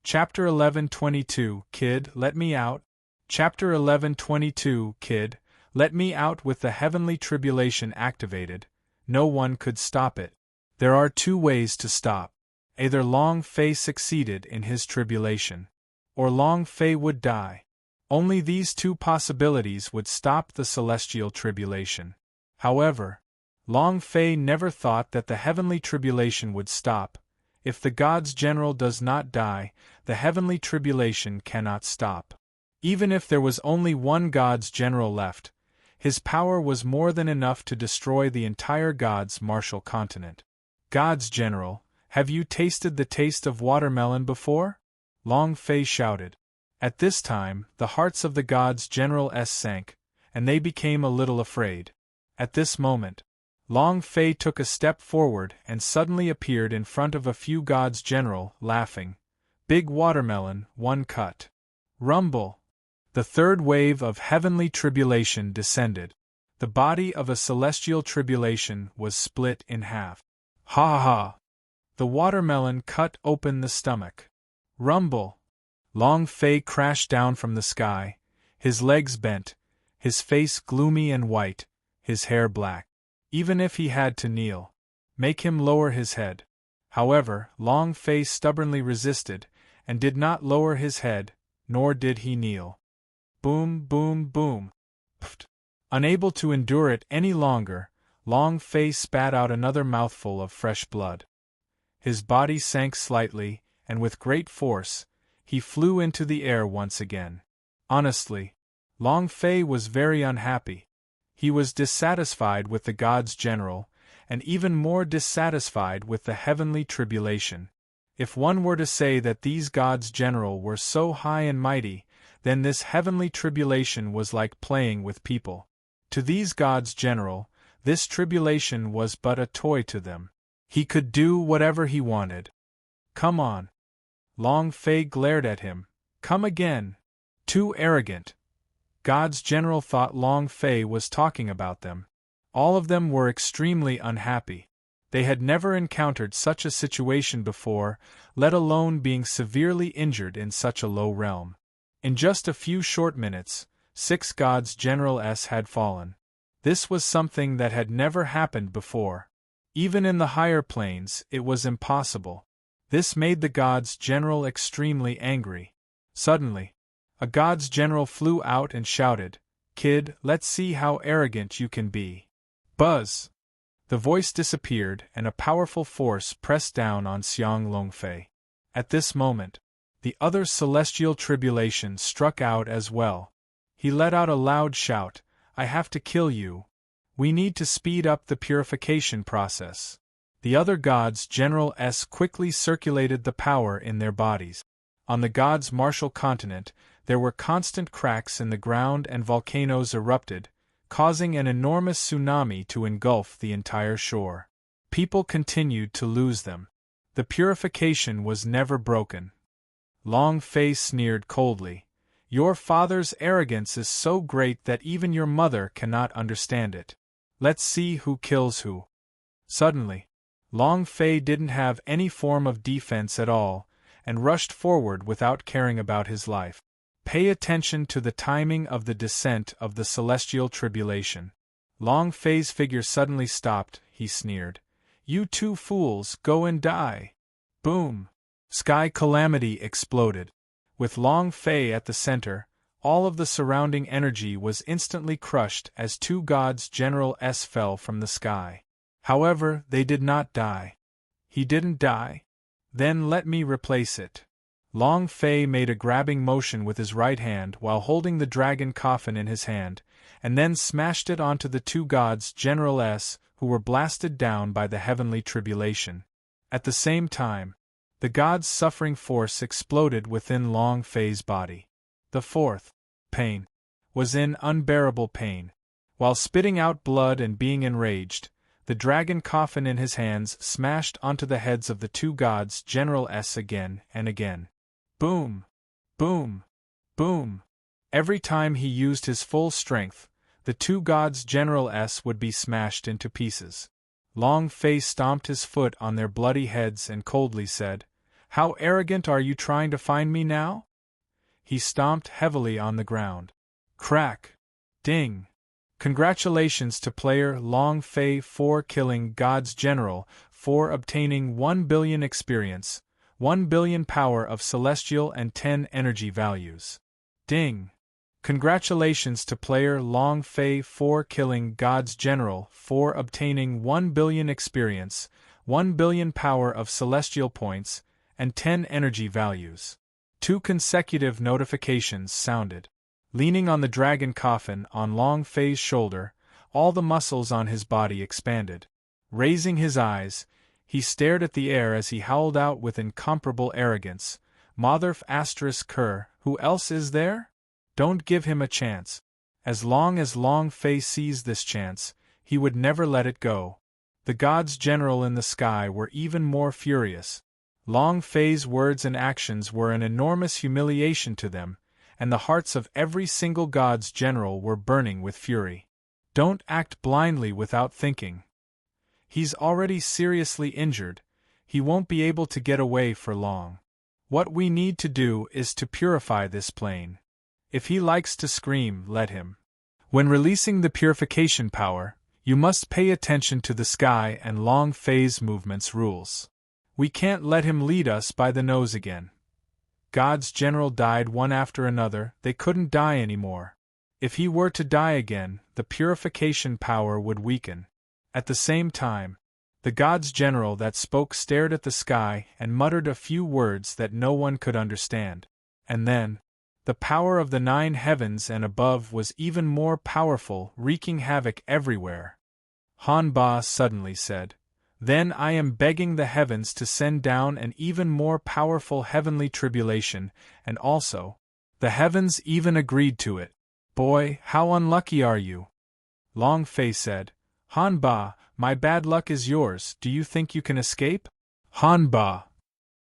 Chapter 11:22 Kid, let me out. Chapter 11:22 Kid, let me out. With the heavenly tribulation activated, no one could stop it. There are two ways to stop. Either Long Fei succeeded in his tribulation, or Long Fei would die. Only these two possibilities would stop the celestial tribulation. However, Long Fei never thought that the heavenly tribulation would stop. If the God's general does not die, the heavenly tribulation cannot stop. Even if there was only one God's general left, his power was more than enough to destroy the entire God's martial continent. God's general, have you tasted the taste of watermelon before? Long Fei shouted. At this time, the hearts of the God's general sank, and they became a little afraid. At this moment, Long Fei took a step forward and suddenly appeared in front of a few God's general, laughing. Big watermelon, one cut. Rumble! The third wave of heavenly tribulation descended. The body of a celestial tribulation was split in half. Ha ha ha! The watermelon cut open the stomach. Rumble! Long Fei crashed down from the sky, his legs bent, his face gloomy and white, his hair black. Even if he had to kneel, make him lower his head. However, Long Fei stubbornly resisted, and did not lower his head, nor did he kneel. Boom, boom, boom. Pfft. Unable to endure it any longer, Long Fei spat out another mouthful of fresh blood. His body sank slightly, and with great force, he flew into the air once again. Honestly, Long Fei was very unhappy. He was dissatisfied with the God's general, and even more dissatisfied with the heavenly tribulation. If one were to say that these God's general were so high and mighty, then this heavenly tribulation was like playing with people. To these God's general, this tribulation was but a toy to them. He could do whatever he wanted. Come on. Long Fei glared at him. Come again. Too arrogant. God's general thought Long Fei was talking about them. All of them were extremely unhappy. They had never encountered such a situation before, let alone being severely injured in such a low realm. In just a few short minutes, 6 God's generals had fallen. This was something that had never happened before. Even in the higher planes, it was impossible. This made the God's general extremely angry. Suddenly, a God's general flew out and shouted, Kid, let's see how arrogant you can be. Buzz! The voice disappeared and a powerful force pressed down on Xiang Longfei. At this moment, the other celestial tribulation struck out as well. He let out a loud shout, I have to kill you. We need to speed up the purification process. The other God's generals quickly circulated the power in their bodies. On the God's martial continent, there were constant cracks in the ground and volcanoes erupted, causing an enormous tsunami to engulf the entire shore. People continued to lose them. The purification was never broken. Long Fei sneered coldly. Your father's arrogance is so great that even your mother cannot understand it. Let's see who kills who. Suddenly, Long Fei didn't have any form of defense at all, and rushed forward without caring about his life. Pay attention to the timing of the descent of the celestial tribulation. Long Fei's figure suddenly stopped, he sneered. You two fools, go and die. Boom! Sky calamity exploded. With Long Fei at the center, all of the surrounding energy was instantly crushed as 2 God's generals fell from the sky. However, they did not die. He didn't die? Then let me replace it. Long Fei made a grabbing motion with his right hand while holding the dragon coffin in his hand, and then smashed it onto the 2 God's generals who were blasted down by the heavenly tribulation. At the same time, the God's suffering force exploded within Long Fei's body. The 4th, Pain, was in unbearable pain. While spitting out blood and being enraged, the dragon coffin in his hands smashed onto the heads of the 2 God's generals again and again. Boom! Boom! Boom! Every time he used his full strength, the 2 God's generals would be smashed into pieces. Long Fei stomped his foot on their bloody heads and coldly said, How arrogant are you trying to find me now? He stomped heavily on the ground. Crack. Ding. Congratulations to player Long Fei for killing God's General, for obtaining 1 billion experience, 1 billion power of celestial and 10 energy values. Ding. Congratulations to player Long Fei for killing God's General, for obtaining 1 billion experience, 1 billion power of celestial points, and 10 energy values. 2 consecutive notifications sounded. Leaning on the dragon coffin on Long Fei's shoulder, all the muscles on his body expanded. Raising his eyes, he stared at the air as he howled out with incomparable arrogance, "Motherf asterisk Kerr, who else is there? Don't give him a chance. As long as Long Fei sees this chance, he would never let it go." The God's General in the sky were even more furious. Long Fei's words and actions were an enormous humiliation to them, and the hearts of every single God's General were burning with fury. Don't act blindly without thinking. He's already seriously injured, he won't be able to get away for long. What we need to do is to purify this plane. If he likes to scream, let him. When releasing the purification power, you must pay attention to the sky and Long Fei's movements rules. We can't let him lead us by the nose again. God's General died one after another, they couldn't die anymore. If he were to die again, the purification power would weaken. At the same time, the God's General that spoke stared at the sky and muttered a few words that no one could understand. And then, the power of the 9 heavens and above was even more powerful, wreaking havoc everywhere. Han Ba suddenly said, "Then I am begging the heavens to send down an even more powerful heavenly tribulation, and also, the heavens even agreed to it." "Boy, how unlucky are you?" Long Fei said. "Han Ba, my bad luck is yours, do you think you can escape?" Han Ba.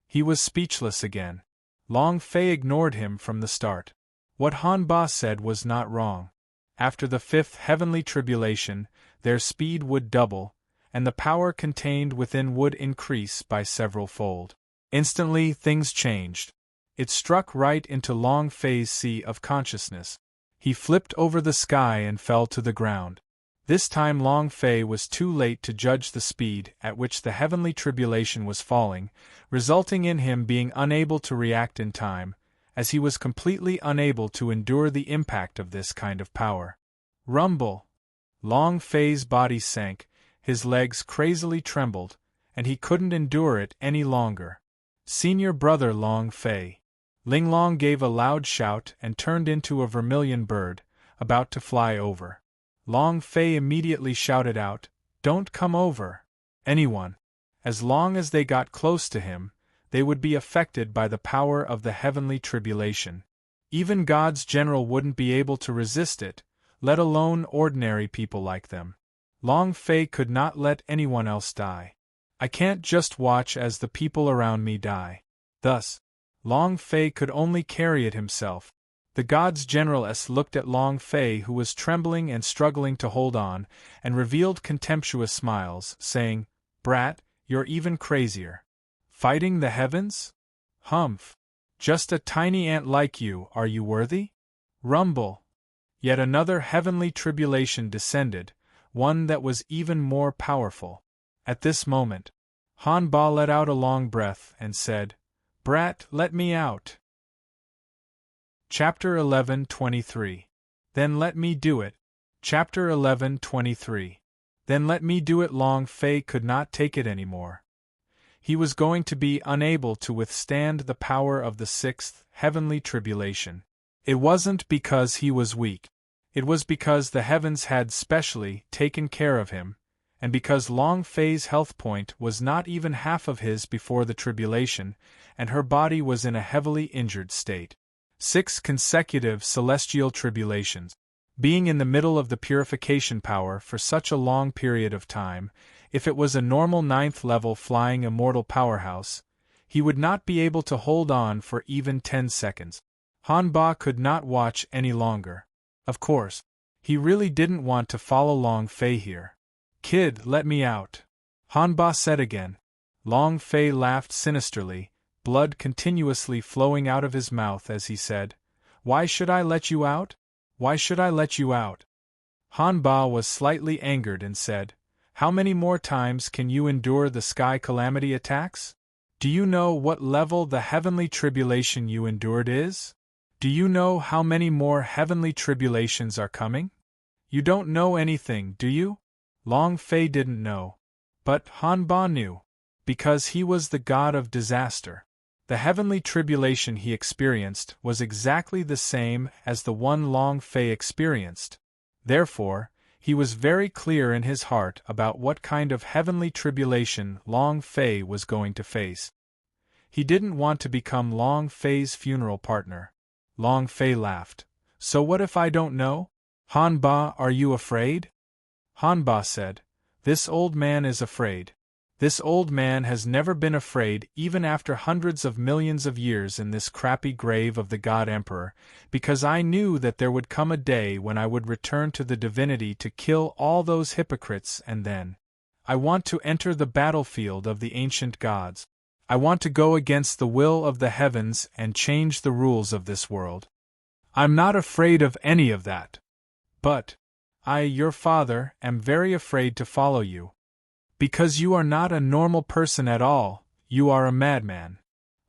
He was speechless again. Long Fei ignored him from the start. What Han Ba said was not wrong. After the 5th heavenly tribulation, their speed would double, and the power contained within would increase by several fold. Instantly things changed. It struck right into Long Fei's sea of consciousness. He flipped over the sky and fell to the ground. This time Long Fei was too late to judge the speed at which the heavenly tribulation was falling, resulting in him being unable to react in time, as he was completely unable to endure the impact of this kind of power. Rumble! Long Fei's body sank, his legs crazily trembled, and he couldn't endure it any longer. "Senior brother Long Fei!" Linglong gave a loud shout and turned into a vermilion bird, about to fly over. Long Fei immediately shouted out, "Don't come over! Anyone! As long as they got close to him, they would be affected by the power of the heavenly tribulation. Even God's General wouldn't be able to resist it, let alone ordinary people like them. Long Fei could not let anyone else die. I can't just watch as the people around me die." Thus, Long Fei could only carry it himself. The God's General looked at Long Fei, who was trembling and struggling to hold on, and revealed contemptuous smiles, saying, "Brat, you're even crazier. Fighting the heavens? Humph! Just a tiny ant like you, are you worthy?" Rumble! Yet another heavenly tribulation descended, one that was even more powerful. At this moment, Han Ba let out a long breath and said, "Brat, let me out." Chapter 11:23. Then let me do it. Chapter 11:23. Then let me do it. Long Fei could not take it anymore. He was going to be unable to withstand the power of the 6th heavenly tribulation. It wasn't because he was weak. It was because the heavens had specially taken care of him, and because Long Fei's health point was not even half of his before the tribulation, and her body was in a heavily injured state. 6 consecutive celestial tribulations. Being in the middle of the purification power for such a long period of time, if it was a normal 9th level flying immortal powerhouse, he would not be able to hold on for even 10 seconds. Han Ba could not watch any longer. Of course, he really didn't want to follow Long Fei here. "Kid, let me out," Han Ba said again. Long Fei laughed sinisterly, blood continuously flowing out of his mouth as he said, "Why should I let you out? Why should I let you out?" Hanba was slightly angered and said, "How many more times can you endure the sky calamity attacks? Do you know what level the heavenly tribulation you endured is? Do you know how many more heavenly tribulations are coming? You don't know anything, do you?" Long Fei didn't know. But Hanba knew. Because he was the god of disaster. The heavenly tribulation he experienced was exactly the same as the one Long Fei experienced. Therefore, he was very clear in his heart about what kind of heavenly tribulation Long Fei was going to face. He didn't want to become Long Fei's funeral partner. Long Fei laughed. "So what if I don't know? Hanba, are you afraid?" Hanba said, "This old man is afraid. This old man has never been afraid even after hundreds of millions of years in this crappy grave of the God Emperor, because I knew that there would come a day when I would return to the divinity to kill all those hypocrites, and then I want to enter the battlefield of the ancient gods. I want to go against the will of the heavens and change the rules of this world. I'm not afraid of any of that. But I, your father, am very afraid to follow you. Because you are not a normal person at all, you are a madman."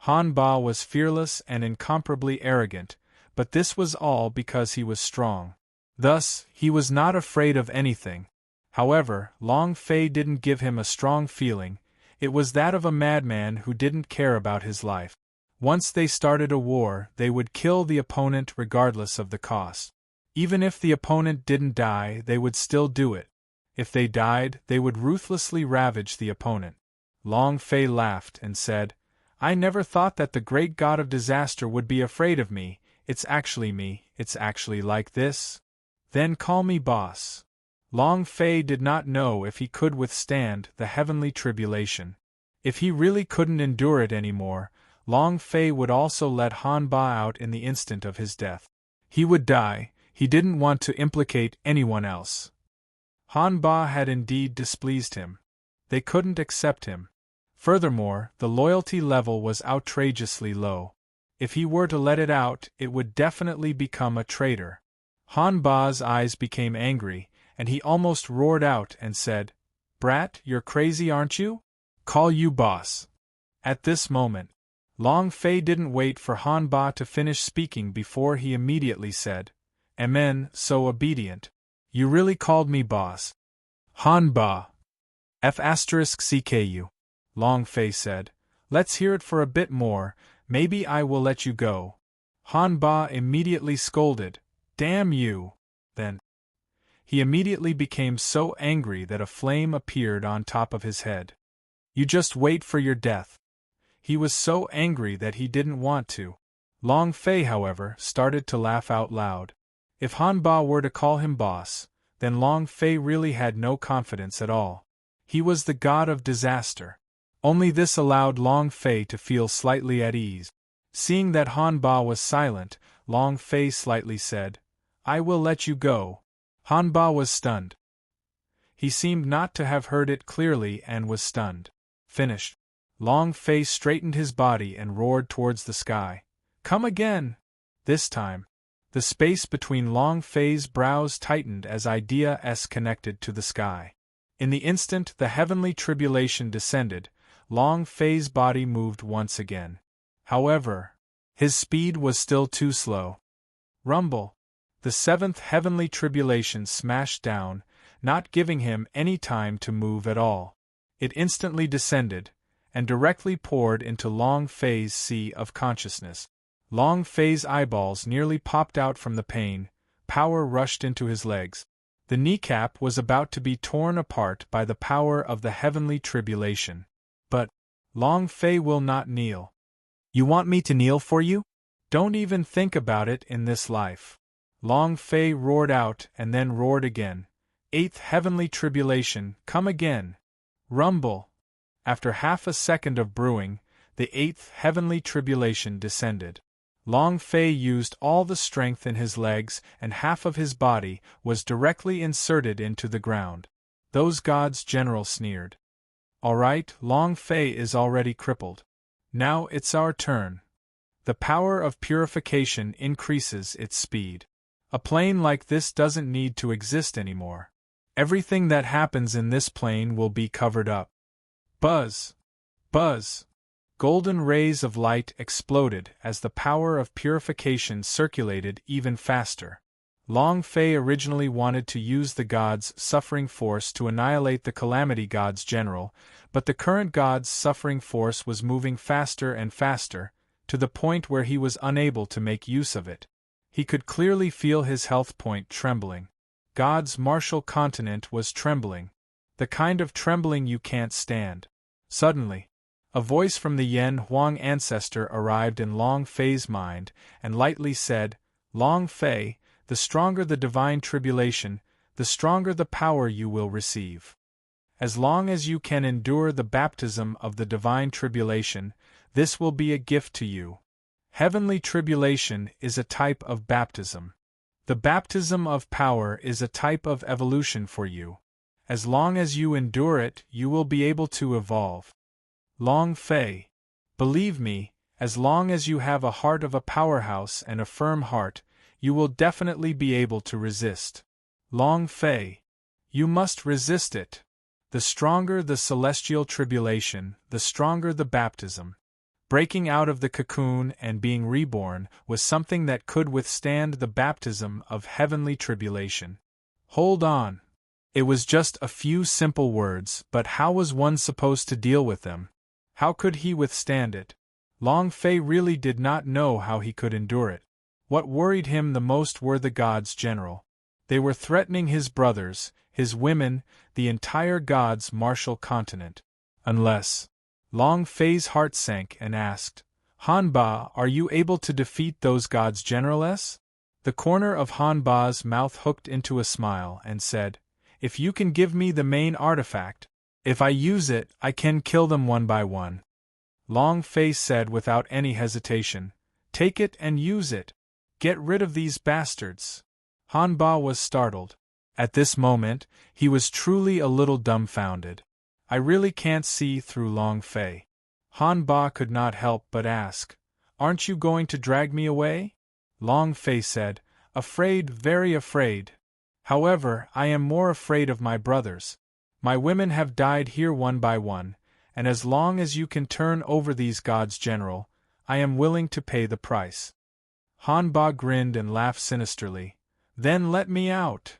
Hanba was fearless and incomparably arrogant, but this was all because he was strong. Thus, he was not afraid of anything. However, Long Fei didn't give him a strong feeling. It was that of a madman who didn't care about his life. Once they started a war, they would kill the opponent regardless of the cost. Even if the opponent didn't die, they would still do it. If they died, they would ruthlessly ravage the opponent. Long Fei laughed and said, "I never thought that the great god of disaster would be afraid of me. It's actually me, it's actually like this. Then call me boss." Long Fei did not know if he could withstand the heavenly tribulation. If he really couldn't endure it anymore, Long Fei would also let Hanba out in the instant of his death. He would die. He didn't want to implicate anyone else. Hanba had indeed displeased him. They couldn't accept him. Furthermore, the loyalty level was outrageously low. If he were to let it out, it would definitely become a traitor. Hanba's eyes became angry, and he almost roared out and said, "Brat, you're crazy, aren't you? Call you boss." At this moment, Long Fei didn't wait for Hanba to finish speaking before he immediately said, "Amen, so obedient. You really called me boss." "Hanba. F***CKU. Long Fei said, "Let's hear it for a bit more, maybe I will let you go." Hanba immediately scolded, "Damn you!" Then he immediately became so angry that a flame appeared on top of his head. "You just wait for your death." He was so angry that he didn't want to. Long Fei, however, started to laugh out loud. If Hanba were to call him boss, then Long Fei really had no confidence at all. He was the god of disaster. Only this allowed Long Fei to feel slightly at ease. Seeing that Hanba was silent, Long Fei slightly said, "I will let you go." Hanba was stunned. He seemed not to have heard it clearly and was stunned. Finished. Long Fei straightened his body and roared towards the sky. "Come again!" This time, the space between Long Fei's brows tightened as Idea-S connected to the sky. In the instant the heavenly tribulation descended, Long Fei's body moved once again. However, his speed was still too slow. Rumble! The seventh heavenly tribulation smashed down, not giving him any time to move at all. It instantly descended, and directly poured into Long Fei's sea of consciousness. Long Fei's eyeballs nearly popped out from the pain, power rushed into his legs. The kneecap was about to be torn apart by the power of the heavenly tribulation. But Long Fei will not kneel. "You want me to kneel for you? Don't even think about it in this life." Long Fei roared out and then roared again. "Eighth heavenly tribulation, come again!" Rumble! After half a second of brewing, the eighth heavenly tribulation descended. Long Fei used all the strength in his legs, and half of his body was directly inserted into the ground. Those gods' general sneered. "All right, Long Fei is already crippled. Now it's our turn. The power of purification increases its speed. A plane like this doesn't need to exist anymore. Everything that happens in this plane will be covered up. Buzz! Buzz! Golden rays of light exploded as the power of purification circulated even faster. Long Fei originally wanted to use the god's suffering force to annihilate the Calamity God's general, but the current god's suffering force was moving faster and faster, to the point where he was unable to make use of it. He could clearly feel his health point trembling. God's martial continent was trembling. The kind of trembling you can't stand. Suddenly, a voice from the Yen Huang ancestor arrived in Long Fei's mind and lightly said, "Long Fei, the stronger the divine tribulation, the stronger the power you will receive. As long as you can endure the baptism of the divine tribulation, this will be a gift to you. Heavenly tribulation is a type of baptism. The baptism of power is a type of evolution for you. As long as you endure it, you will be able to evolve. Long Fei, believe me, as long as you have a heart of a powerhouse and a firm heart, you will definitely be able to resist. Long Fei, you must resist it. The stronger the celestial tribulation, the stronger the baptism." Breaking out of the cocoon and being reborn was something that could withstand the baptism of heavenly tribulation. Hold on. It was just a few simple words, but how was one supposed to deal with them? How could he withstand it? Long Fei really did not know how he could endure it. What worried him the most were the gods general. They were threatening his brothers, his women, the entire god's martial continent. Unless... Long Fei's heart sank and asked, "Hanba, are you able to defeat those gods generaless?" The corner of Hanba's mouth hooked into a smile and said, "If you can give me the main artifact, if I use it, I can kill them one by one." Long Fei said without any hesitation, "Take it and use it. Get rid of these bastards." Hanba was startled. At this moment, he was truly a little dumbfounded. "I really can't see through Long Fei." Hanba could not help but ask, "Aren't you going to drag me away?" Long Fei said, "Afraid, very afraid. However, I am more afraid of my brothers. My women have died here one by one, and as long as you can turn over these gods general, I am willing to pay the price." Hanba grinned and laughed sinisterly. "Then let me out."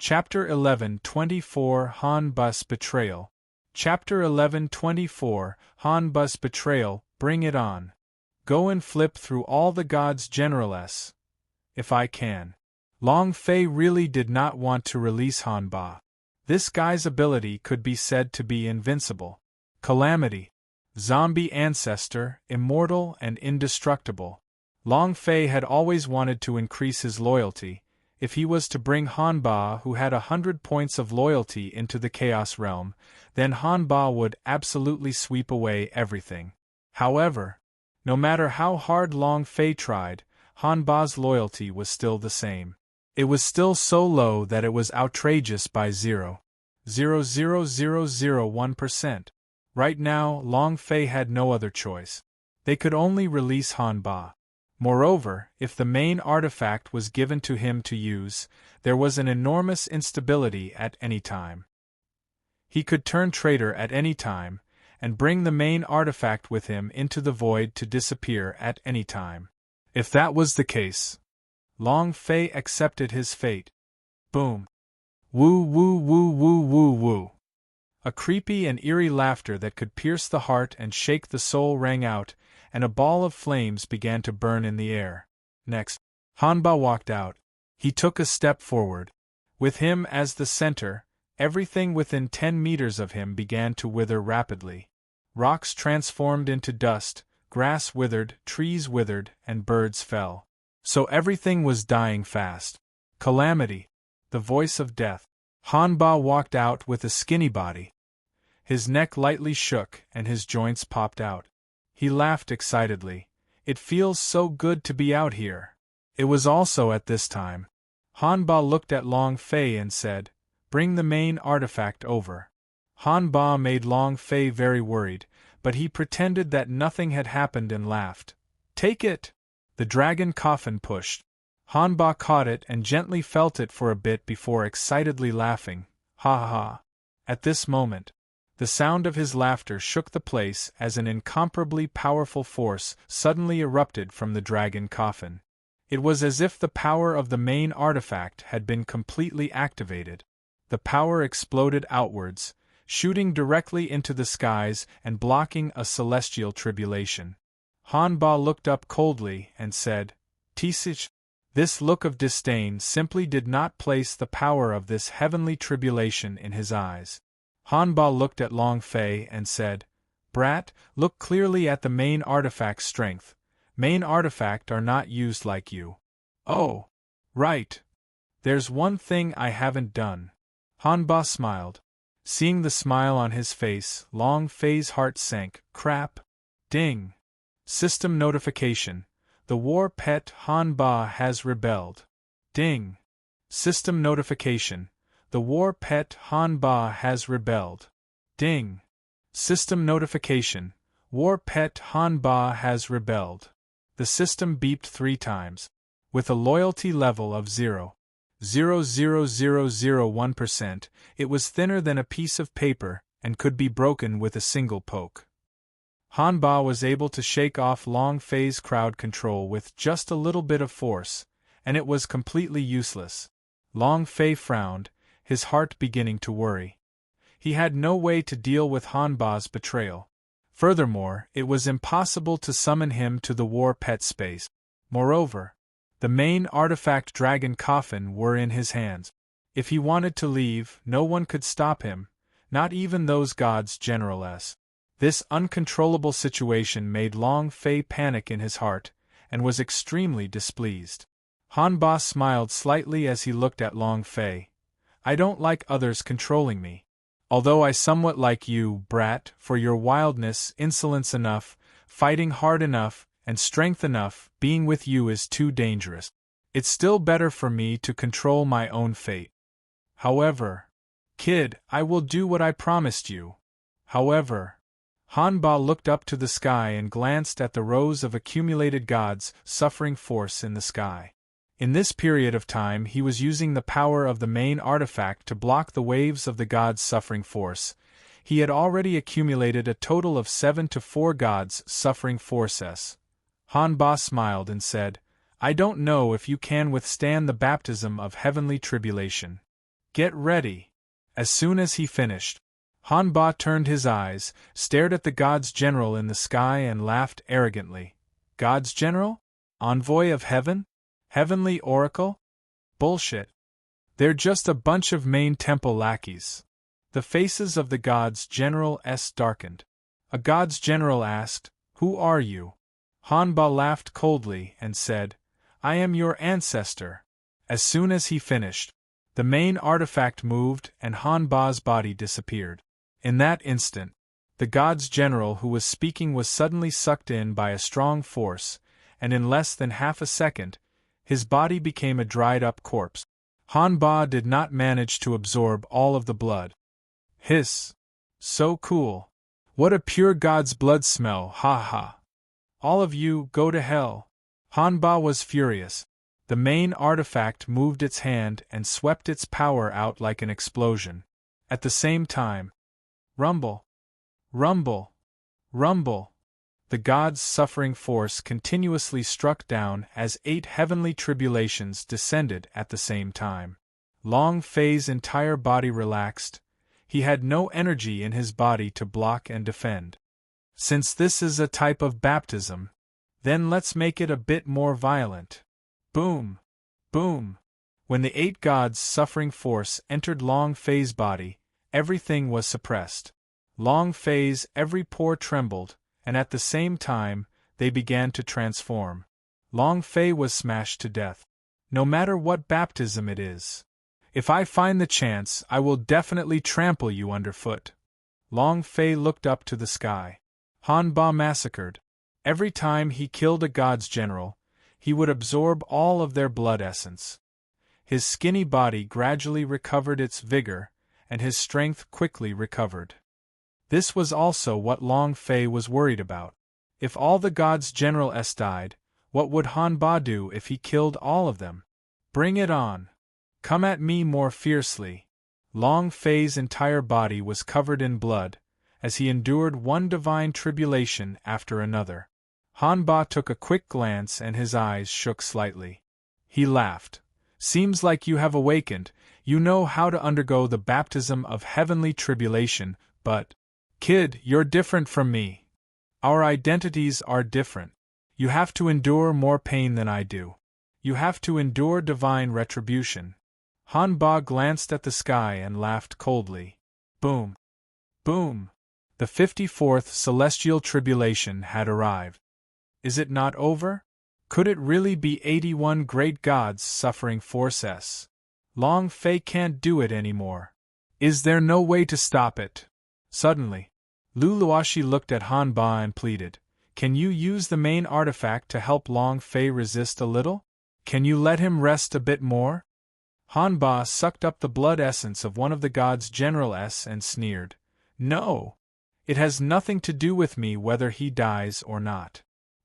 Chapter 11:24 Hanba's Betrayal. Chapter 11:24 Hanba's Betrayal. Bring it on. Go and flip through all the gods generaless. If I can. Long Fei really did not want to release Hanba. This guy's ability could be said to be invincible. Calamity. Zombie ancestor, immortal and indestructible. Long Fei had always wanted to increase his loyalty. If he was to bring Hanba, who had 100 points of loyalty, into the Chaos Realm, then Hanba would absolutely sweep away everything. However, no matter how hard Long Fei tried, Hanba's loyalty was still the same. It was still so low that it was outrageous by 0.00001%. Right now, Long Fei had no other choice. They could only release Hanba. Moreover, if the main artifact was given to him to use, there was an enormous instability at any time. He could turn traitor at any time, and bring the main artifact with him into the void to disappear at any time. If that was the case, Long Fei accepted his fate. Boom. Woo woo woo woo woo woo. A creepy and eerie laughter that could pierce the heart and shake the soul rang out, and a ball of flames began to burn in the air. Next, Hanba walked out. He took a step forward. With him as the center, everything within 10 meters of him began to wither rapidly. Rocks transformed into dust, grass withered, trees withered, and birds fell. So everything was dying fast. Calamity. The voice of death. Hanba walked out with a skinny body. His neck lightly shook and his joints popped out. He laughed excitedly. "It feels so good to be out here." It was also at this time. Hanba looked at Long Fei and said, "Bring the main artifact over." Hanba made Long Fei very worried, but he pretended that nothing had happened and laughed. "Take it!" The dragon coffin pushed. Hanba caught it and gently felt it for a bit before excitedly laughing. Ha ha ha. At this moment, the sound of his laughter shook the place as an incomparably powerful force suddenly erupted from the dragon coffin. It was as if the power of the main artifact had been completely activated. The power exploded outwards, shooting directly into the skies and blocking a celestial tribulation. Hanba looked up coldly and said, "Tisich." This look of disdain simply did not place the power of this heavenly tribulation in his eyes. Hanba looked at Long Fei and said, "Brat, look clearly at the main artifact's strength. Main artifact are not used like you." "Oh, right. There's one thing I haven't done." Hanba smiled. Seeing the smile on his face, Long Fei's heart sank. Crap. Ding. System notification. The war pet Hanba has rebelled. Ding. System notification. The war pet Hanba has rebelled. Ding. System notification. War pet Hanba has rebelled. The system beeped 3 times. With a loyalty level of 0.00001%, it was thinner than a piece of paper and could be broken with a single poke. Hanba was able to shake off Long Fei's crowd control with just a little bit of force, and it was completely useless. Long Fei frowned, his heart beginning to worry. He had no way to deal with Hanba's betrayal. Furthermore, it was impossible to summon him to the war pet space. Moreover, the main artifact dragon coffin were in his hands. If he wanted to leave, no one could stop him, not even those gods generals. This uncontrollable situation made Long Fei panic in his heart, and was extremely displeased. Hanba smiled slightly as he looked at Long Fei. "I don't like others controlling me. Although I somewhat like you, brat, for your wildness, insolence enough, fighting hard enough, and strength enough, being with you is too dangerous. It's still better for me to control my own fate. However, kid, I will do what I promised you. However..." Hanba looked up to the sky and glanced at the rows of accumulated gods' suffering force in the sky. In this period of time he was using the power of the main artifact to block the waves of the gods' suffering force. He had already accumulated a total of 7 to 4 gods' suffering forces. Hanba smiled and said, "I don't know if you can withstand the baptism of heavenly tribulation. Get ready." As soon as he finished, Hanba turned his eyes, stared at the God's General in the sky and laughed arrogantly. "God's General? Envoy of heaven? Heavenly Oracle? Bullshit. They're just a bunch of main temple lackeys." The faces of the God's General darkened. A God's General asked, "Who are you?" Hanba laughed coldly and said, "I am your ancestor." As soon as he finished, the main artifact moved and Hanba's body disappeared. In that instant, the God's General who was speaking was suddenly sucked in by a strong force, and in less than half a second, his body became a dried-up corpse. Hanba did not manage to absorb all of the blood. Hiss! So cool! What a pure God's blood smell, ha ha! All of you, go to hell! Hanba was furious. The main artifact moved its hand and swept its power out like an explosion. At the same time, rumble! Rumble! Rumble! The God's suffering force continuously struck down as 8 heavenly tribulations descended at the same time. Long Fei's entire body relaxed. He had no energy in his body to block and defend. Since this is a type of baptism, then let's make it a bit more violent. Boom! Boom! When the 8 gods' suffering force entered Long Fei's body, everything was suppressed. Long Fei's every pore trembled, and at the same time, they began to transform. Long Fei was smashed to death. No matter what baptism it is. If I find the chance, I will definitely trample you underfoot. Long Fei looked up to the sky. Hanba massacred. Every time he killed a God's General, he would absorb all of their blood essence. His skinny body gradually recovered its vigor, and his strength quickly recovered. This was also what Long Fei was worried about. If all the gods' generals died, what would Han Ba do if he killed all of them? Bring it on! Come at me more fiercely! Long Fei's entire body was covered in blood, as he endured one divine tribulation after another. Han Ba took a quick glance and his eyes shook slightly. He laughed. Seems like you have awakened, you know how to undergo the baptism of heavenly tribulation, but, kid, you're different from me. Our identities are different. You have to endure more pain than I do. You have to endure divine retribution. Han Ba glanced at the sky and laughed coldly. Boom! Boom! The 54th celestial tribulation had arrived. Is it not over? Could it really be 81 great gods suffering force S? Long Fei can't do it anymore. Is there no way to stop it? Suddenly, Lu Luoxi looked at Han Ba and pleaded, "Can you use the main artifact to help Long Fei resist a little? Can you let him rest a bit more?" Han Ba sucked up the blood essence of one of the gods' generals and sneered, "No! It has nothing to do with me whether he dies or not.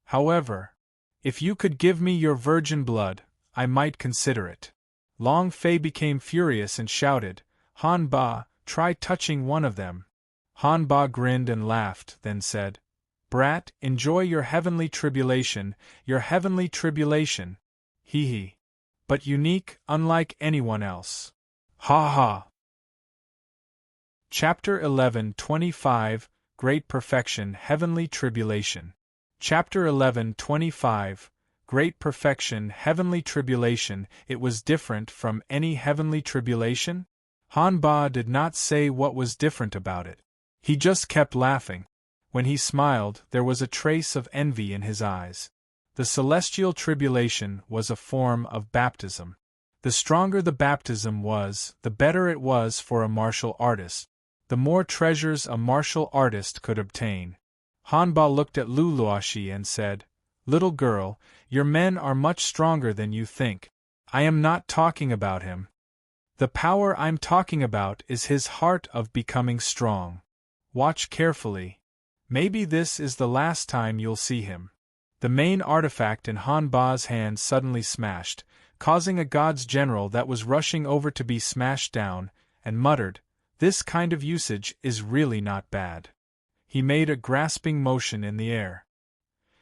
However, if you could give me your virgin blood, I might consider it." Long Fei became furious and shouted, "Han Ba, try touching one of them." Han Ba grinned and laughed, then said, "Brat, enjoy your heavenly tribulation, your heavenly tribulation. Hee hee. But unique, unlike anyone else. Ha ha." Chapter 11:25 Great Perfection Heavenly Tribulation. Chapter 11:25 Great Perfection Heavenly Tribulation. It was different from any heavenly tribulation? Han Ba did not say what was different about it. He just kept laughing. When he smiled, there was a trace of envy in his eyes. The celestial tribulation was a form of baptism. The stronger the baptism was, the better it was for a martial artist. The more treasures a martial artist could obtain. Han Ba looked at Lu Luoxi and said, "Little girl, your men are much stronger than you think. I am not talking about him. The power I'm talking about is his heart of becoming strong. Watch carefully. Maybe this is the last time you'll see him." The main artifact in Han Ba's hand suddenly smashed, causing a god's general that was rushing over to be smashed down, and muttered, "This kind of usage is really not bad." He made a grasping motion in the air.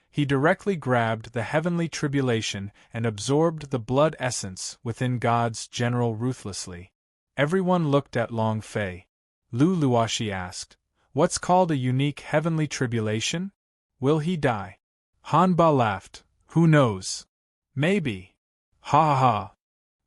He directly grabbed the heavenly tribulation and absorbed the blood essence within God's general ruthlessly. Everyone looked at Long Fei. Lu Luoxi asked, "What's called a unique heavenly tribulation? Will he die?" Han Ba laughed, "Who knows? Maybe. Ha ha.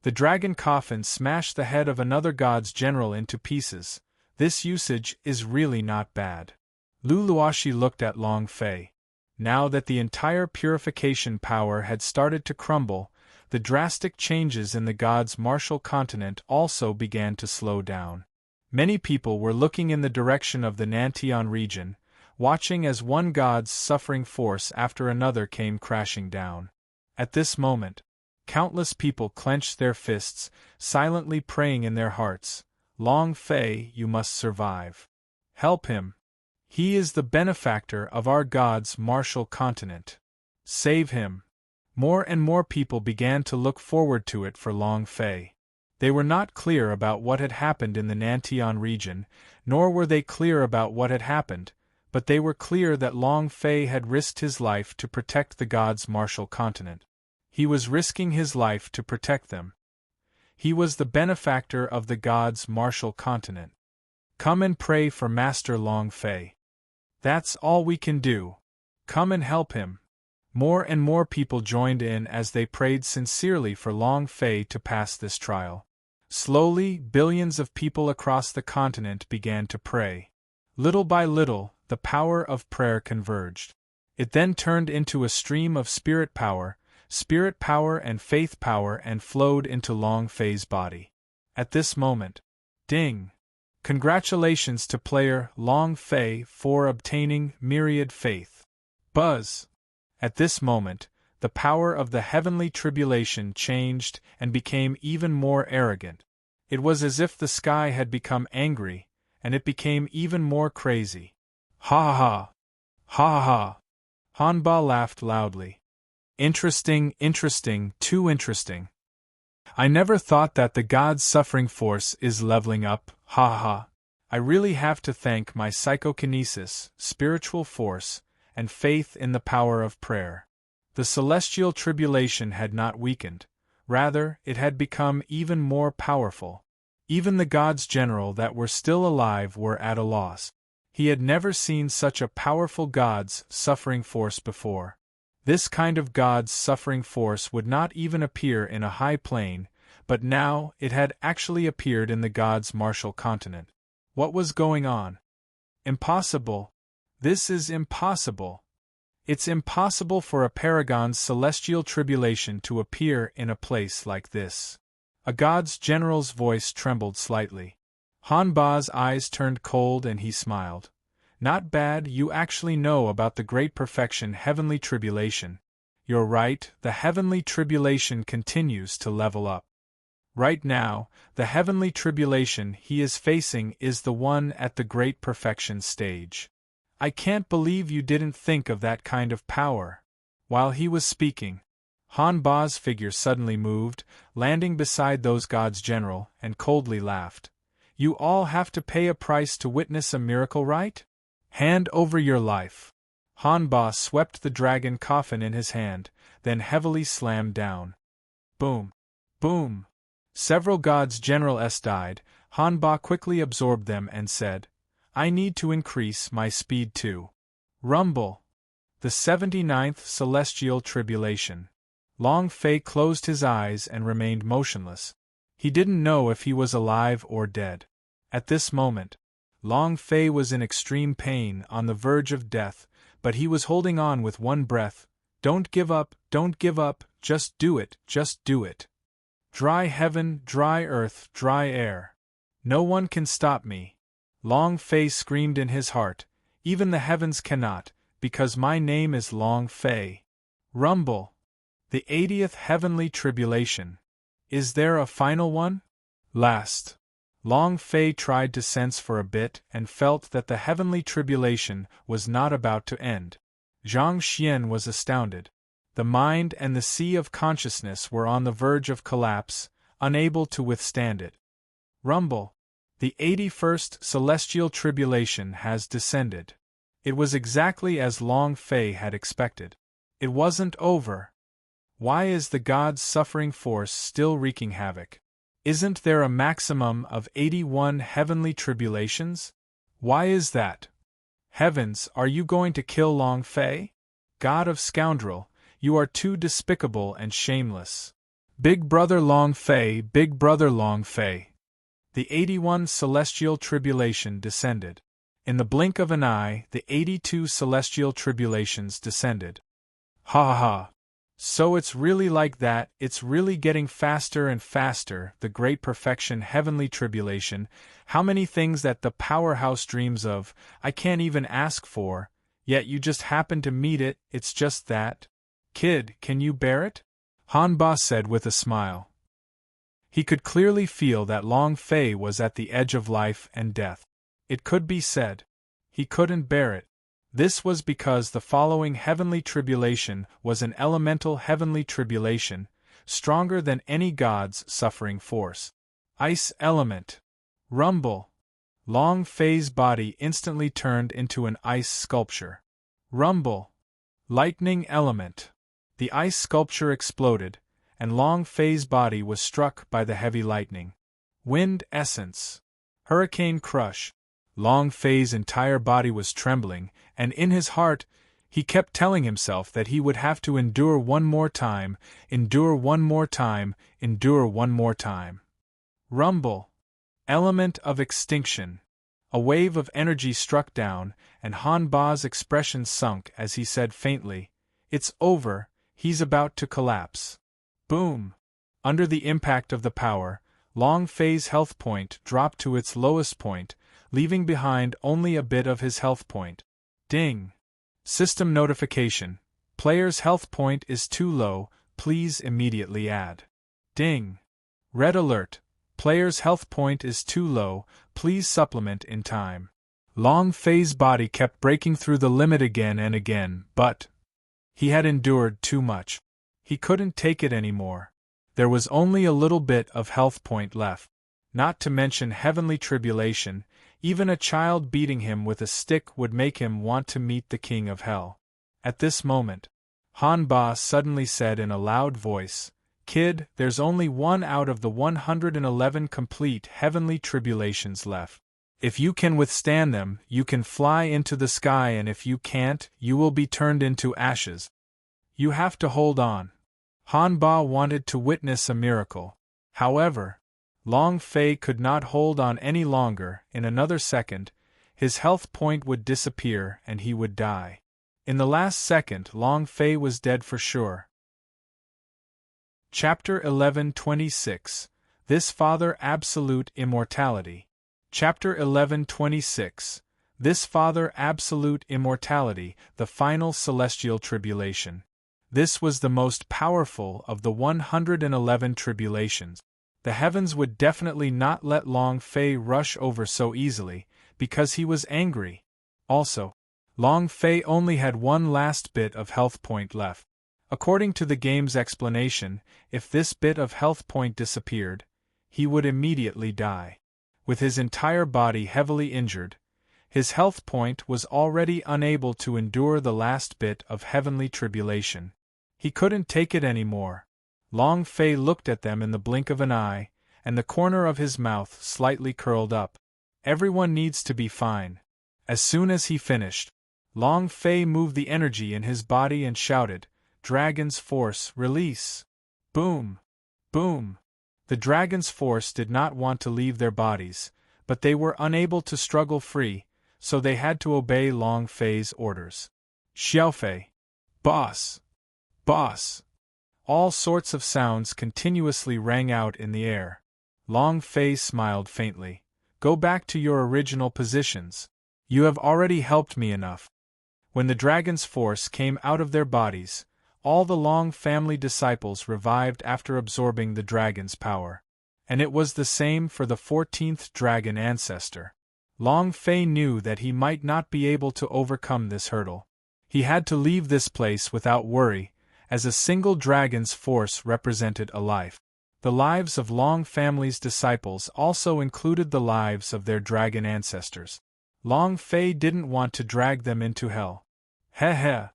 The dragon coffin smashed the head of another god's general into pieces. This usage is really not bad." Lu Luoxi looked at Long Fei. Now that the entire purification power had started to crumble, the drastic changes in the god's martial continent also began to slow down. Many people were looking in the direction of the Nantian region, watching as one god's suffering force after another came crashing down. At this moment, countless people clenched their fists, silently praying in their hearts, "Long Fei, you must survive. Help him. He is the benefactor of our God's martial continent. Save him." More and more people began to look forward to it for Long Fei. They were not clear about what had happened in the Nantian region, nor were they clear about what had happened, but they were clear that Long Fei had risked his life to protect the God's martial continent. He was risking his life to protect them. He was the benefactor of the God's martial continent. Come and pray for Master Long Fei. That's all we can do. Come and help him. More and more people joined in as they prayed sincerely for Long Fei to pass this trial. Slowly, billions of people across the continent began to pray. Little by little, the power of prayer converged. It then turned into a stream of spirit power and faith power and flowed into Long Fei's body. At this moment, ding! Congratulations to player Long Fei for obtaining myriad faith. Buzz! At this moment, the power of the heavenly tribulation changed and became even more arrogant. It was as if the sky had become angry, and it became even more crazy. Ha ha! Ha ha! Hanba laughed loudly. Interesting, interesting, too interesting. I never thought that the God's suffering force is leveling up, ha ha. I really have to thank my psychokinesis, spiritual force, and faith in the power of prayer. The celestial tribulation had not weakened, rather, it had become even more powerful. Even the God's general that were still alive were at a loss. He had never seen such a powerful God's suffering force before. This kind of God's suffering force would not even appear in a high plane, but now it had actually appeared in the God's martial continent. What was going on? Impossible. This is impossible. It's impossible for a paragon's celestial tribulation to appear in a place like this. A God's general's voice trembled slightly. Hanba's eyes turned cold and he smiled. Not bad, you actually know about the great perfection heavenly tribulation. You're right, the heavenly tribulation continues to level up. Right now, the heavenly tribulation he is facing is the one at the great perfection stage. I can't believe you didn't think of that kind of power. While he was speaking, Hanba's figure suddenly moved, landing beside those God's general, and coldly laughed. You all have to pay a price to witness a miracle, right? Hand over your life. Hanba swept the dragon coffin in his hand, then heavily slammed down. Boom. Boom. Several God's generals died. Hanba quickly absorbed them and said, I need to increase my speed too. Rumble. The 79th Celestial Tribulation. Long Fei closed his eyes and remained motionless. He didn't know if he was alive or dead. At this moment, Long Fei was in extreme pain, on the verge of death, but he was holding on with one breath. Don't give up, just do it, just do it. Dry heaven, dry earth, dry air. No one can stop me. Long Fei screamed in his heart, even the heavens cannot, because my name is Long Fei. Rumble. The 80th Heavenly Tribulation. Is there a final one? Last. Long Fei tried to sense for a bit and felt that the heavenly tribulation was not about to end. Zhang Xian was astounded. The mind and the sea of consciousness were on the verge of collapse, unable to withstand it. Rumble. The 81st Celestial Tribulation has descended. It was exactly as Long Fei had expected. It wasn't over. Why is the God's suffering force still wreaking havoc? Isn't there a maximum of 81 heavenly tribulations? Why is that? Heavens, are you going to kill Long Fei? God of scoundrel, you are too despicable and shameless. Big Brother Long Fei, Big Brother Long Fei. The 81 Celestial Tribulation descended. In the blink of an eye, the 82 Celestial Tribulations descended. Ha ha ha. So it's really like that, it's really getting faster and faster, the great perfection heavenly tribulation, how many things that the powerhouse dreams of, I can't even ask for, yet you just happen to meet it, it's just that. Kid, can you bear it? Hanba said with a smile. He could clearly feel that Long Fei was at the edge of life and death. It could be said. He couldn't bear it. This was because the following heavenly tribulation was an elemental heavenly tribulation, stronger than any God's suffering force. Ice element. Rumble. Long Fei's body instantly turned into an ice sculpture. Rumble. Lightning element. The ice sculpture exploded, and Long Fei's body was struck by the heavy lightning. Wind essence. Hurricane crush. Long Fei's entire body was trembling, and in his heart, he kept telling himself that he would have to endure one more time, endure one more time, endure one more time. Rumble. Element of extinction. A wave of energy struck down, and Hanba's expression sunk as he said faintly, It's over, he's about to collapse. Boom. Under the impact of the power, Long Fei's health point dropped to its lowest point, leaving behind only a bit of his health point. Ding. System notification. Player's health point is too low, please immediately add. Ding. Red alert. Player's health point is too low, please supplement in time. Long Fei's body kept breaking through the limit again and again, but he had endured too much. He couldn't take it anymore. There was only a little bit of health point left. Not to mention heavenly tribulation, even a child beating him with a stick would make him want to meet the king of hell. At this moment, Han Ba suddenly said in a loud voice, "Kid, there's only one out of the 111 complete heavenly tribulations left. If you can withstand them, you can fly into the sky, and if you can't, you will be turned into ashes. You have to hold on." Han Ba wanted to witness a miracle. However, Long Fei could not hold on any longer. In another second, his health point would disappear and he would die. In the last second, Long Fei was dead for sure. Chapter 11:26 This Father Absolute Immortality. Chapter 11:26 This Father Absolute Immortality, the Final Celestial Tribulation. This was the most powerful of the 111 tribulations. The heavens would definitely not let Long Fei rush over so easily, because he was angry. Also, Long Fei only had one last bit of health point left. According to the game's explanation, if this bit of health point disappeared, he would immediately die. With his entire body heavily injured, his health point was already unable to endure the last bit of heavenly tribulation. He couldn't take it anymore. Long Fei looked at them in the blink of an eye, and the corner of his mouth slightly curled up. Everyone needs to be fine. As soon as he finished, Long Fei moved the energy in his body and shouted, "Dragon's Force, release!" Boom! Boom! The Dragon's Force did not want to leave their bodies, but they were unable to struggle free, so they had to obey Long Fei's orders. "Xiaofei! Boss! Boss!" All sorts of sounds continuously rang out in the air. Long Fei smiled faintly. "Go back to your original positions. You have already helped me enough." When the Dragon's Force came out of their bodies, all the Long family disciples revived after absorbing the dragon's power. And it was the same for the 14th dragon ancestor. Long Fei knew that he might not be able to overcome this hurdle. He had to leave this place without worry, as a single dragon's force represented a life. The lives of Long family's disciples also included the lives of their dragon ancestors. Long Fei didn't want to drag them into hell. "Heh heh."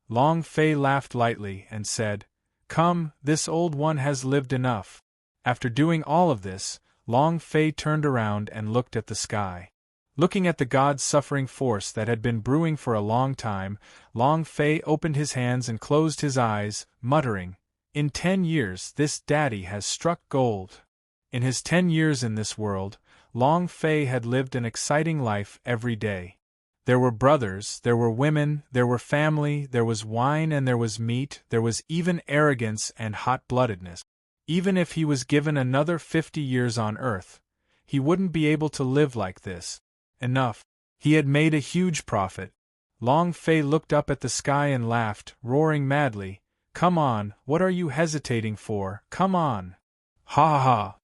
Long Fei laughed lightly and said, "Come, this old one has lived enough." After doing all of this, Long Fei turned around and looked at the sky. Looking at the God-suffering force that had been brewing for a long time, Long Fei opened his hands and closed his eyes, muttering, "In 10 years this daddy has struck gold." In his 10 years in this world, Long Fei had lived an exciting life every day. There were brothers, there were women, there were family, there was wine and there was meat, there was even arrogance and hot-bloodedness. Even if he was given another 50 years on Earth, he wouldn't be able to live like this. Enough. He had made a huge profit. Long Fei looked up at the sky and laughed, roaring madly, "Come on, what are you hesitating for? Come on!" "Ha ha ha!"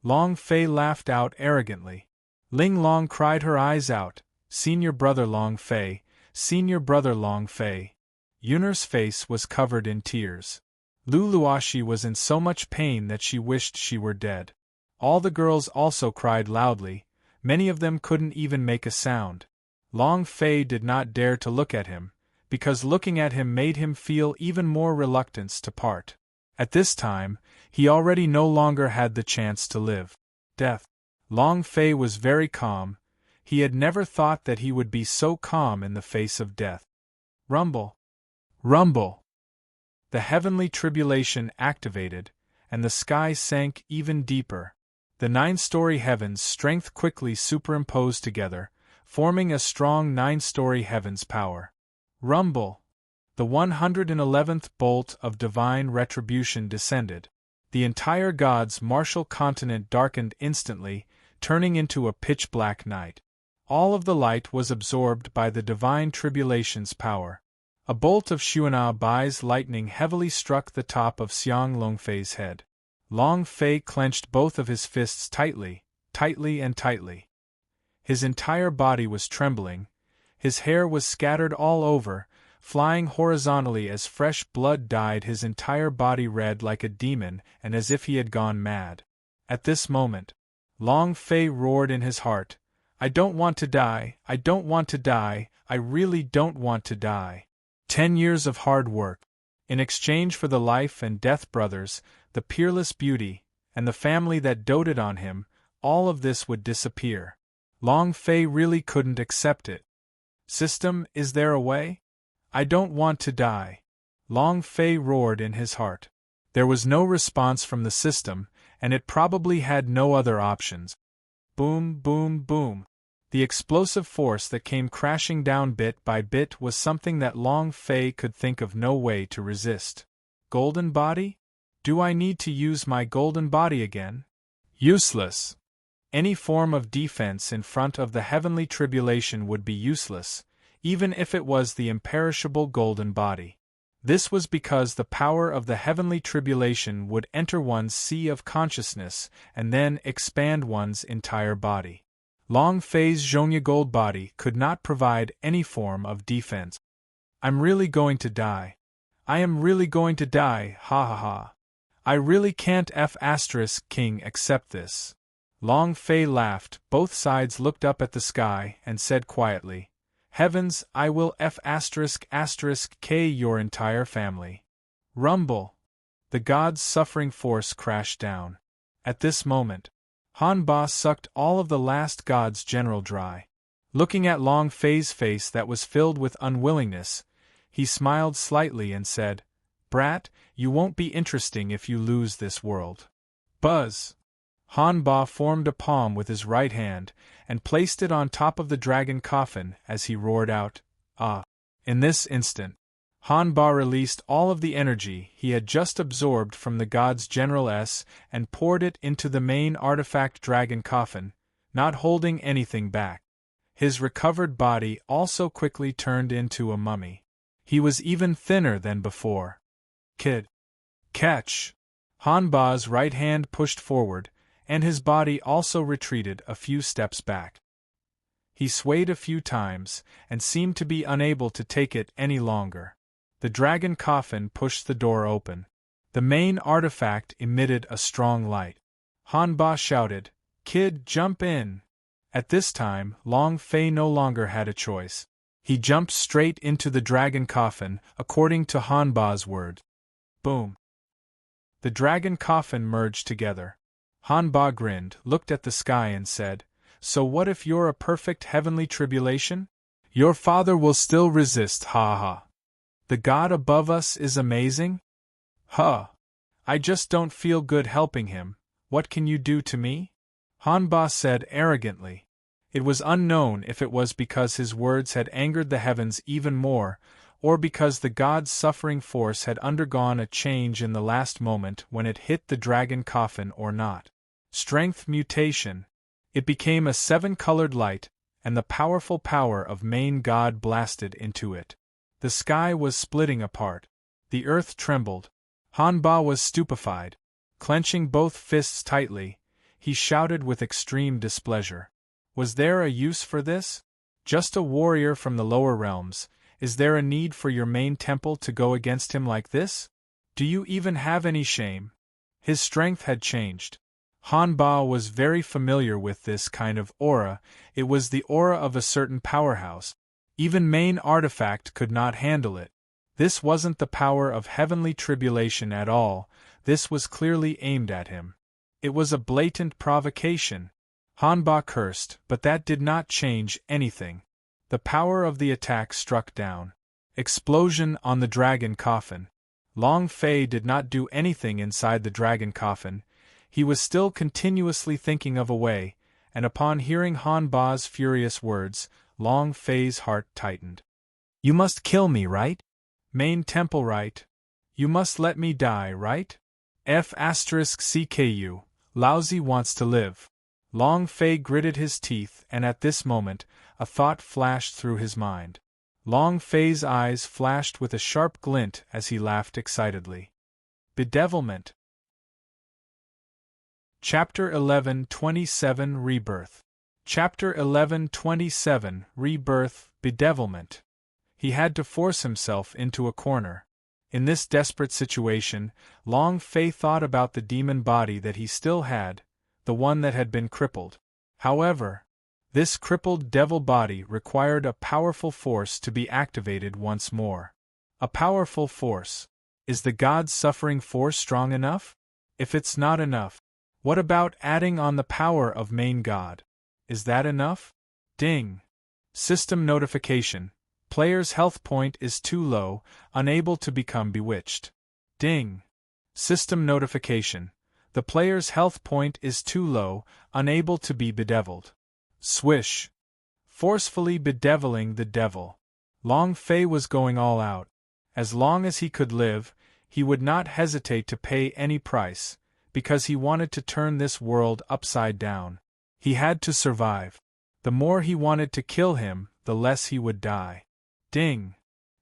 Long Fei laughed out arrogantly. Ling Long cried her eyes out, "Senior brother Long Fei, senior brother Long Fei." Yunner's face was covered in tears. Lu Luoxi was in so much pain that she wished she were dead. All the girls also cried loudly, many of them couldn't even make a sound. Long Fei did not dare to look at him, because looking at him made him feel even more reluctance to part. At this time, he already no longer had the chance to live. Death. Long Fei was very calm. He had never thought that he would be so calm in the face of death. Rumble. Rumble. The heavenly tribulation activated, and the sky sank even deeper. The 9-story heavens' strength quickly superimposed together, forming a strong 9-story heavens power. Rumble. The 111th bolt of divine retribution descended. The entire God's martial continent darkened instantly, turning into a pitch-black night. All of the light was absorbed by the divine tribulation's power. A bolt of Xuana Bai's lightning heavily struck the top of Xiang Longfei's head. Long Fei clenched both of his fists tightly, tightly and tightly. His entire body was trembling, his hair was scattered all over, flying horizontally as fresh blood dyed his entire body red like a demon and as if he had gone mad. At this moment, Long Fei roared in his heart, "I don't want to die, I don't want to die, I really don't want to die." 10 years of hard work, in exchange for the life and death brothers, the peerless beauty, and the family that doted on him, all of this would disappear. Long Fei really couldn't accept it. "System, is there a way? I don't want to die." Long Fei roared in his heart. There was no response from the system, and it probably had no other options. Boom, boom, boom. The explosive force that came crashing down bit by bit was something that Long Fei could think of no way to resist. Golden body? Do I need to use my golden body again? Useless. Any form of defense in front of the heavenly tribulation would be useless, even if it was the imperishable golden body. This was because the power of the heavenly tribulation would enter one's sea of consciousness and then expand one's entire body. Long Fei's Zhonya gold body could not provide any form of defense. "I'm really going to die. I am really going to die, ha ha ha. I really can't King accept this." Long Fei laughed, both sides looked up at the sky and said quietly, "Heavens, I will K your entire family." Rumble. The god's suffering force crashed down. At this moment, Han Ba sucked all of the last god's general dry. Looking at Long Fei's face that was filled with unwillingness, he smiled slightly and said, "Brat, you won't be interesting if you lose this world." Buzz. Han Ba formed a palm with his right hand and placed it on top of the dragon coffin as he roared out, "Ah!" In this instant, Han Ba released all of the energy he had just absorbed from the god's General S and poured it into the main artifact dragon coffin, not holding anything back. His recovered body also quickly turned into a mummy. He was even thinner than before. "Kid. Catch!" Han Ba's right hand pushed forward, and his body also retreated a few steps back. He swayed a few times, and seemed to be unable to take it any longer. The dragon coffin pushed the door open. The main artifact emitted a strong light. Han Ba shouted, "Kid, jump in!" At this time, Long Fei no longer had a choice. He jumped straight into the dragon coffin, according to Han Ba's word. Boom! The dragon coffin merged together. Han Ba grinned, looked at the sky and said, "So what if you're a perfect heavenly tribulation? Your father will still resist, ha ha. The God above us is amazing? Huh. I just don't feel good helping him. What can you do to me?" Han Ba said arrogantly. It was unknown if it was because his words had angered the heavens even more, or because the god's suffering force had undergone a change in the last moment when it hit the dragon coffin or not. Strength mutation. It became a 7-colored light, and the powerful power of main god blasted into it. The sky was splitting apart. The earth trembled. Han Ba was stupefied. Clenching both fists tightly, he shouted with extreme displeasure. Was there a use for this? Just a warrior from the lower realms, is there a need for your main temple to go against him like this? Do you even have any shame? His strength had changed. Han Ba was very familiar with this kind of aura. It was the aura of a certain powerhouse. Even main artifact could not handle it. This wasn't the power of heavenly tribulation at all, this was clearly aimed at him. It was a blatant provocation. Han Ba cursed, but that did not change anything. The power of the attack struck down. Explosion on the dragon coffin. Long Fei did not do anything inside the dragon coffin. He was still continuously thinking of a way, and upon hearing Han Ba's furious words, Long Fei's heart tightened. "You must kill me, right? Main temple, right? You must let me die, right? CKU, Lousy wants to live." Long Fei gritted his teeth, and at this moment, a thought flashed through his mind. Long Fei's eyes flashed with a sharp glint as he laughed excitedly. Bedevilment. Chapter 11:27 Rebirth. Chapter 11:27 Rebirth, Bedevilment. He had to force himself into a corner. In this desperate situation, Long Fei thought about the demon body that he still had, the one that had been crippled. However, this crippled devil body required a powerful force to be activated once more. A powerful force. Is the God's suffering force strong enough? If it's not enough, what about adding on the power of main God? Is that enough? Ding. System notification. Player's health point is too low, unable to become bewitched. Ding. System notification. The player's health point is too low, unable to be bedeviled. Swish. Forcefully bedeviling the devil. Long Fei was going all out. As long as he could live, he would not hesitate to pay any price, because he wanted to turn this world upside down. He had to survive. The more he wanted to kill him, the less he would die. Ding.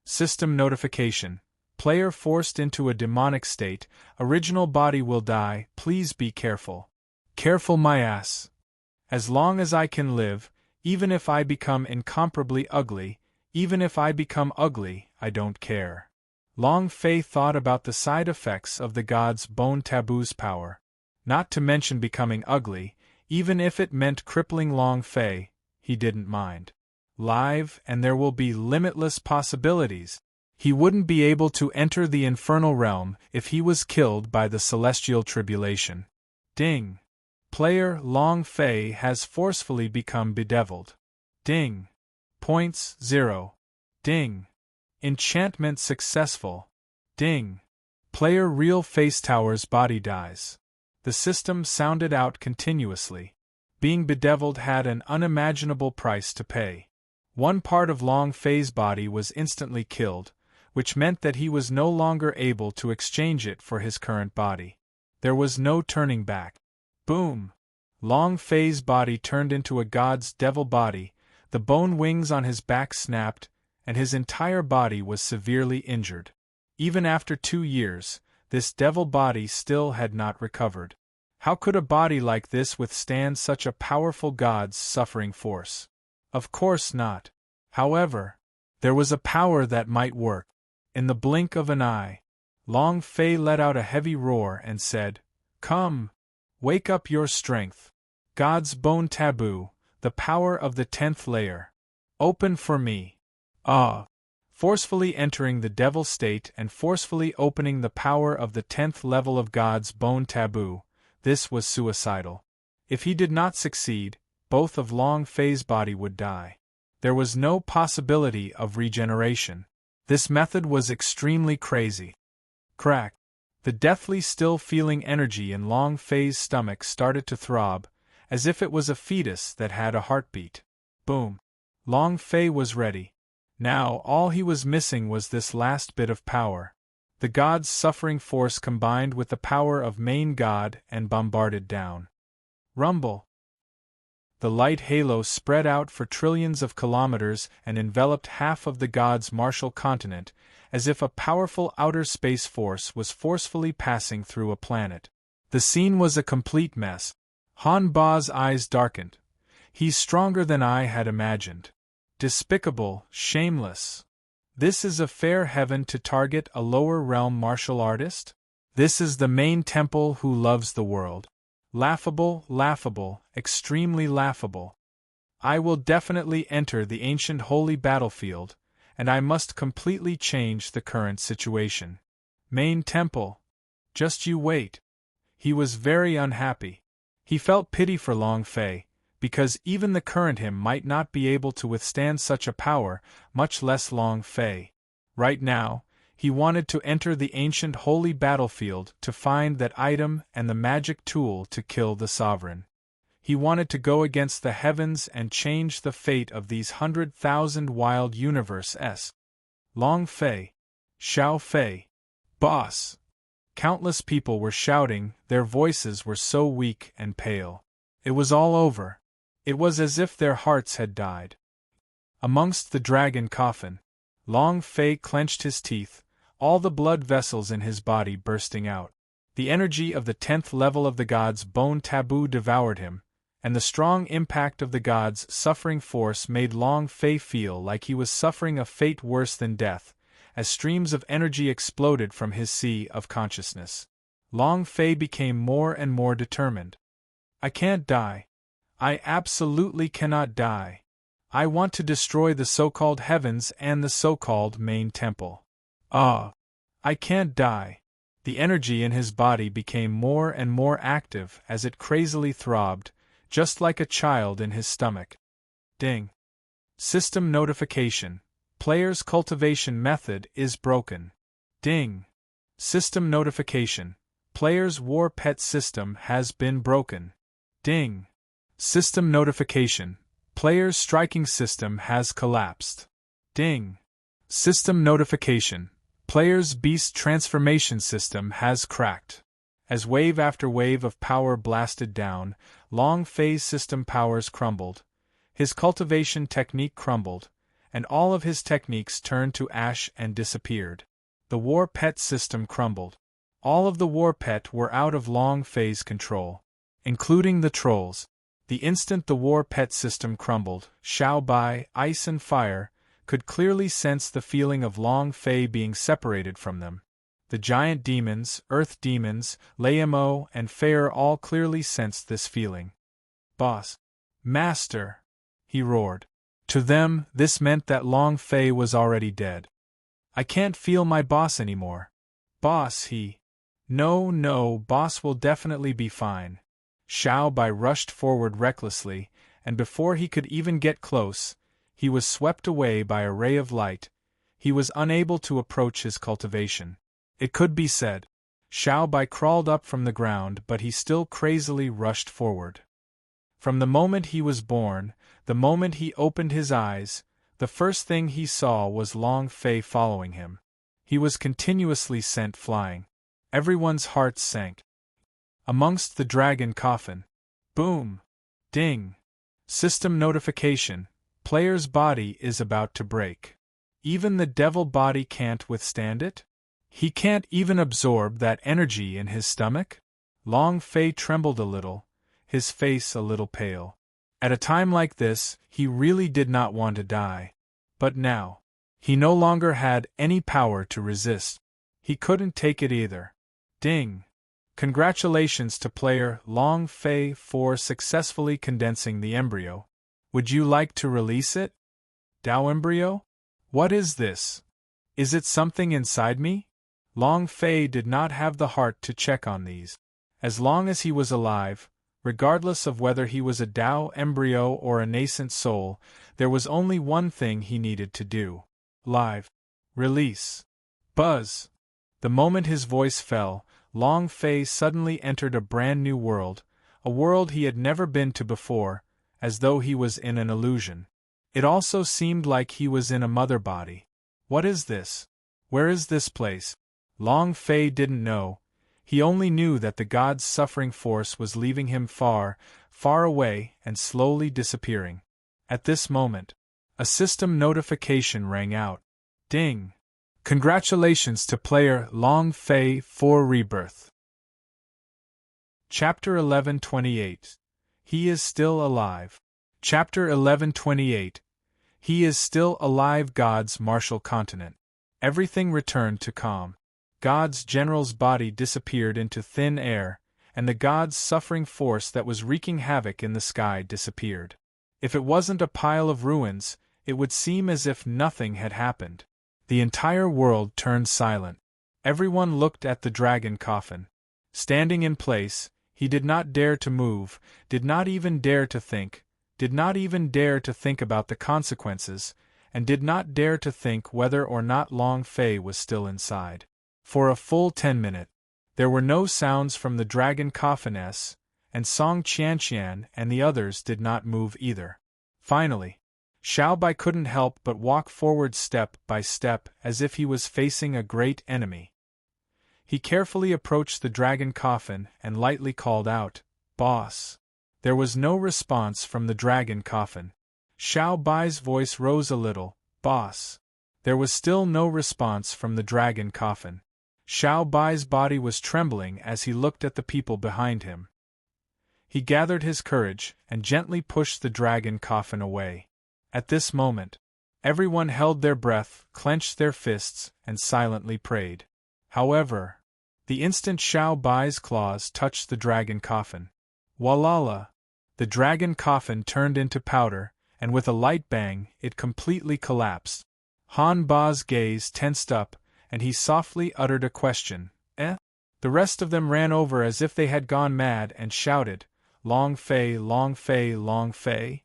System notification. Player forced into a demonic state, original body will die, please be careful. Careful my ass. As long as I can live, even if I become incomparably ugly, even if I become ugly, I don't care. Long Fei thought about the side effects of the God's bone taboo's power. Not to mention becoming ugly, even if it meant crippling Long Fei, he didn't mind. Live, and there will be limitless possibilities. He wouldn't be able to enter the infernal realm if he was killed by the celestial tribulation. Ding. Player Long Fei has forcefully become bedeviled. Ding. Points 0. Ding. Enchantment successful. Ding. Player Real Face Tower's body dies. The system sounded out continuously. Being bedeviled had an unimaginable price to pay. One part of Long Fei's body was instantly killed, which meant that he was no longer able to exchange it for his current body. There was no turning back. Boom! Long Fei's body turned into a god's devil body, the bone wings on his back snapped, and his entire body was severely injured. Even after 2 years, this devil body still had not recovered. How could a body like this withstand such a powerful god's suffering force? Of course not. However, there was a power that might work. In the blink of an eye, Long Fei let out a heavy roar and said, "Come! Wake up your strength. God's bone taboo, the power of the 10th layer. Open for me." Ah! Forcefully entering the devil state and forcefully opening the power of the 10th level of God's bone taboo, this was suicidal. If he did not succeed, both of Long Fei's body would die. There was no possibility of regeneration. This method was extremely crazy. Crack. The deathly still feeling energy in Long Fei's stomach started to throb, as if it was a fetus that had a heartbeat. Boom. Long Fei was ready. Now all he was missing was this last bit of power. The god's suffering force combined with the power of main god and bombarded down. Rumble. The light halo spread out for trillions of kilometers and enveloped half of the god's martial continent, as if a powerful outer space force was forcefully passing through a planet. The scene was a complete mess. Han Ba's eyes darkened. He's stronger than I had imagined. Despicable, shameless. This is a fair heaven to target a lower realm martial artist? This is the main temple who loves the world. Laughable, laughable, extremely laughable. I will definitely enter the ancient holy battlefield, and I must completely change the current situation. Main temple. Just you wait. He was very unhappy. He felt pity for Long Fei, because even the current him might not be able to withstand such a power, much less Long Fei. Right now, he wanted to enter the ancient holy battlefield to find that item and the magic tool to kill the sovereign. He wanted to go against the heavens and change the fate of these 100,000 wild universes. Long Fei. Xiao Fei. Boss. Countless people were shouting, their voices were so weak and pale. It was all over. It was as if their hearts had died. Amongst the dragon coffin, Long Fei clenched his teeth, all the blood vessels in his body bursting out. The energy of the 10th level of the god's bone taboo devoured him, and the strong impact of the god's suffering force made Long Fei feel like he was suffering a fate worse than death, as streams of energy exploded from his sea of consciousness. Long Fei became more and more determined. I can't die. I absolutely cannot die. I want to destroy the so-called heavens and the so-called main temple. I can't die. The energy in his body became more and more active as it crazily throbbed, just like a child in his stomach. Ding. System notification. Player's cultivation method is broken. Ding. System notification. Player's war pet system has been broken. Ding. System notification. Player's striking system has collapsed. Ding. System notification. Player's beast transformation system has cracked. As wave after wave of power blasted down, Long Fei's system powers crumbled. His cultivation technique crumbled, and all of his techniques turned to ash and disappeared. The war pet system crumbled. All of the war pet were out of Long Fei's control, including the trolls. The instant the war pet system crumbled, Xiao Bai, Ice and Fire, could clearly sense the feeling of Long Fei being separated from them. The giant demons, earth demons, Laimo, and Fair all clearly sensed this feeling. Boss. Master! He roared. To them, this meant that Long Fei was already dead. I can't feel my boss anymore. Boss, he. No, boss will definitely be fine. Xiao Bai rushed forward recklessly, and before he could even get close, he was swept away by a ray of light. He was unable to approach his cultivation. It could be said. Xiao Bai crawled up from the ground, but he still crazily rushed forward. From the moment he was born, the moment he opened his eyes, the first thing he saw was Long Fei following him. He was continuously sent flying. Everyone's hearts sank. Amongst the dragon coffin. Boom! Ding! System notification. Player's body is about to break. Even the devil body can't withstand it? He can't even absorb that energy in his stomach? Long Fei trembled a little, his face a little pale. At a time like this, he really did not want to die. But now, he no longer had any power to resist. He couldn't take it either. Ding! Congratulations to player Long Fei for successfully condensing the embryo. Would you like to release it? Dao embryo? What is this? Is it something inside me? Long Fei did not have the heart to check on these. As long as he was alive, regardless of whether he was a Dao embryo or a nascent soul, there was only one thing he needed to do. Live. Release. Buzz. The moment his voice fell, Long Fei suddenly entered a brand new world, a world he had never been to before, as though he was in an illusion. It also seemed like he was in a mother body. What is this? Where is this place? Long Fei didn't know. He only knew that the god's suffering force was leaving him far, far away and slowly disappearing. At this moment, a system notification rang out. Ding! Congratulations to player Long Fei for rebirth. Chapter 1128. He is still alive. Chapter 1128. He is still alive. God's martial continent. Everything returned to calm. God's general's body disappeared into thin air, and the god's suffering force that was wreaking havoc in the sky disappeared. If it wasn't a pile of ruins, it would seem as if nothing had happened. The entire world turned silent. Everyone looked at the dragon coffin. Standing in place, he did not dare to move, did not even dare to think, did not even dare to think about the consequences, and did not dare to think whether or not Long Fei was still inside. For a full 10 minutes, there were no sounds from the dragon coffiness, and Song Qianqian and the others did not move either. Finally, Xiao Bai couldn't help but walk forward step by step as if he was facing a great enemy. He carefully approached the dragon coffin and lightly called out, "Boss." There was no response from the dragon coffin. Xiao Bai's voice rose a little, "Boss." There was still no response from the dragon coffin. Xiao Bai's body was trembling as he looked at the people behind him. He gathered his courage and gently pushed the dragon coffin away. At this moment, everyone held their breath, clenched their fists, and silently prayed. However, the instant Xiao Bai's claws touched the dragon coffin, voila! The dragon coffin turned into powder, and with a light bang, it completely collapsed. Han Ba's gaze tensed up, and he softly uttered a question, eh? The rest of them ran over as if they had gone mad and shouted, Long Fei, Long Fei, Long Fei.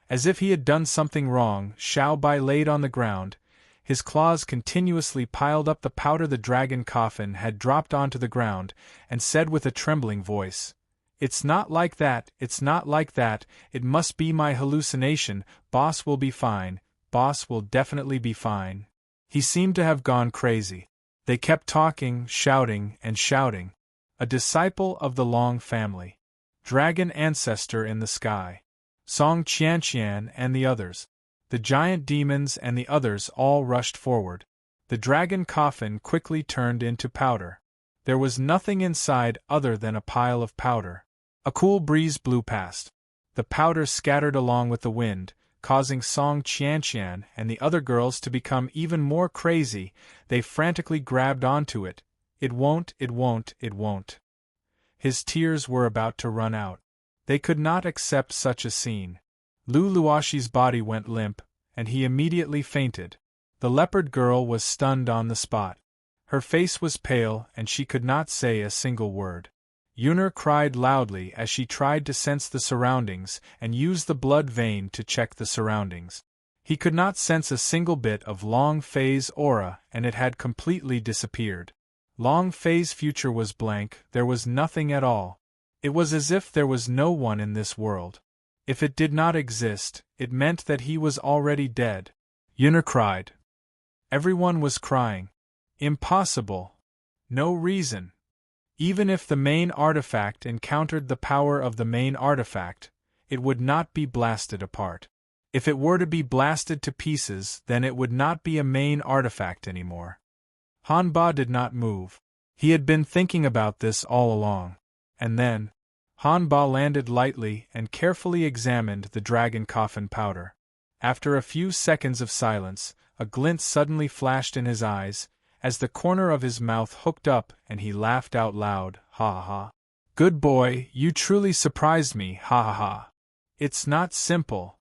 As if he had done something wrong, Xiao Bai laid on the ground. His claws continuously piled up the powder the dragon coffin had dropped onto the ground, and said with a trembling voice, It's not like that, it's not like that, it must be my hallucination, boss will be fine, boss will definitely be fine. He seemed to have gone crazy. They kept talking, shouting, and shouting. A disciple of the Long family. Dragon ancestor in the sky. Song Qianqian and the others. The giant demons and the others all rushed forward. The dragon coffin quickly turned into powder. There was nothing inside other than a pile of powder. A cool breeze blew past. The powder scattered along with the wind, causing Song Qianqian and the other girls to become even more crazy. They frantically grabbed onto it. It won't, it won't, it won't. His tears were about to run out. They could not accept such a scene. Lu Luoshi's body went limp, and he immediately fainted. The leopard girl was stunned on the spot. Her face was pale and she could not say a single word. Yuner cried loudly as she tried to sense the surroundings and use the blood vein to check the surroundings. He could not sense a single bit of Long Fei's aura, and it had completely disappeared. Long Fei's future was blank, there was nothing at all. It was as if there was no one in this world. If it did not exist, it meant that he was already dead. Yuner cried. Everyone was crying. Impossible. No reason. Even if the main artifact encountered the power of the main artifact, it would not be blasted apart. If it were to be blasted to pieces, then it would not be a main artifact anymore. Han Ba did not move. He had been thinking about this all along. And then, Han Ba landed lightly and carefully examined the dragon coffin powder. After a few seconds of silence, a glint suddenly flashed in his eyes, as the corner of his mouth hooked up and he laughed out loud, ha ha ha. Good boy, you truly surprised me, ha ha ha. It's not simple.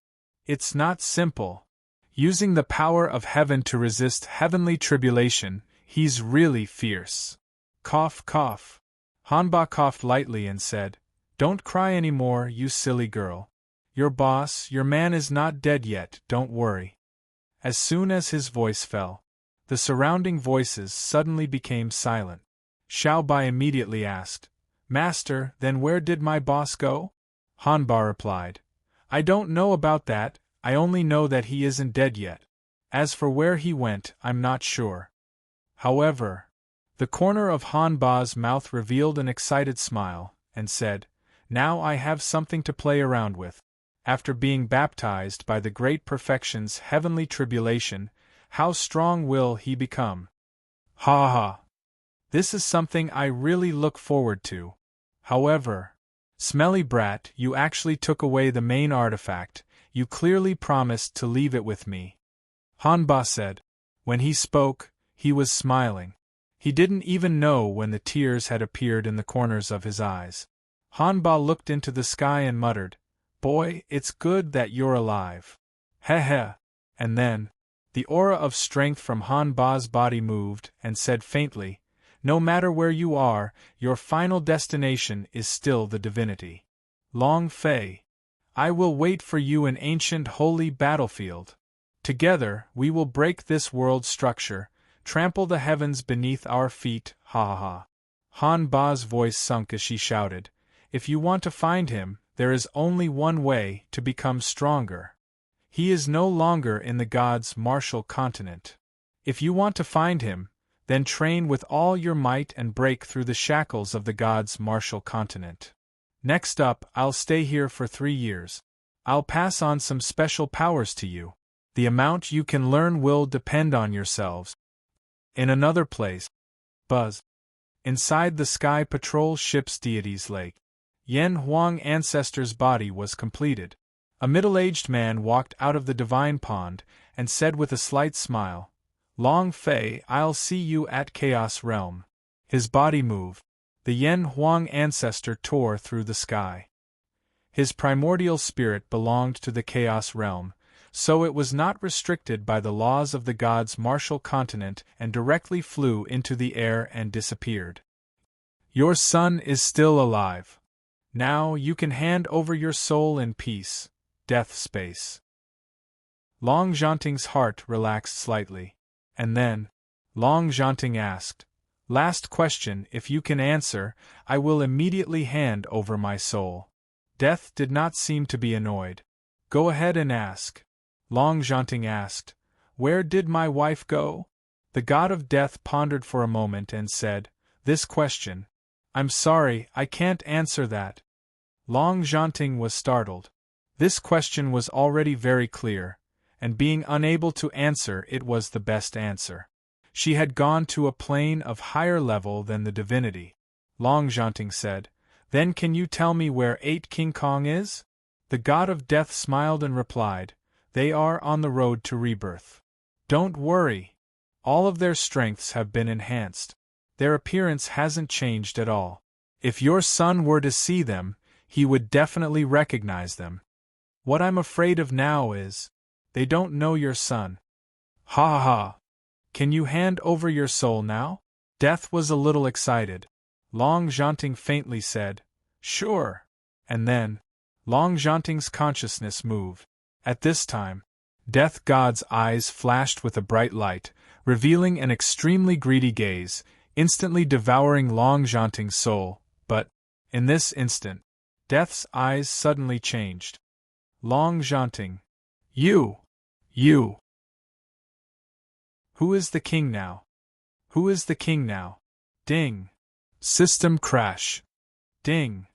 It's not simple. Using the power of heaven to resist heavenly tribulation, he's really fierce. Cough, cough. Han Ba coughed lightly and said, Don't cry any more, you silly girl. Your boss, your man is not dead yet, don't worry. As soon as his voice fell, the surrounding voices suddenly became silent. Xiao Bai immediately asked, Master, then where did my boss go? Han Ba replied, I don't know about that, I only know that he isn't dead yet. As for where he went, I'm not sure. However, the corner of Han Ba's mouth revealed an excited smile, and said, Now I have something to play around with. After being baptized by the great perfection's heavenly tribulation, how strong will he become? Ha ha! This is something I really look forward to. However, smelly brat, you actually took away the main artifact, you clearly promised to leave it with me. Han Ba said. When he spoke, he was smiling. He didn't even know when the tears had appeared in the corners of his eyes. Han Ba looked into the sky and muttered, Boy, it's good that you're alive. Heh heh. And then, the aura of strength from Han Ba's body moved and said faintly, No matter where you are, your final destination is still the divinity. Long Fei. I will wait for you in ancient holy battlefield. Together, we will break this world structure, trample the heavens beneath our feet, ha ha ha. Han Ba's voice sunk as she shouted, If you want to find him, there is only one way to become stronger. He is no longer in the gods' martial continent. If you want to find him, then train with all your might and break through the shackles of the gods' martial continent. Next up, I'll stay here for 3 years. I'll pass on some special powers to you. The amount you can learn will depend on yourselves. In another place. Buzz. Inside the Sky Patrol ship's deity's lake, Yen Huang ancestor's body was completed. A middle-aged man walked out of the divine pond and said with a slight smile, "Long Fei, I'll see you at Chaos Realm." His body moved. The Yen Huang ancestor tore through the sky. His primordial spirit belonged to the Chaos Realm, so it was not restricted by the laws of the gods' martial continent and directly flew into the air and disappeared. "Your son is still alive. Now you can hand over your soul in peace, death space." Long Zhanting's heart relaxed slightly. And then, Long Zhanting asked, "Last question, if you can answer, I will immediately hand over my soul." Death did not seem to be annoyed. "Go ahead and ask." Long Zhanting asked, "Where did my wife go?" The god of death pondered for a moment and said, "This question. I'm sorry, I can't answer that." Long Zhanting was startled. This question was already very clear, and being unable to answer it was the best answer. She had gone to a plane of higher level than the divinity. Long Zhanting said, "Then can you tell me where 8 King Kong is?" The god of death smiled and replied, "They are on the road to rebirth. Don't worry. All of their strengths have been enhanced. Their appearance hasn't changed at all. If your son were to see them, he would definitely recognize them. What I'm afraid of now is, they don't know your son." "Ha ha ha. Can you hand over your soul now?" Death was a little excited. Long Zhanting faintly said, "Sure." And then, Long Zhanting's consciousness moved. At this time, Death God's eyes flashed with a bright light, revealing an extremely greedy gaze, instantly devouring Long Zhanting's soul, but, in this instant, Death's eyes suddenly changed. "Long Zhanting. You! Who is the king now? Who is the king now?" Ding! System crash. Ding!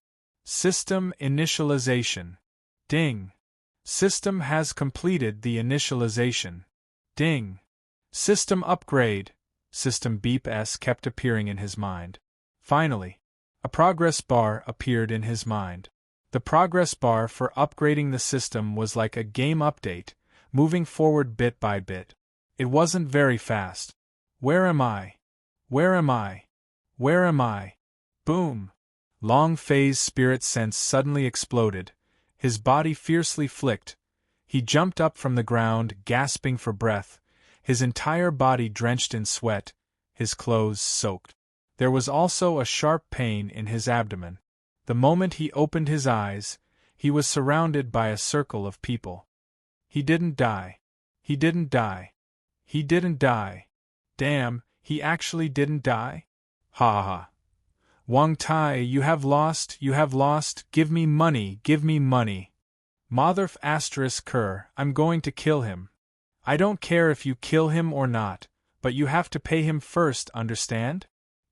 System initialization. Ding! System has completed the initialization. Ding! System upgrade. System beeps kept appearing in his mind. Finally, a progress bar appeared in his mind. The progress bar for upgrading the system was like a game update, moving forward bit by bit. It wasn't very fast. "Where am I? Where am I? Where am I?" Boom! Long Fei's spirit sense suddenly exploded. His body fiercely flicked. He jumped up from the ground, gasping for breath, his entire body drenched in sweat, his clothes soaked. There was also a sharp pain in his abdomen. The moment he opened his eyes, he was surrounded by a circle of people. He didn't die. He didn't die. He didn't die. Damn, he actually didn't die? Ha ha ha. "Wang Tai, you have lost, give me money. Motherf asterisk cur, I'm going to kill him. I don't care if you kill him or not, but you have to pay him first, understand?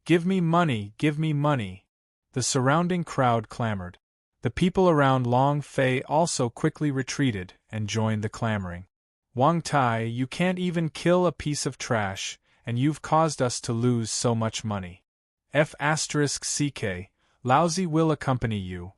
Give me money. The surrounding crowd clamored. The people around Long Fei also quickly retreated and joined the clamoring. "Wang Tai, you can't even kill a piece of trash, and you've caused us to lose so much money. F*ck, Lousy will accompany you.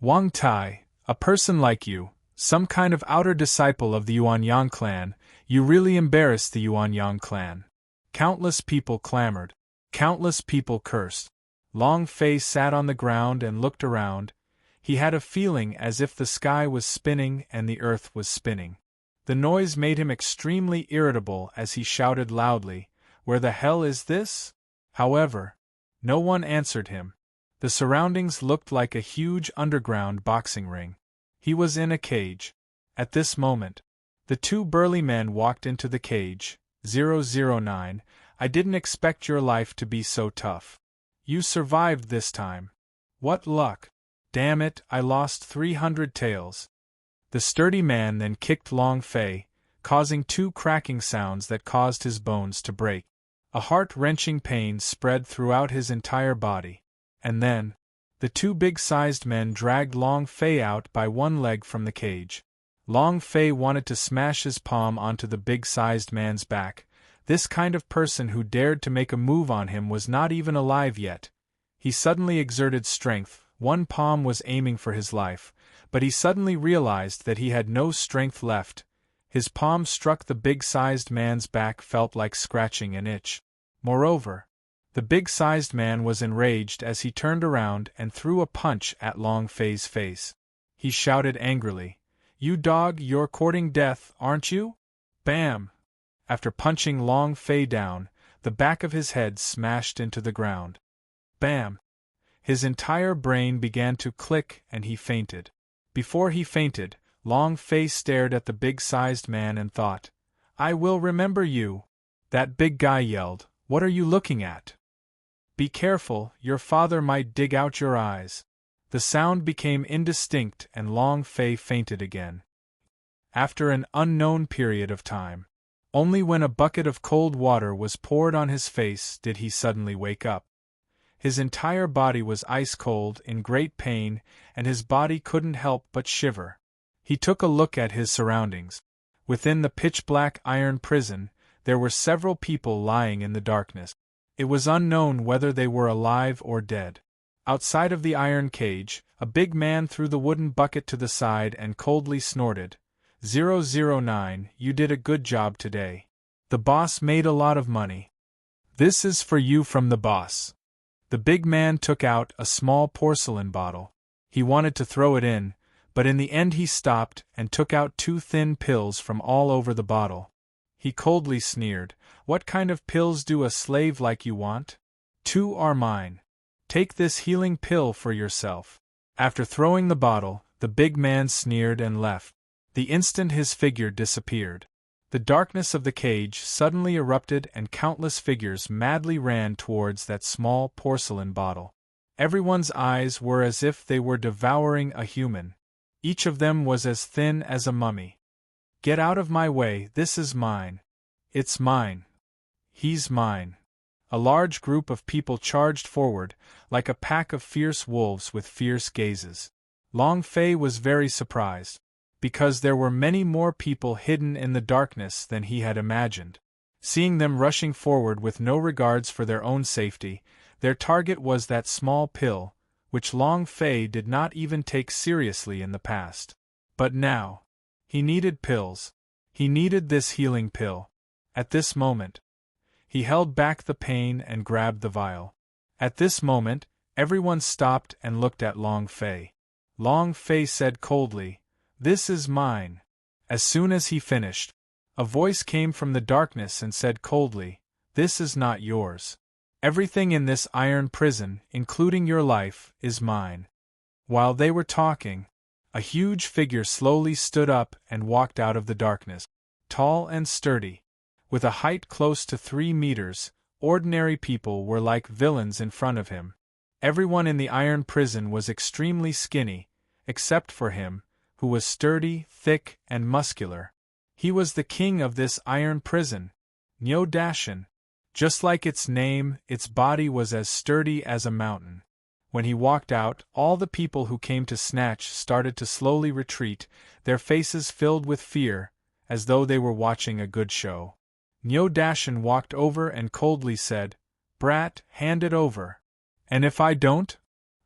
Wang Tai, a person like you, some kind of outer disciple of the Yuanyang clan, you really embarrass the Yuanyang clan." Countless people clamored. Countless people cursed. Long Fei sat on the ground and looked around. He had a feeling as if the sky was spinning and the earth was spinning. The noise made him extremely irritable as he shouted loudly, "Where the hell is this?" However, no one answered him. The surroundings looked like a huge underground boxing ring. He was in a cage. At this moment, the two burly men walked into the cage. 009, I didn't expect your life to be so tough. You survived this time. What luck. Damn it, I lost 300 taels. The sturdy man then kicked Long Fei, causing 2 cracking sounds that caused his bones to break. A heart-wrenching pain spread throughout his entire body. And then, the 2 big-sized men dragged Long Fei out by one leg from the cage. Long Fei wanted to smash his palm onto the big-sized man's back, This kind of person who dared to make a move on him was not even alive yet. He suddenly exerted strength, one palm was aiming for his life, but he suddenly realized that he had no strength left. His palm struck the big-sized man's back, felt like scratching an itch. Moreover, the big-sized man was enraged as he turned around and threw a punch at Long Fei's face. He shouted angrily, "You dog, you're courting death, aren't you?" Bam! After punching Long Fei down, the back of his head smashed into the ground. Bam! His entire brain began to click and he fainted. Before he fainted, Long Fei stared at the big-sized man and thought, "I will remember you." That big guy yelled, "What are you looking at? Be careful, your father might dig out your eyes." The sound became indistinct and Long Fei fainted again. After an unknown period of time, only when a bucket of cold water was poured on his face did he suddenly wake up. His entire body was ice-cold, in great pain, and his body couldn't help but shiver. He took a look at his surroundings. Within the pitch-black iron prison, there were several people lying in the darkness. It was unknown whether they were alive or dead. Outside of the iron cage, a big man threw the wooden bucket to the side and coldly snorted, "009, you did a good job today. The boss made a lot of money. This is for you from the boss." The big man took out a small porcelain bottle. He wanted to throw it in, but in the end he stopped and took out 2 thin pills from all over the bottle. He coldly sneered, "What kind of pills do a slave like you want? 2 are mine. Take this healing pill for yourself." After throwing the bottle, the big man sneered and left. The instant his figure disappeared, the darkness of the cage suddenly erupted and countless figures madly ran towards that small porcelain bottle. Everyone's eyes were as if they were devouring a human. Each of them was as thin as a mummy. "Get out of my way, this is mine. It's mine. He's mine." A large group of people charged forward, like a pack of fierce wolves with fierce gazes. Long Fei was very surprised, because there were many more people hidden in the darkness than he had imagined. Seeing them rushing forward with no regards for their own safety, their target was that small pill, which Long Fei did not even take seriously in the past. But now, he needed pills. He needed this healing pill. At this moment, he held back the pain and grabbed the vial. At this moment, everyone stopped and looked at Long Fei. Long Fei said coldly, "This is mine." As soon as he finished, a voice came from the darkness and said coldly, "This is not yours. Everything in this iron prison, including your life, is mine." While they were talking, a huge figure slowly stood up and walked out of the darkness. Tall and sturdy, with a height close to 3 meters, ordinary people were like villains in front of him. Everyone in the iron prison was extremely skinny, except for him, who was sturdy, thick, and muscular. He was the king of this iron prison, Niu Dashan. Just like its name, its body was as sturdy as a mountain. When he walked out, all the people who came to snatch started to slowly retreat, their faces filled with fear, as though they were watching a good show. Niu Dashan walked over and coldly said, "Brat, hand it over." "And if I don't?"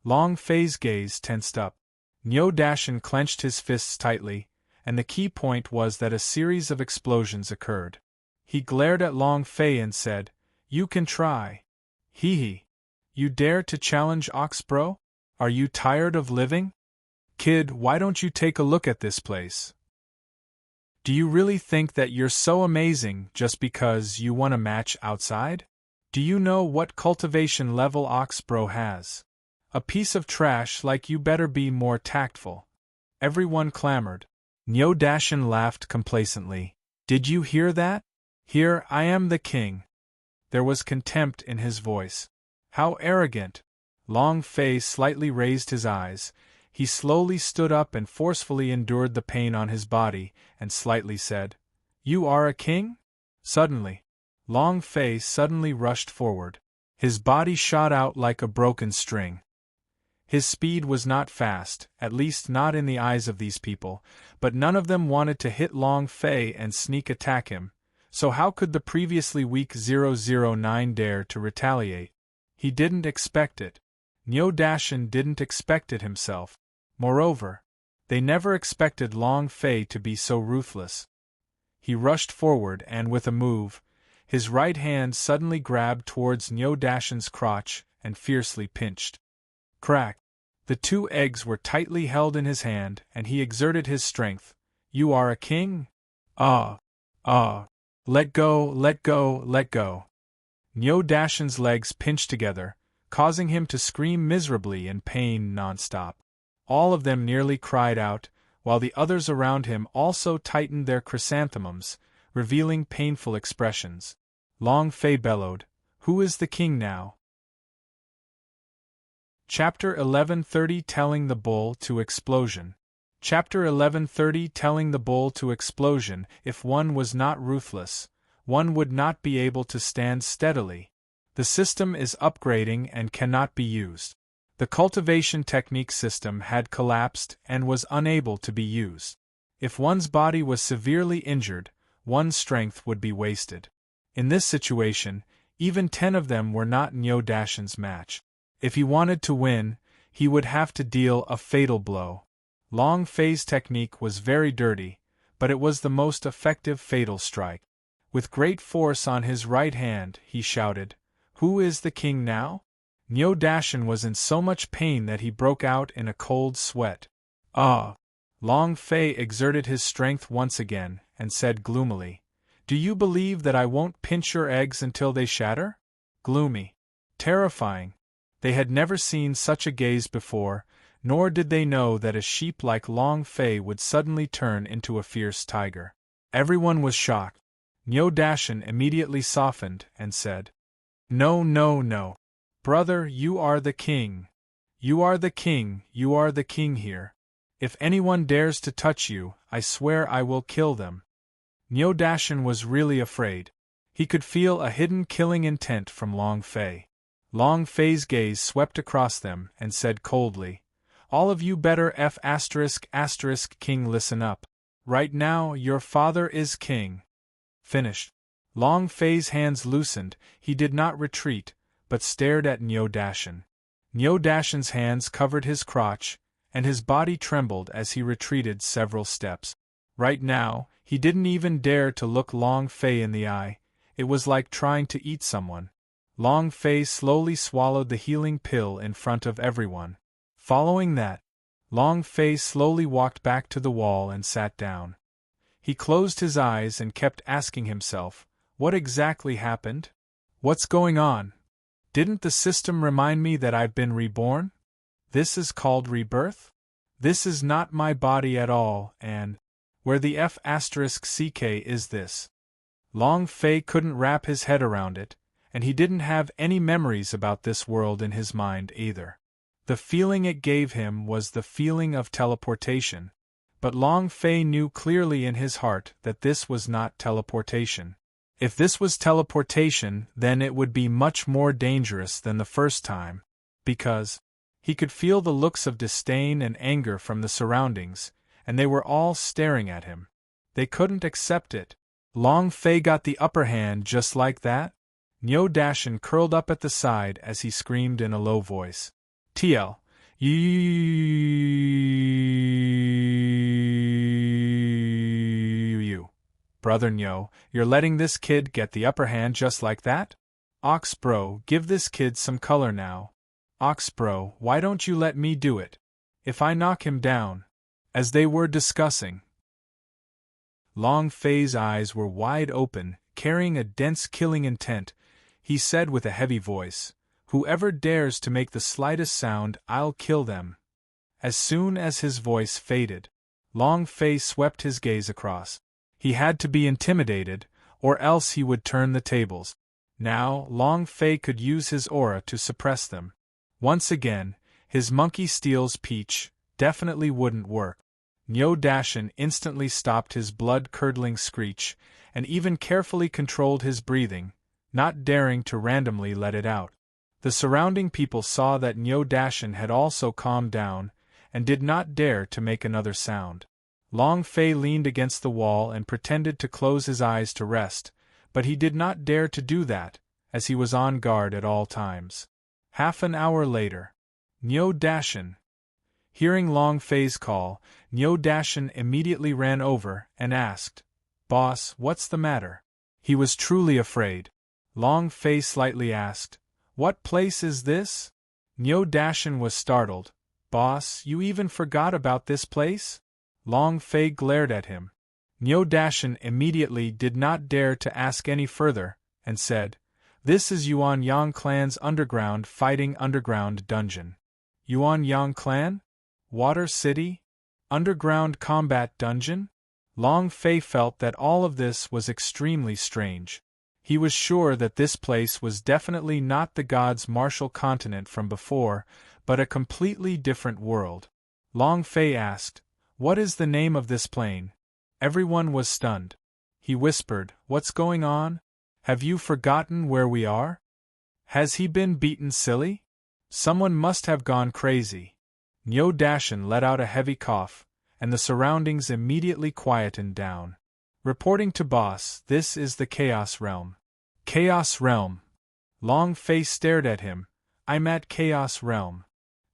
Long Fei's gaze tensed up. Niu Dashan clenched his fists tightly, and the key point was that a series of explosions occurred. He glared at Long Fei and said, "You can try. Hee hee. You dare to challenge Oxbro? Are you tired of living? Kid, why don't you take a look at this place? Do you really think that you're so amazing just because you won a match outside? Do you know what cultivation level Oxbro has? A piece of trash like you better be more tactful." Everyone clamored. Niu Dashan laughed complacently. "Did you hear that? Here, I am the king." There was contempt in his voice. "How arrogant!" Long Fei slightly raised his eyes. He slowly stood up and forcefully endured the pain on his body, and slightly said, "You are a king?" Suddenly, Long Fei suddenly rushed forward. His body shot out like a broken string. His speed was not fast, at least not in the eyes of these people, but none of them wanted to hit Long Fei and sneak attack him, So how could the previously weak 009 dare to retaliate? He didn't expect it. Nyo Dashin didn't expect it himself. Moreover, they never expected Long Fei to be so ruthless. He rushed forward and with a move, his right hand suddenly grabbed towards Nyo Dashin's crotch and fiercely pinched. Crack! The 2 eggs were tightly held in his hand and he exerted his strength. You are a king? Ah! Ah! Let go, let go, let go. Nyo Dashin's legs pinched together, causing him to scream miserably in pain non-stop. All of them nearly cried out, while the others around him also tightened their chrysanthemums, revealing painful expressions. Long Fei bellowed, "Who is the king now?" Chapter 11:30 Telling the Bull to Explosion. Chapter 11:30 Telling the Bull to Explosion. If one was not ruthless, one would not be able to stand steadily. The system is upgrading and cannot be used. The cultivation technique system had collapsed and was unable to be used. If one's body was severely injured, one's strength would be wasted. In this situation, even 10 of them were not Nyo Dashin's match. If he wanted to win, he would have to deal a fatal blow. Long Fei's technique was very dirty, but it was the most effective fatal strike. With great force on his right hand, he shouted, "Who is the king now?" Nyo Dashin was in so much pain that he broke out in a cold sweat. Ah! Long Fei exerted his strength once again, and said gloomily, "Do you believe that I won't pinch your eggs until they shatter?" Gloomy. Terrifying. They had never seen such a gaze before, nor did they know that a sheep like Long Fei would suddenly turn into a fierce tiger. Everyone was shocked. Nyo Dashin immediately softened and said, "No, no, no. Brother, you are the king. You are the king, you are the king here. If anyone dares to touch you, I swear I will kill them." Nyo Dashin was really afraid. He could feel a hidden killing intent from Long Fei. Long Fei's gaze swept across them and said coldly, "All of you better ***king listen up. Right now, your father is king." Finished. Long Fei's hands loosened, he did not retreat, but stared at Nyo Dashin. Nyo Dashin's hands covered his crotch, and his body trembled as he retreated several steps. Right now, he didn't even dare to look Long Fei in the eye. It was like trying to eat someone. Long Fei slowly swallowed the healing pill in front of everyone. Following that, Long Fei slowly walked back to the wall and sat down. He closed his eyes and kept asking himself, what exactly happened? What's going on? Didn't the system remind me that I've been reborn? This is called rebirth? This is not my body at all, and where the ***ck is this? Long Fei couldn't wrap his head around it, and he didn't have any memories about this world in his mind either. The feeling it gave him was the feeling of teleportation, but Long Fei knew clearly in his heart that this was not teleportation. If this was teleportation, then it would be much more dangerous than the first time, because he could feel the looks of disdain and anger from the surroundings, and they were all staring at him. They couldn't accept it. Long Fei got the upper hand just like that? Nyo Dashin curled up at the side as he screamed in a low voice, "TL, you, Brother Nyo, you're letting this kid get the upper hand just like that? Ox bro, give this kid some color now. Ox bro, why don't you let me do it? If I knock him down." As they were discussing, Long Fei's eyes were wide open, carrying a dense killing intent. He said with a heavy voice, "Whoever dares to make the slightest sound, I'll kill them." As soon as his voice faded, Long Fei swept his gaze across. He had to be intimidated, or else he would turn the tables. Now, Long Fei could use his aura to suppress them. Once again, his monkey steals peach definitely wouldn't work. Nyo Dashin instantly stopped his blood-curdling screech, and even carefully controlled his breathing, not daring to randomly let it out. The surrounding people saw that Nyo Dashin had also calmed down, and did not dare to make another sound. Long Fei leaned against the wall and pretended to close his eyes to rest, but he did not dare to do that, as he was on guard at all times. Half an hour later. Nyo Dashin. Hearing Long Fei's call, Nyo Dashin immediately ran over and asked, "Boss, what's the matter?" He was truly afraid. Long Fei slightly asked, "What place is this?" Nyo Dashin was startled. "Boss, you even forgot about this place?" Long Fei glared at him. Nyo Dashin immediately did not dare to ask any further, and said, "This is Yuan Yang Clan's underground fighting underground dungeon." Yuan Yang Clan? Water City? Underground combat dungeon? Long Fei felt that all of this was extremely strange. He was sure that this place was definitely not the gods' martial continent from before, but a completely different world. Long Fei asked, "What is the name of this plane?" Everyone was stunned. He whispered, "What's going on? Have you forgotten where we are? Has he been beaten silly? Someone must have gone crazy." Nyo Dashin let out a heavy cough, and the surroundings immediately quietened down. "Reporting to boss, this is the Chaos Realm." Chaos Realm. Long Fei stared at him. "I'm at Chaos Realm."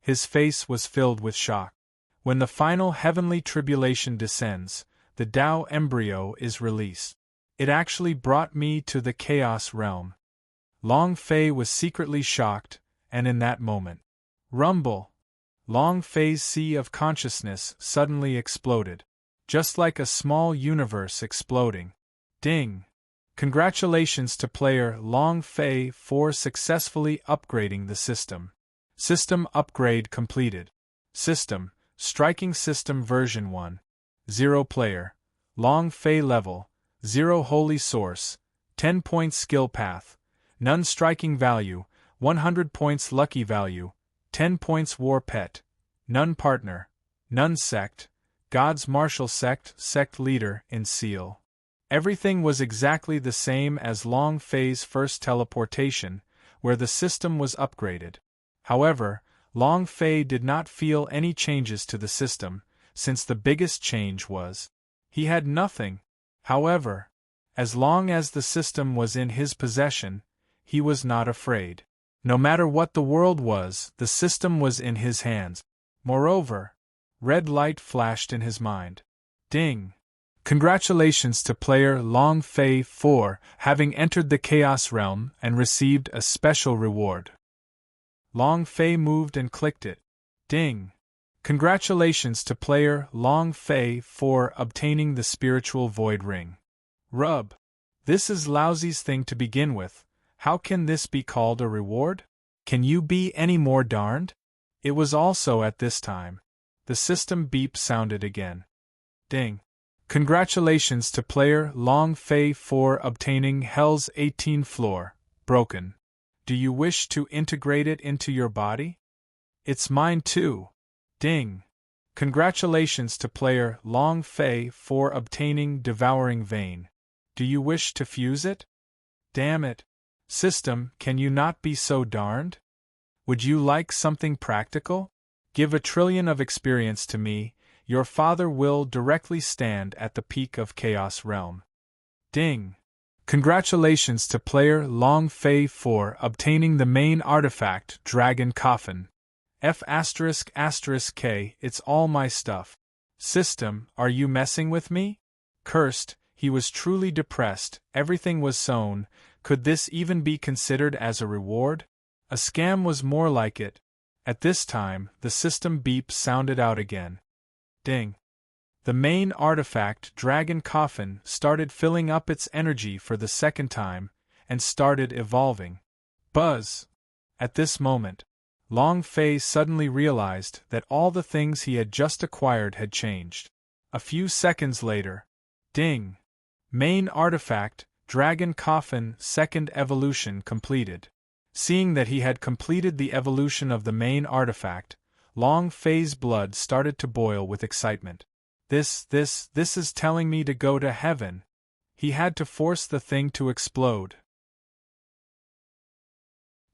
His face was filled with shock. When the final heavenly tribulation descends, the Tao embryo is released. It actually brought me to the Chaos Realm. Long Fei was secretly shocked, and in that moment, rumble! Long Fei's sea of consciousness suddenly exploded. Just like a small universe exploding. Ding! Congratulations to player Long Fei for successfully upgrading the system. System upgrade completed. System, Striking System version 1. 0 player. Long Fei level, 0 Holy Source, 10 points skill path, none striking value, 100 points lucky value, 10 points war pet, none partner, none sect, God's martial sect, sect leader in seal. Everything was exactly the same as Long Fei's first teleportation, where the system was upgraded. However, Long Fei did not feel any changes to the system, since the biggest change was he had nothing. However, as long as the system was in his possession, he was not afraid. No matter what the world was, the system was in his hands. Moreover, red light flashed in his mind. Ding! Congratulations to player Long Fei for having entered the Chaos Realm and received a special reward. Long Fei moved and clicked it. Ding! Congratulations to player Long Fei for obtaining the Spiritual Void Ring. Rub! This is Lousy's thing to begin with. How can this be called a reward? Can you be any more darned? It was also at this time. The system beep sounded again. Ding! Congratulations to player Long Fei for obtaining Hell's 18th floor, broken. Do you wish to integrate it into your body? It's mine too. Ding! Congratulations to player Long Fei for obtaining Devouring Vein. Do you wish to fuse it? Damn it! System, can you not be so darned? Would you like something practical? Give 1 trillion of experience to me, your father will directly stand at the peak of Chaos Realm. Ding! Congratulations to player Long Fei for obtaining the main artifact Dragon Coffin. F***K, it's all my stuff. System, are you messing with me? Cursed, he was truly depressed, everything was sown, could this even be considered as a reward? A scam was more like it. At this time, the system beep sounded out again. Ding! The main artifact Dragon Coffin started filling up its energy for the second time, and started evolving. Buzz! At this moment, Long Fei suddenly realized that all the things he had just acquired had changed. A few seconds later, ding! Main artifact, Dragon Coffin second evolution completed. Seeing that he had completed the evolution of the main artifact, Long Fei's blood started to boil with excitement. This is telling me to go to heaven. He had to force the thing to explode.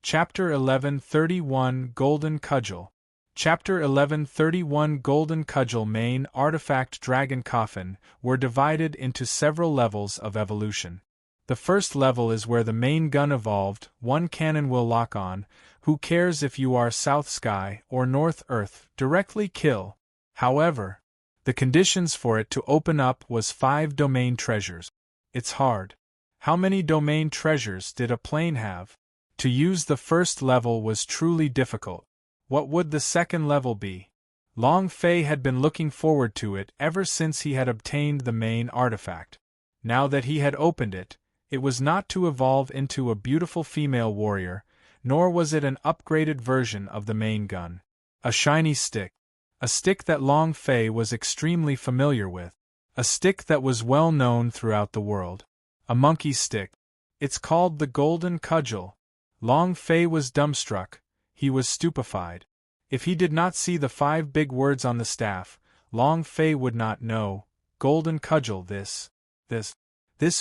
Chapter 1131 Golden Cudgel. Chapter 1131 Golden Cudgel main artifact Dragon Coffin were divided into several levels of evolution. The first level is where the main gun evolved, one cannon will lock on, who cares if you are South Sky or North Earth, directly kill. However, the conditions for it to open up was 5 domain treasures. It's hard. How many domain treasures did a plane have? To use the first level was truly difficult. What would the second level be? Long Fei had been looking forward to it ever since he had obtained the main artifact. Now that he had opened it, it was not to evolve into a beautiful female warrior, nor was it an upgraded version of the main gun. A shiny stick. A stick that Long Fei was extremely familiar with. A stick that was well known throughout the world. A monkey stick. It's called the Golden Cudgel. Long Fei was dumbstruck. He was stupefied. If he did not see the 5 big words on the staff, Long Fei would not know. Golden Cudgel, this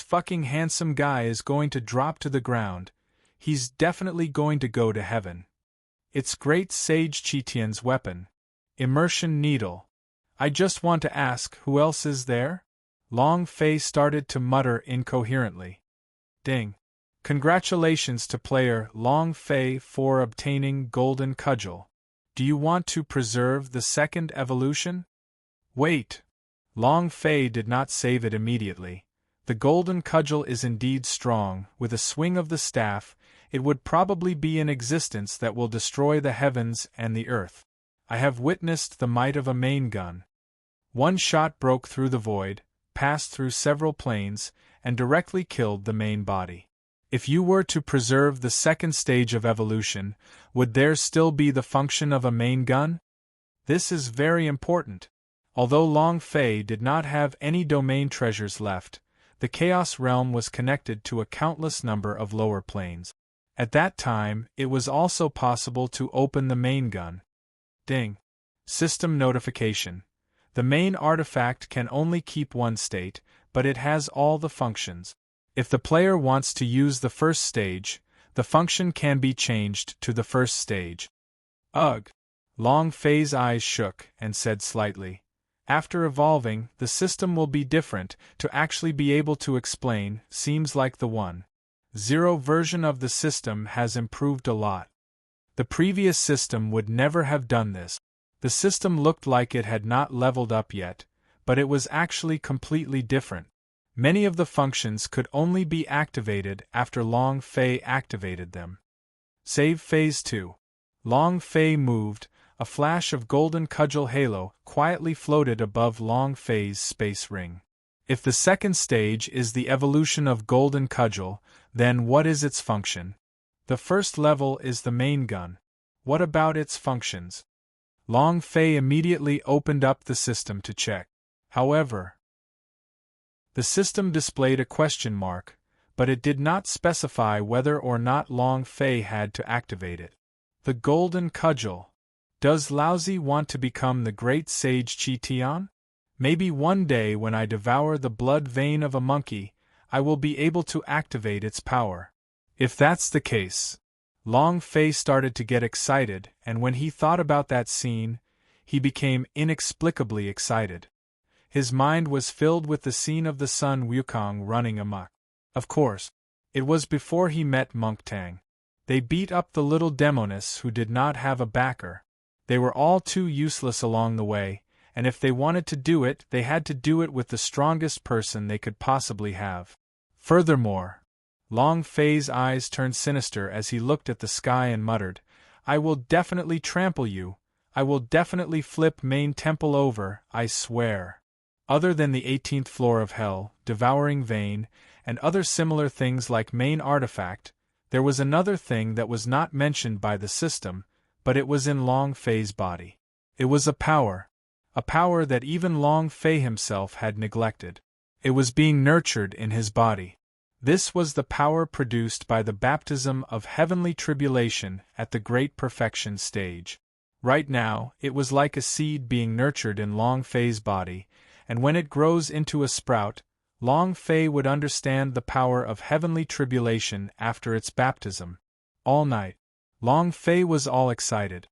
fucking handsome guy is going to drop to the ground. He's definitely going to go to heaven. It's Great Sage Chitian's weapon. Immersion needle. I just want to ask, who else is there? Long Fei started to mutter incoherently. Ding. Congratulations to player Long Fei for obtaining Golden Cudgel. Do you want to preserve the second evolution? Wait. Long Fei did not save it immediately. The Golden Cudgel is indeed strong. With a swing of the staff, it would probably be in existence that will destroy the heavens and the earth. I have witnessed the might of a main gun. One shot broke through the void, passed through several planes, and directly killed the main body. If you were to preserve the second stage of evolution, would there still be the function of a main gun? This is very important. Although Long Fei did not have any domain treasures left, the Chaos Realm was connected to a countless number of lower planes. At that time, it was also possible to open the main gun. Ding. System notification. The main artifact can only keep one state, but it has all the functions. If the player wants to use the first stage, the function can be changed to the first stage. Ugh. Long Fei's eyes shook and said slightly, after evolving, the system will be different. To actually be able to explain, seems like the 1.0 version of the system has improved a lot. The previous system would never have done this. The system looked like it had not leveled up yet, but it was actually completely different. Many of the functions could only be activated after Long Fei activated them. Save Phase 2. Long Fei moved. A flash of Golden Cudgel halo quietly floated above Long Fei's space ring. If the second stage is the evolution of Golden Cudgel, then what is its function? The first level is the main gun. What about its functions? Long Fei immediately opened up the system to check. However, the system displayed a question mark, but it did not specify whether or not Long Fei had to activate it. The Golden Cudgel. Does Laozi want to become the Great Sage Chitian? Maybe one day when I devour the blood vein of a monkey, I will be able to activate its power. If that's the case. Long Fei started to get excited, and when he thought about that scene, he became inexplicably excited. His mind was filled with the scene of the Sun Wukong running amok. Of course, it was before he met Monk Tang. They beat up the little demoness who did not have a backer. They were all too useless along the way, and if they wanted to do it, they had to do it with the strongest person they could possibly have. Furthermore, Long Fei's eyes turned sinister as he looked at the sky and muttered, I will definitely trample you. I will definitely flip Main Temple over, I swear. Other than the 18th floor of Hell, Devouring Vein, and other similar things like Main Artifact, there was another thing that was not mentioned by the system, but it was in Long Fei's body. It was a power that even Long Fei himself had neglected. It was being nurtured in his body. This was the power produced by the baptism of heavenly tribulation at the Great Perfection stage. Right now, it was like a seed being nurtured in Long Fei's body, and when it grows into a sprout, Long Fei would understand the power of heavenly tribulation after its baptism. All night, Long Fei was all excited.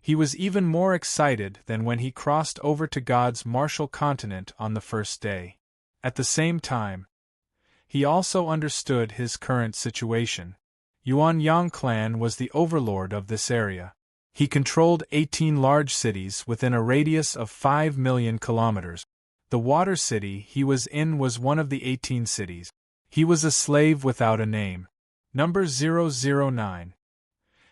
He was even more excited than when he crossed over to God's martial continent on the first day. At the same time, He also understood his current situation. Yuanyang clan was the overlord of this area. He controlled 18 large cities within a radius of 5 million kilometers. The water city he was in was one of the 18 cities. He was a slave without a name. Number 009.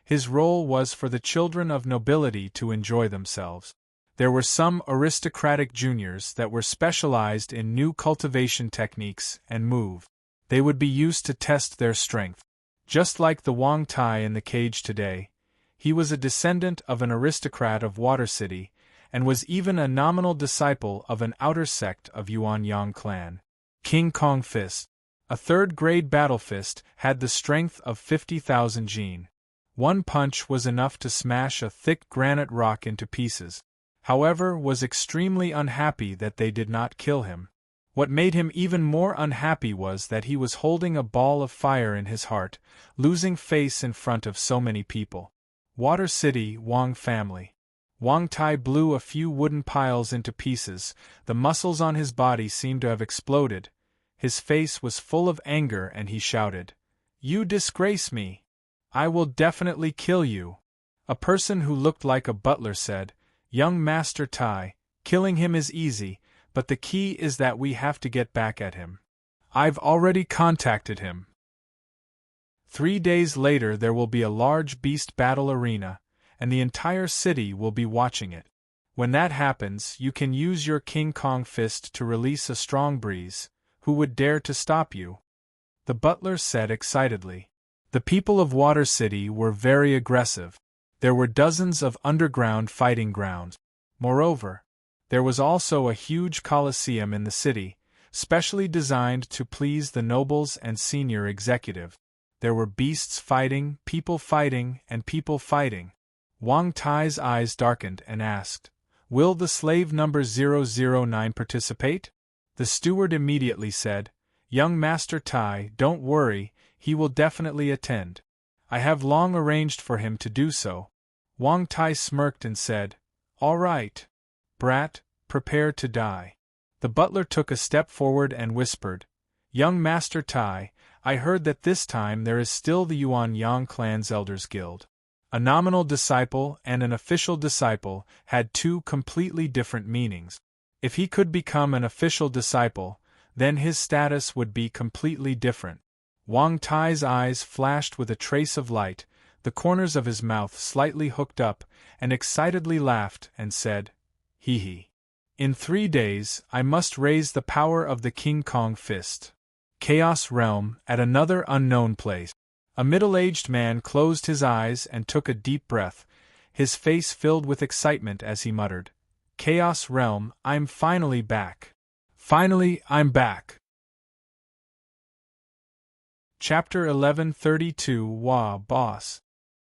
His role was for the children of nobility to enjoy themselves. There were some aristocratic juniors that were specialized in new cultivation techniques and move. They would be used to test their strength. Just like the Wang Tai in the cage today, he was a descendant of an aristocrat of Water City, and was even a nominal disciple of an outer sect of Yuanyang clan. King Kong Fist. A third-grade battle fist had the strength of 50,000 jin. One punch was enough to smash a thick granite rock into pieces. However, was extremely unhappy that they did not kill him. What made him even more unhappy was that he was holding a ball of fire in his heart, losing face in front of so many people. Water City, Wang family. Wang Tai blew a few wooden piles into pieces. The muscles on his body seemed to have exploded. His face was full of anger and he shouted, "You disgrace me! I will definitely kill you!" A person who looked like a butler said, "Young Master Tai, killing him is easy, but the key is that we have to get back at him. I've already contacted him. 3 days later there will be a large beast battle arena, and the entire city will be watching it. When that happens, you can use your King Kong fist to release a strong breeze. Who would dare to stop you?" The butler said excitedly. The people of Water City were very aggressive. There were dozens of underground fighting grounds. Moreover, there was also a huge coliseum in the city, specially designed to please the nobles and senior executive. There were beasts fighting, and people fighting. Wang Tai's eyes darkened and asked, "Will the slave number 009 participate?" The steward immediately said, "Young Master Tai, don't worry, he will definitely attend. I have long arranged for him to do so." Wang Tai smirked and said, "All right. Brat, prepare to die." The butler took a step forward and whispered, "Young Master Tai, I heard that this time there is still the Yuanyang clan's Elders Guild." A nominal disciple and an official disciple had two completely different meanings. If he could become an official disciple, then his status would be completely different. Wang Tai's eyes flashed with a trace of light, the corners of his mouth slightly hooked up, and excitedly laughed and said, "Hee hee. In 3 days, I must raise the power of the King Kong fist." Chaos Realm, at another unknown place. A middle-aged man closed his eyes and took a deep breath, his face filled with excitement as he muttered, "Chaos Realm, I'm finally back. Finally, I'm back." Chapter 1132 Wah Boss.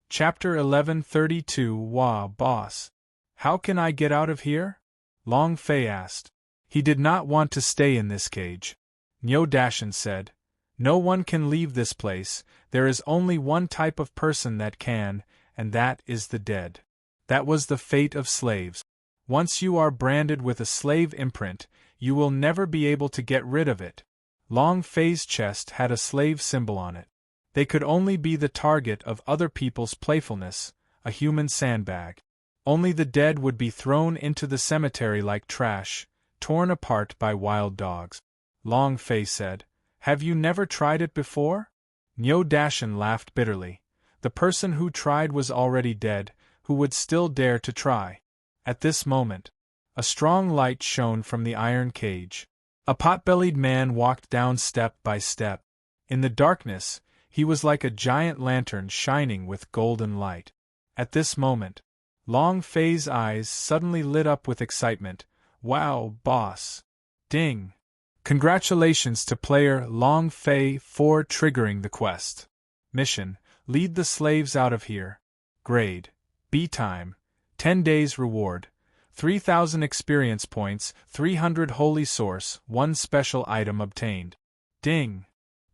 Chapter 1132 Wah Boss. How can I get out of here? Long Fei asked. He did not want to stay in this cage. Niu Dashan said, "No one can leave this place, there is only one type of person that can, and that is the dead." That was the fate of slaves. Once you are branded with a slave imprint, you will never be able to get rid of it. Long Fei's chest had a slave symbol on it. They could only be the target of other people's playfulness, a human sandbag. Only the dead would be thrown into the cemetery like trash, torn apart by wild dogs. Long Fei said, "Have you never tried it before?" Niu Dashan laughed bitterly. The person who tried was already dead, who would still dare to try? At this moment, a strong light shone from the iron cage. A pot-bellied man walked down step by step. In the darkness, he was like a giant lantern shining with golden light. At this moment, Long Fei's eyes suddenly lit up with excitement. "Wow, boss! Ding! Congratulations to player Long Fei for triggering the quest. Mission: lead the slaves out of here. Grade: B time. 10 days reward. 3,000 experience points, 300 holy source, 1 special item obtained. Ding!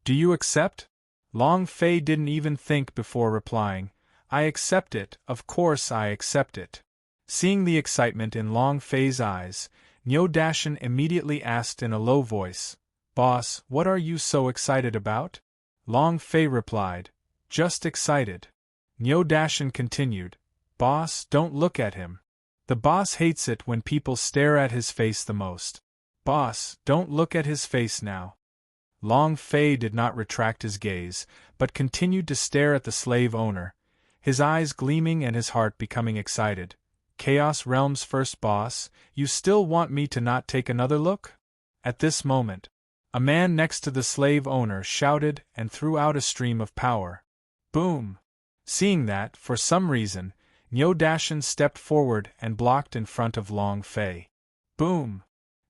Do you accept?" Long Fei didn't even think before replying. "I accept it, of course I accept it." Seeing the excitement in Long Fei's eyes, Niu Dashan immediately asked in a low voice, Boss, what are you so excited about? Long Fei replied. Just excited. Niu Dashan continued. Boss, don't look at him. The boss hates it when people stare at his face the most. Boss, don't look at his face now. Long Fei did not retract his gaze, but continued to stare at the slave owner, his eyes gleaming and his heart becoming excited. Chaos Realm's first boss, you still want me to not take another look? At this moment, a man next to the slave owner shouted and threw out a stream of power. Boom! Seeing that, for some reason, Niu Dashan stepped forward and blocked in front of Long Fei. Boom!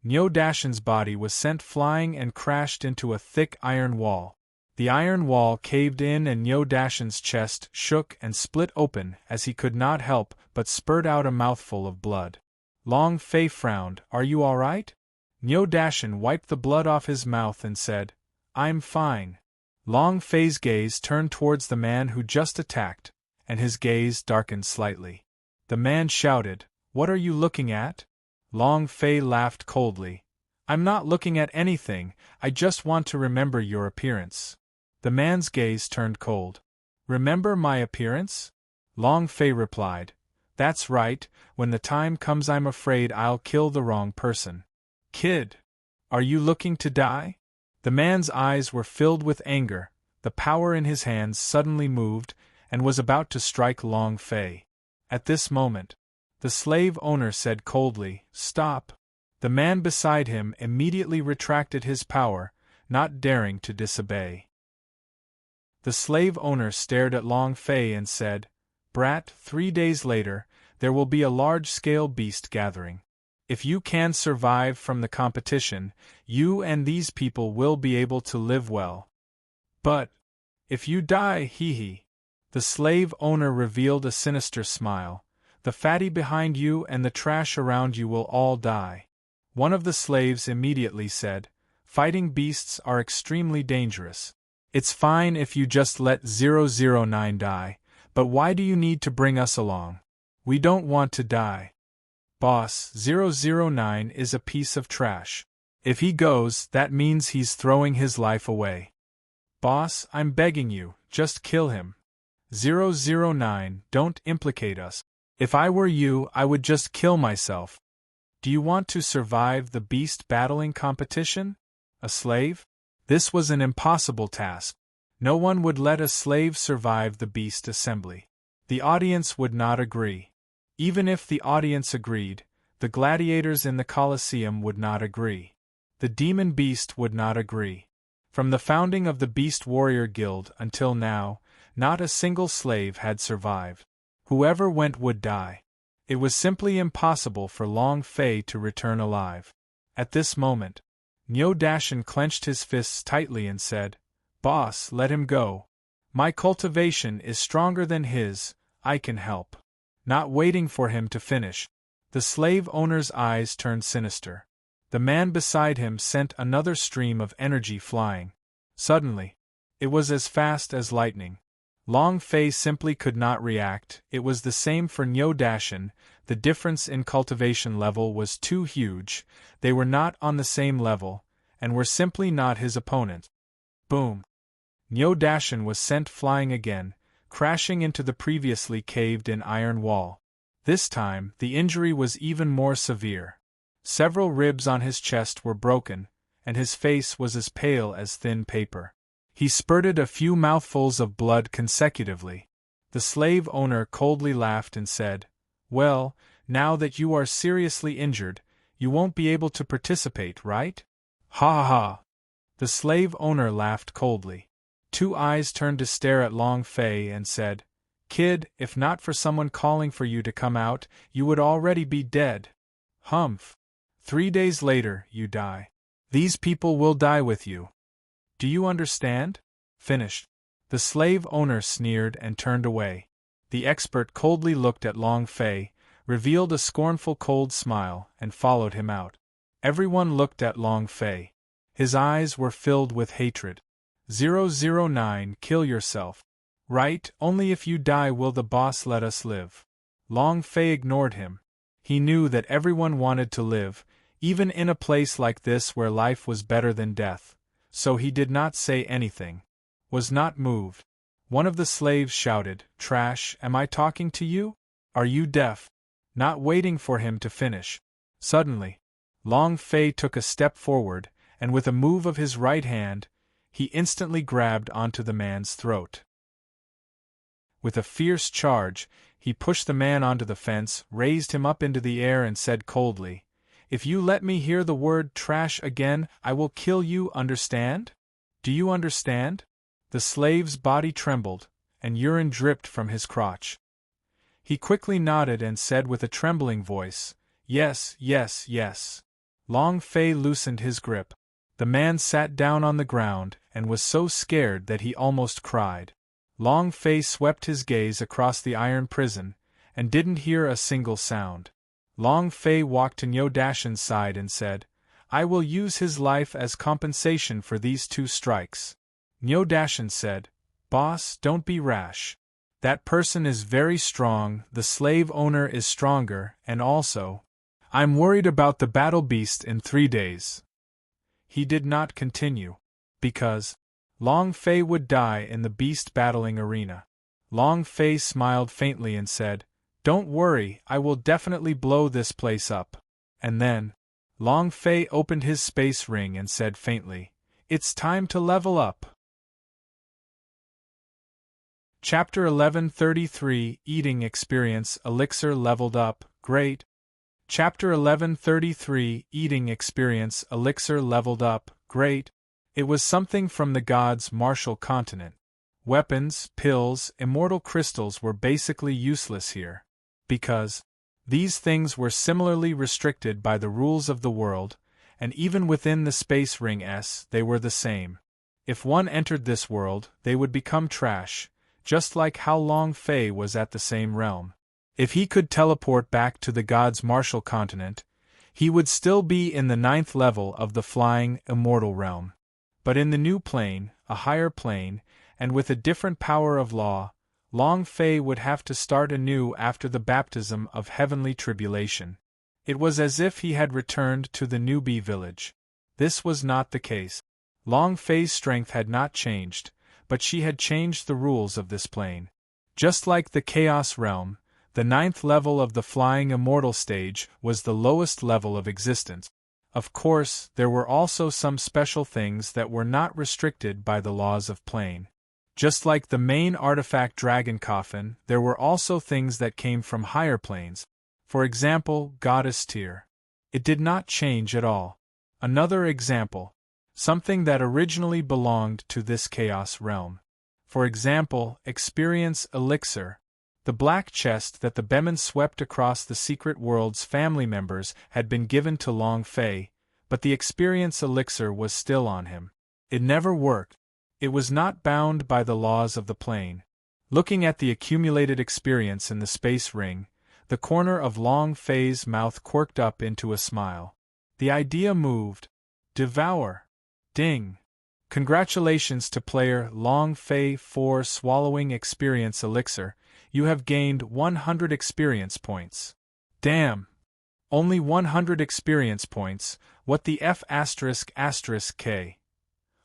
Niu Dashan's body was sent flying and crashed into a thick iron wall. The iron wall caved in and Niu Dashan's chest shook and split open as he could not help but spurt out a mouthful of blood. Long Fei frowned. Are you all right? Niu Dashan wiped the blood off his mouth and said, I'm fine. Long Fei's gaze turned towards the man who just attacked, and his gaze darkened slightly. The man shouted, What are you looking at? Long Fei laughed coldly. I'm not looking at anything, I just want to remember your appearance. The man's gaze turned cold. Remember my appearance? Long Fei replied. That's right, when the time comes I'm afraid I'll kill the wrong person. Kid, are you looking to die? The man's eyes were filled with anger, the power in his hands suddenly moved, and was about to strike Long Fei. At this moment, the slave owner said coldly, Stop. The man beside him immediately retracted his power, not daring to disobey. The slave owner stared at Long Fei and said, Brat, 3 days later, there will be a large-scale beast gathering. If you can survive from the competition, you and these people will be able to live well. But if you die, hee. The slave owner revealed a sinister smile. The fatty behind you and the trash around you will all die. One of the slaves immediately said, Fighting beasts are extremely dangerous. It's fine if you just let 009 die, but why do you need to bring us along? We don't want to die. Boss, 009 is a piece of trash. If he goes, that means he's throwing his life away. Boss, I'm begging you, just kill him. 009, don't implicate us. If I were you, I would just kill myself. Do you want to survive the beast battling competition? A slave? This was an impossible task. No one would let a slave survive the beast assembly. The audience would not agree. Even if the audience agreed, the gladiators in the Colosseum would not agree. The demon beast would not agree. From the founding of the Beast Warrior Guild until now, not a single slave had survived. Whoever went would die. It was simply impossible for Long Fei to return alive. At this moment, Niu Dashan clenched his fists tightly and said, Boss, let him go. My cultivation is stronger than his, I can help. Not waiting for him to finish, the slave owner's eyes turned sinister. The man beside him sent another stream of energy flying. Suddenly, it was as fast as lightning. Long Fei simply could not react. It was the same for Niu Dashan. The difference in cultivation level was too huge. They were not on the same level, and were simply not his opponent. Boom! Niu Dashan was sent flying again, crashing into the previously caved-in iron wall. This time, the injury was even more severe. Several ribs on his chest were broken, and his face was as pale as thin paper. He spurted a few mouthfuls of blood consecutively. The slave owner coldly laughed and said, Well, now that you are seriously injured, you won't be able to participate, right? Ha ha ha! The slave owner laughed coldly. 2 eyes turned to stare at Long Fei and said, Kid, if not for someone calling for you to come out, you would already be dead. Humph. 3 days later, you die. These people will die with you. Do you understand? Finished. The slave owner sneered and turned away. The expert coldly looked at Long Fei, revealed a scornful cold smile, and followed him out. Everyone looked at Long Fei. His eyes were filled with hatred. 009, kill yourself. Right, only if you die will the boss let us live. Long Fei ignored him. He knew that everyone wanted to live, even in a place like this where life was better than death, so he did not say anything. Was not moved. One of the slaves shouted, "Trash, am I talking to you? Are you deaf?" Not waiting for him to finish. Suddenly, Long Fei took a step forward, and with a move of his right hand, he instantly grabbed onto the man's throat. With a fierce charge, he pushed the man onto the fence, raised him up into the air and said coldly, "If you let me hear the word trash again, I will kill you, understand? Do you understand?" The slave's body trembled, and urine dripped from his crotch. He quickly nodded and said with a trembling voice, "Yes, yes, yes." Long Fei loosened his grip. The man sat down on the ground and was so scared that he almost cried. Long Fei swept his gaze across the iron prison, and didn't hear a single sound. Long Fei walked to Niu Dashan's side and said, "I will use his life as compensation for these 2 strikes." Niu Dashan said, "Boss, don't be rash. That person is very strong, the slave owner is stronger, and also, I'm worried about the battle beast in 3 days." He did not continue. Because Long Fei would die in the beast battling arena. Long Fei smiled faintly and said, "Don't worry, I will definitely blow this place up." And then, Long Fei opened his space ring and said faintly, "It's time to level up." Chapter 1133 Eating Experience Elixir Leveled Up, Great. Chapter 1133 Eating Experience Elixir Leveled Up, Great. It was something from the gods' martial continent. Weapons, pills, immortal crystals were basically useless here. Because these things were similarly restricted by the rules of the world, and even within the space ring S, they were the same. If one entered this world, they would become trash, just like how Long Fei was at the same realm. If he could teleport back to the gods' martial continent, he would still be in the 9th level of the flying, immortal realm. But in the new plane, a higher plane, and with a different power of law, Long Fei would have to start anew after the baptism of heavenly tribulation. It was as if he had returned to the newbie village. This was not the case. Long Fei's strength had not changed, but she had changed the rules of this plane. Just like the Chaos Realm, the 9th level of the flying immortal stage was the lowest level of existence. Of course, there were also some special things that were not restricted by the laws of plane. Just like the main artifact Dragon Coffin, there were also things that came from higher planes. For example, Goddess Tier. It did not change at all. Another example. Something that originally belonged to this Chaos Realm. For example, Experience Elixir. The black chest that the Beman swept across the secret world's family members had been given to Long Fei, but the Experience Elixir was still on him. It never worked. It was not bound by the laws of the plane. Looking at the accumulated experience in the space ring, the corner of Long Fei's mouth quirked up into a smile. The idea moved. Devour. Ding. Congratulations to player Long Fei for swallowing Experience Elixir. You have gained 100 experience points. Damn! Only 100 experience points, what the F******K?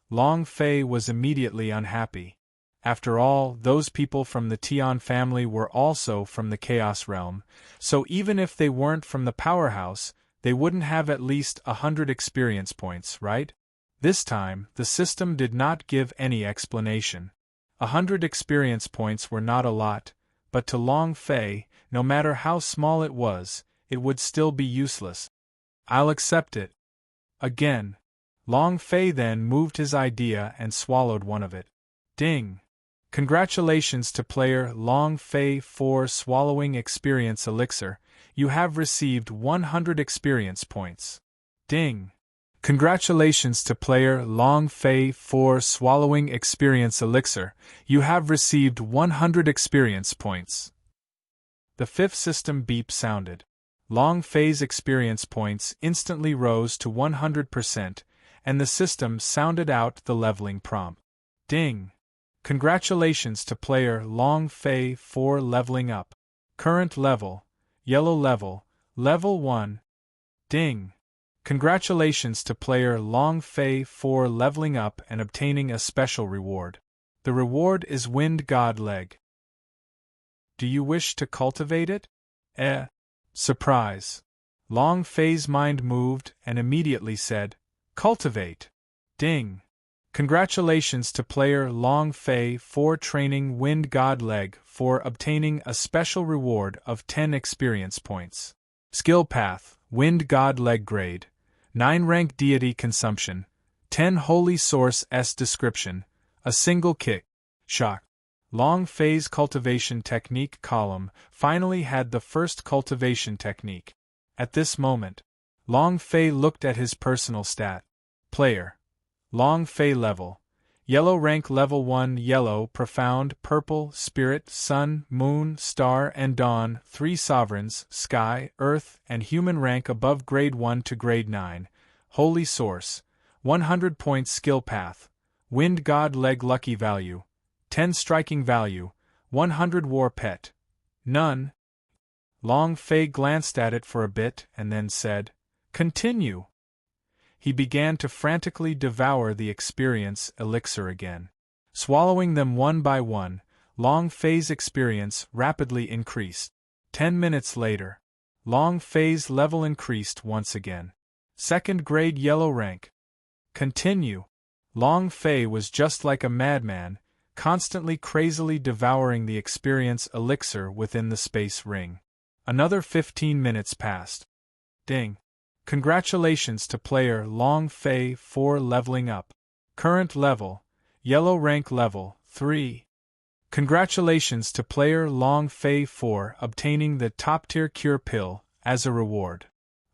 Long Fei was immediately unhappy. After all, those people from the Tian family were also from the Chaos Realm, so even if they weren't from the powerhouse, they wouldn't have at least 100 experience points, right? This time, the system did not give any explanation. 100 experience points were not a lot, but to Long Fei, no matter how small it would still be useless. I'll accept it. Again. Long Fei then moved his idea and swallowed one of it. Ding. Congratulations to player Long Fei for swallowing Experience Elixir. You have received 100 experience points. Ding. Congratulations to player Long Fei for swallowing Experience Elixir. You have received 100 experience points. The fifth system beep sounded. Long Fei's experience points instantly rose to 100%, and the system sounded out the leveling prompt. Ding. Congratulations to player Long Fei for leveling up. Current level, yellow level, level 1. Ding. Congratulations to player Long Fei for leveling up and obtaining a special reward. The reward is Wind God Leg. Do you wish to cultivate it? Surprise. Long Fei's mind moved and immediately said, Cultivate. Ding. Congratulations to player Long Fei for training Wind God Leg for obtaining a special reward of 10 experience points. Skill Path, Wind God Leg Grade. 9 Rank Deity Consumption. 10 Holy Source S Description. A single kick. Shock. Long Fei's cultivation technique column finally had the first cultivation technique. At this moment, Long Fei looked at his personal stat. Player. Long Fei level. Yellow rank level 1 yellow, profound, purple, spirit, sun, moon, star and dawn, 3 sovereigns, sky, earth, and human rank above grade 1 to grade 9, holy source, 100 points skill path, wind god leg lucky value, 10 striking value, 100 war pet, none. Long Fei glanced at it for a bit and then said, Continue. He began to frantically devour the experience elixir again. Swallowing them one by one, Long Fei's experience rapidly increased. 10 minutes later, Long Fei's level increased once again. 2nd grade yellow rank. Continue. Long Fei was just like a madman, constantly crazily devouring the experience elixir within the space ring. Another 15 minutes passed. Ding. Congratulations to player Long Fei for leveling up. Current level, yellow rank level 3. Congratulations to player Long Fei for obtaining the top tier cure pill as a reward.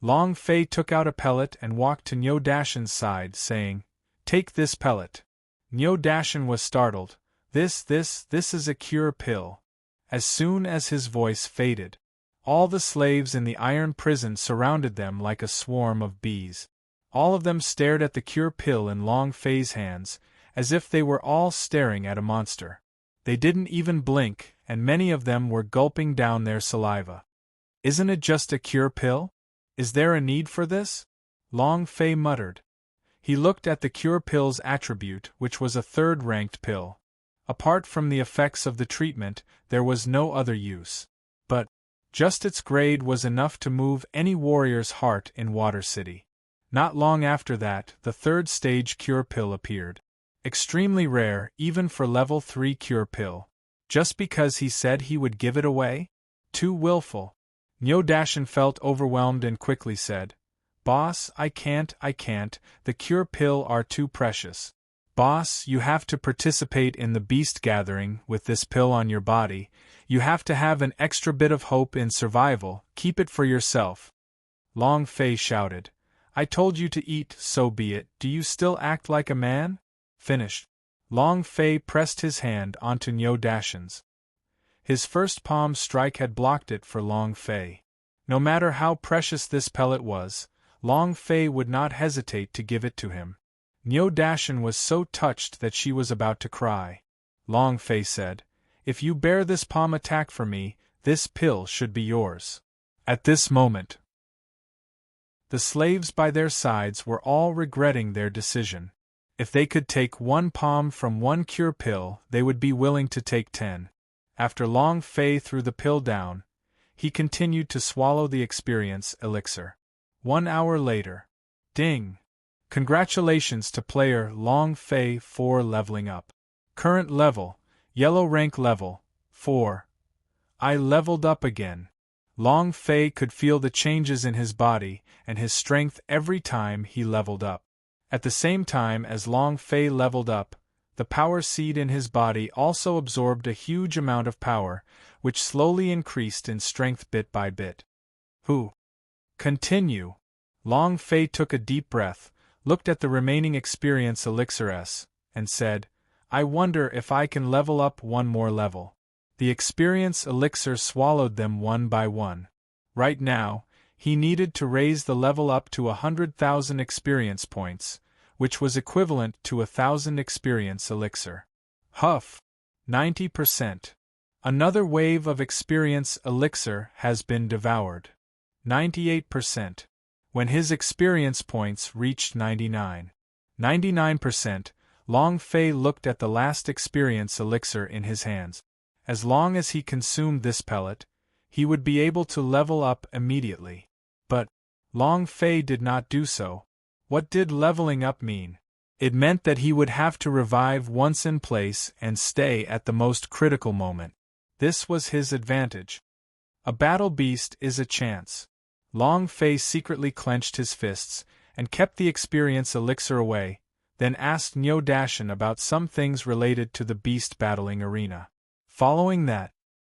Long Fei took out a pellet and walked to Nyo Dashin's side saying, Take this pellet. Nyo Dashin was startled. This is a cure pill. As soon as his voice faded, all the slaves in the iron prison surrounded them like a swarm of bees. All of them stared at the cure pill in Long Fei's hands, as if they were all staring at a monster. They didn't even blink, and many of them were gulping down their saliva. Isn't it just a cure pill? Is there a need for this? Long Fei muttered. He looked at the cure pill's attribute, which was a 3rd-ranked pill. Apart from the effects of the treatment, there was no other use. But just its grade was enough to move any warrior's heart in Water City. Not long after that, the 3rd stage cure pill appeared. Extremely rare, even for level 3 cure pill. Just because he said he would give it away? Too willful. Nyo Dashin felt overwhelmed and quickly said, Boss, I can't, the cure pill are too precious. Boss, you have to participate in the beast gathering with this pill on your body. You have to have an extra bit of hope in survival, keep it for yourself. Long Fei shouted, I told you to eat, so be it, do you still act like a man? Finished. Long Fei pressed his hand onto Nyo Dashin's. His first palm strike had blocked it for Long Fei. No matter how precious this pellet was, Long Fei would not hesitate to give it to him. Nyo Dashin was so touched that she was about to cry. Long Fei said, If you bear this palm attack for me, this pill should be yours. At this moment, the slaves by their sides were all regretting their decision. If they could take 1 palm from 1 cure pill, they would be willing to take 10. After Long Fei threw the pill down, he continued to swallow the experience elixir. 1 hour later. Ding! Congratulations to player Long Fei for leveling up. Current level, yellow rank level 4. I leveled up again. Long Fei could feel the changes in his body and his strength every time he leveled up. At the same time as Long Fei leveled up, the power seed in his body also absorbed a huge amount of power, which slowly increased in strength bit by bit. Continue. Long Fei took a deep breath, looked at the remaining experience elixir S, and said, I wonder if I can level up 1 more level. The experience elixir swallowed them one by one. Right now, he needed to raise the level up to 100,000 experience points, which was equivalent to 1,000 experience elixir. Huff! 90%. Another wave of experience elixir has been devoured. 98%. When his experience points reached 99%, Long Fei looked at the last experience elixir in his hands. As long as he consumed this pellet, he would be able to level up immediately. But Long Fei did not do so. What did leveling up mean? It meant that he would have to revive once in place and stay at the most critical moment. This was his advantage. A battle beast is a chance. Long Fei secretly clenched his fists and kept the experience elixir away, then asked Niu Dashan about some things related to the beast battling arena. Following that,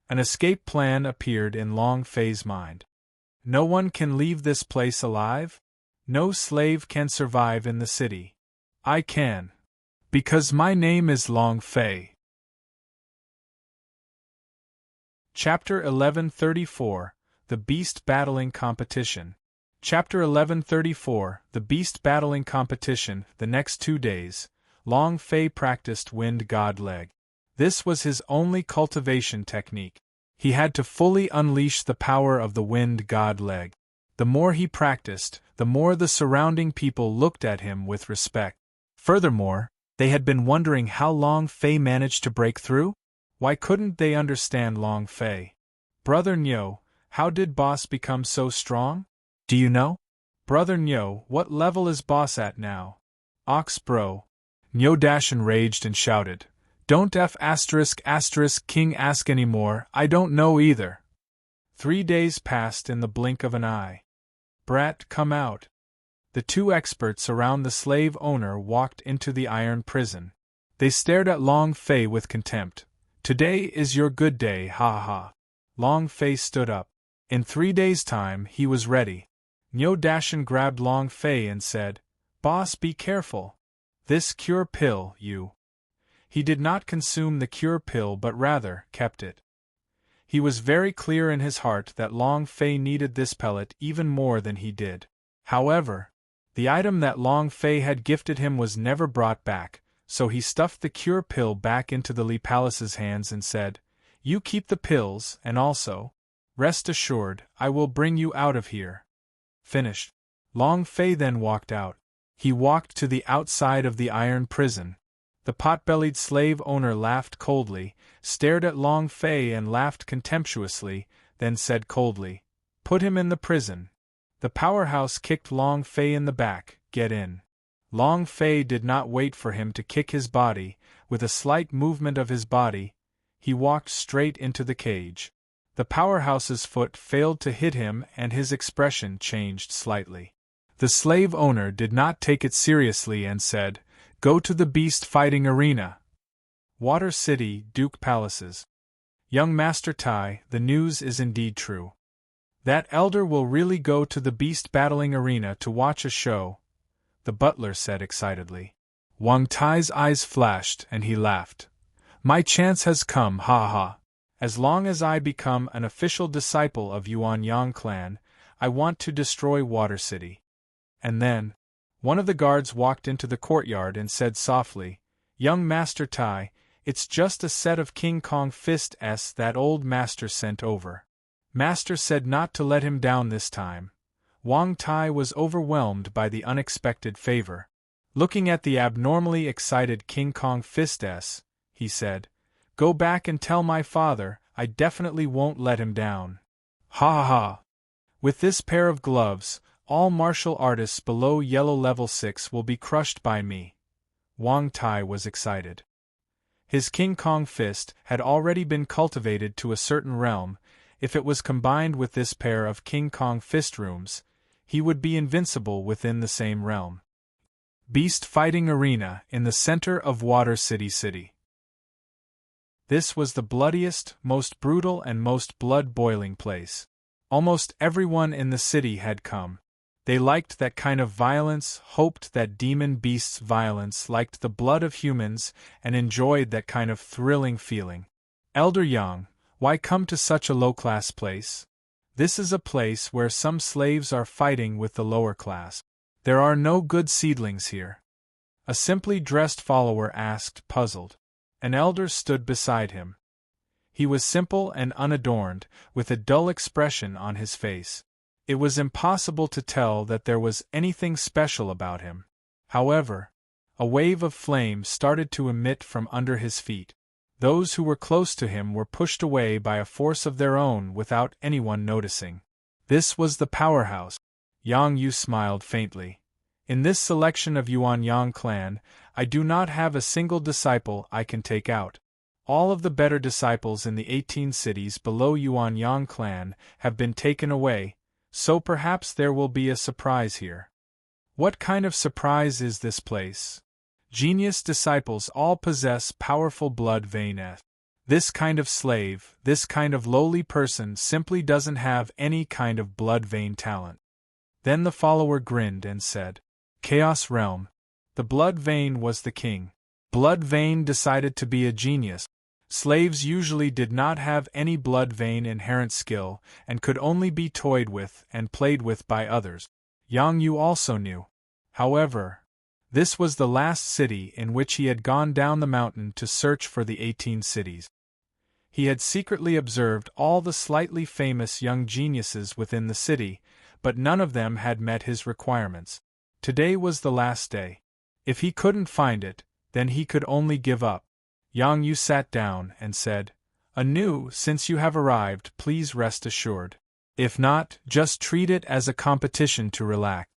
an escape plan appeared in Long Fei's mind. No one can leave this place alive? No slave can survive in the city. I can. Because my name is Long Fei. Chapter 1134, The Beast Battling Competition. Chapter 1134, The Beast Battling Competition. The next 2 days, Long Fei practiced Wind God Leg. This was his only cultivation technique. He had to fully unleash the power of the Wind God Leg. The more he practiced, the more the surrounding people looked at him with respect. Furthermore, they had been wondering how Long Fei managed to break through? Why couldn't they understand Long Fei? Brother Niu, how did Boss become so strong? Do you know? Brother Niu, what level is Boss at now? Ox bro. Niu Dashan raged and shouted. Don't F*** King ask anymore, I don't know either. 3 days passed in the blink of an eye. Brat, come out. The 2 experts around the slave owner walked into the iron prison. They stared at Long Fei with contempt. Today is your good day, ha ha. Long Fei stood up. In 3 days' time he was ready. Niu Dashan grabbed Long Fei and said, Boss, be careful. This cure pill, you. He did not consume the cure pill but rather kept it. He was very clear in his heart that Long Fei needed this pellet even more than he did. However, the item that Long Fei had gifted him was never brought back, so he stuffed the cure pill back into the Li Palace's hands and said, You keep the pills, and also, rest assured, I will bring you out of here. Finished. Long Fei then walked out. He walked to the outside of the iron prison. The pot-bellied slave owner laughed coldly, stared at Long Fei and laughed contemptuously, then said coldly, Put him in the prison. The powerhouse kicked Long Fei in the back, Get in. Long Fei did not wait for him to kick his body. With a slight movement of his body, he walked straight into the cage. The powerhouse's foot failed to hit him and his expression changed slightly. The slave owner did not take it seriously and said, Go to the beast fighting arena. Water City, Duke Palaces. Young Master Tai, the news is indeed true. That elder will really go to the beast battling arena to watch a show, the butler said excitedly. Wang Tai's eyes flashed and he laughed. My chance has come, ha ha. As long as I become an official disciple of Yuan Yang clan, I want to destroy Water City. And then, one of the guards walked into the courtyard and said softly, Young Master Tai, it's just a set of King Kong fists that old master sent over. Master said not to let him down this time. Wang Tai was overwhelmed by the unexpected favor. Looking at the abnormally excited King Kong fists, he said, Go back and tell my father, I definitely won't let him down. Ha ha ha. With this pair of gloves, all martial artists below yellow level 6 will be crushed by me. Wang Tai was excited. His King Kong fist had already been cultivated to a certain realm. If it was combined with this pair of King Kong fist rooms, he would be invincible within the same realm. Beast Fighting Arena in the center of Water City. This was the bloodiest, most brutal and most blood-boiling place. Almost everyone in the city had come. They liked that kind of violence, hoped that demon beasts' violence, liked the blood of humans, and enjoyed that kind of thrilling feeling. Elder Yang, why come to such a low-class place? This is a place where some slaves are fighting with the lower class. There are no good seedlings here. A simply dressed follower asked, puzzled. An elder stood beside him. He was simple and unadorned, with a dull expression on his face. It was impossible to tell that there was anything special about him. However, a wave of flame started to emit from under his feet. Those who were close to him were pushed away by a force of their own without anyone noticing. This was the powerhouse. Yang Yu smiled faintly. In this selection of Yuan Yang clan, I do not have a single disciple I can take out. All of the better disciples in the 18 cities below Yuan Yang clan have been taken away, so perhaps there will be a surprise here. What kind of surprise is this place? Genius disciples all possess powerful blood veins. This kind of slave, this kind of lowly person simply doesn't have any kind of blood vein talent. Then the follower grinned and said, Chaos Realm. The blood vein was the king. Blood vein decided to be a genius. Slaves usually did not have any blood vein inherent skill and could only be toyed with and played with by others. Yang Yu also knew. However, this was the last city in which he had gone down the mountain to search for the 18 cities. He had secretly observed all the slightly famous young geniuses within the city, but none of them had met his requirements. Today was the last day. If he couldn't find it, then he could only give up. Yang Yu sat down and said, Anu, since you have arrived, please rest assured. If not, just treat it as a competition to relax.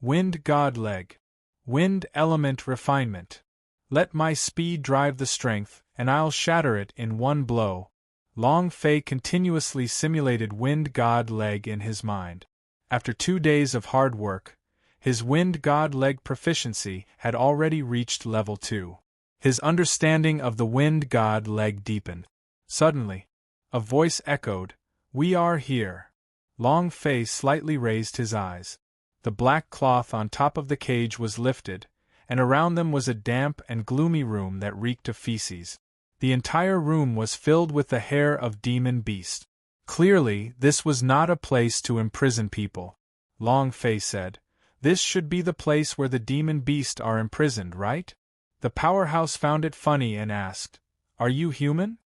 Wind God Leg. Wind element refinement. Let my speed drive the strength, and I'll shatter it in one blow. Long Fei continuously simulated Wind God Leg in his mind. After 2 days of hard work, his Wind God Leg proficiency had already reached level 2. His understanding of the Wind God Leg deepened. Suddenly, a voice echoed, We are here. Long Fei slightly raised his eyes. The black cloth on top of the cage was lifted, and around them was a damp and gloomy room that reeked of feces. The entire room was filled with the hair of demon beasts. Clearly, this was not a place to imprison people. Long Fei said, This should be the place where the demon beasts are imprisoned, right? The powerhouse found it funny and asked, Are you human?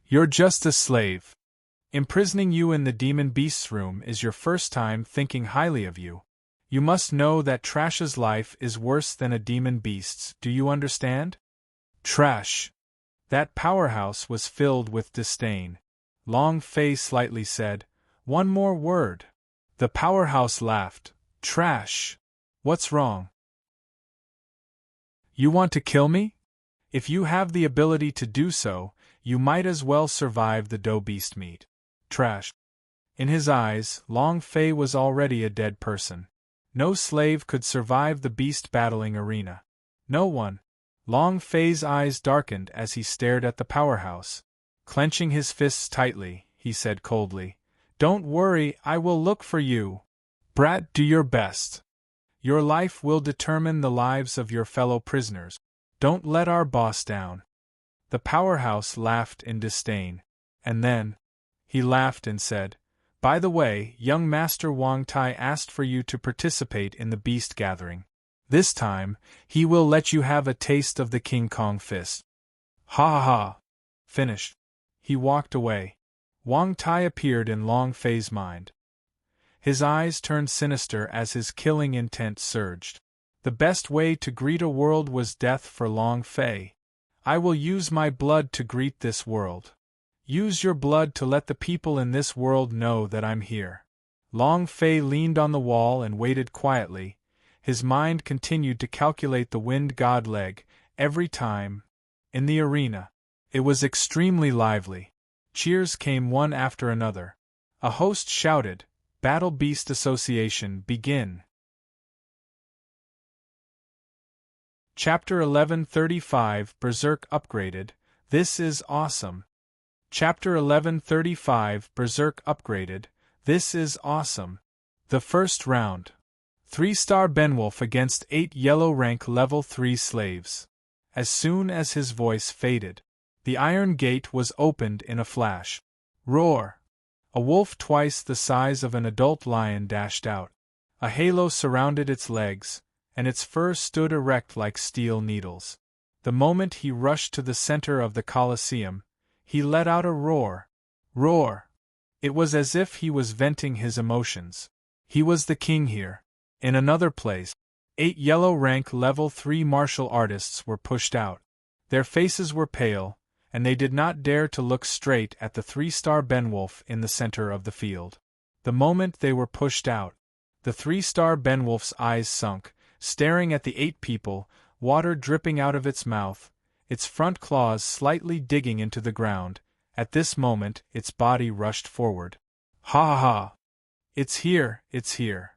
You're just a slave. Imprisoning you in the demon beast's room is your first time thinking highly of you. You must know that Trash's life is worse than a demon beast's, do you understand? Trash. That powerhouse was filled with disdain. Long Fei slightly said, One more word. The powerhouse laughed. Trash. What's wrong? You want to kill me? If you have the ability to do so, you might as well survive the dough beast meat. Trash. In his eyes, Long Fei was already a dead person. No slave could survive the beast battling arena. No one. Long Fei's eyes darkened as he stared at the powerhouse. Clenching his fists tightly, he said coldly, Don't worry, I will look for you. Brat, do your best. Your life will determine the lives of your fellow prisoners. Don't let our boss down. The powerhouse laughed in disdain. And then, he laughed and said, By the way, young Master Wang Tai asked for you to participate in the beast gathering. This time, he will let you have a taste of the King Kong fist. Ha ha ha. Finished. He walked away. Wang Tai appeared in Long Fei's mind. His eyes turned sinister as his killing intent surged. The best way to greet a world was death for Long Fei. I will use my blood to greet this world. Use your blood to let the people in this world know that I'm here. Long Fei leaned on the wall and waited quietly. His mind continued to calculate the Wind God Leg every time. In the arena, it was extremely lively. Cheers came one after another. A host shouted, Battle Beast Association, begin. Chapter 1135 Berserk Upgraded. This is awesome. Chapter 1135 Berserk Upgraded. This is awesome. The first round. 3-star Benwolf against 8 yellow rank level 3 slaves. As soon as his voice faded, the iron gate was opened in a flash. Roar! A wolf twice the size of an adult lion dashed out. A halo surrounded its legs, and its fur stood erect like steel needles. The moment he rushed to the center of the Colosseum, he let out a roar. Roar! It was as if he was venting his emotions. He was the king here. In another place, 8 yellow rank level 3 martial artists were pushed out. Their faces were pale, and they did not dare to look straight at the 3-star Benwolf in the center of the field. The moment they were pushed out, the 3-star Benwolf's eyes sunk, staring at the 8 people, water dripping out of its mouth, its front claws slightly digging into the ground. At this moment, its body rushed forward. Ha ha ha! It's here, it's here.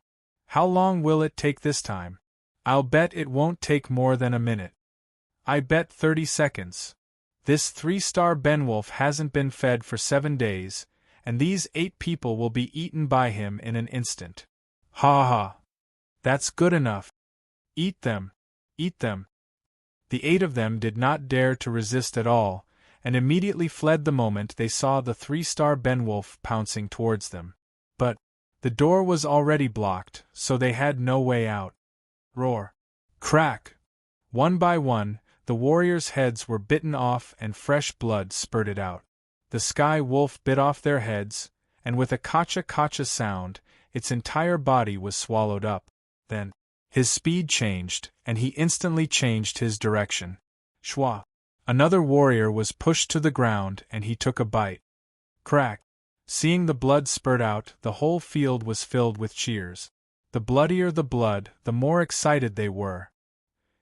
How long will it take this time? I'll bet it won't take more than a minute. I bet 30 seconds. This 3-star Benwolf hasn't been fed for 7 days, and these 8 people will be eaten by him in an instant. Ha ha! That's good enough. Eat them. Eat them. The 8 of them did not dare to resist at all, and immediately fled the moment they saw the 3-star Benwolf pouncing towards them. But the door was already blocked, so they had no way out. Roar! Crack! One by one, the warriors' heads were bitten off and fresh blood spurted out. The sky wolf bit off their heads, and with a kacha-kacha sound, its entire body was swallowed up. Then, his speed changed, and he instantly changed his direction. Shwa! Another warrior was pushed to the ground and he took a bite. Crack! Seeing the blood spurt out, the whole field was filled with cheers. The bloodier the blood, the more excited they were.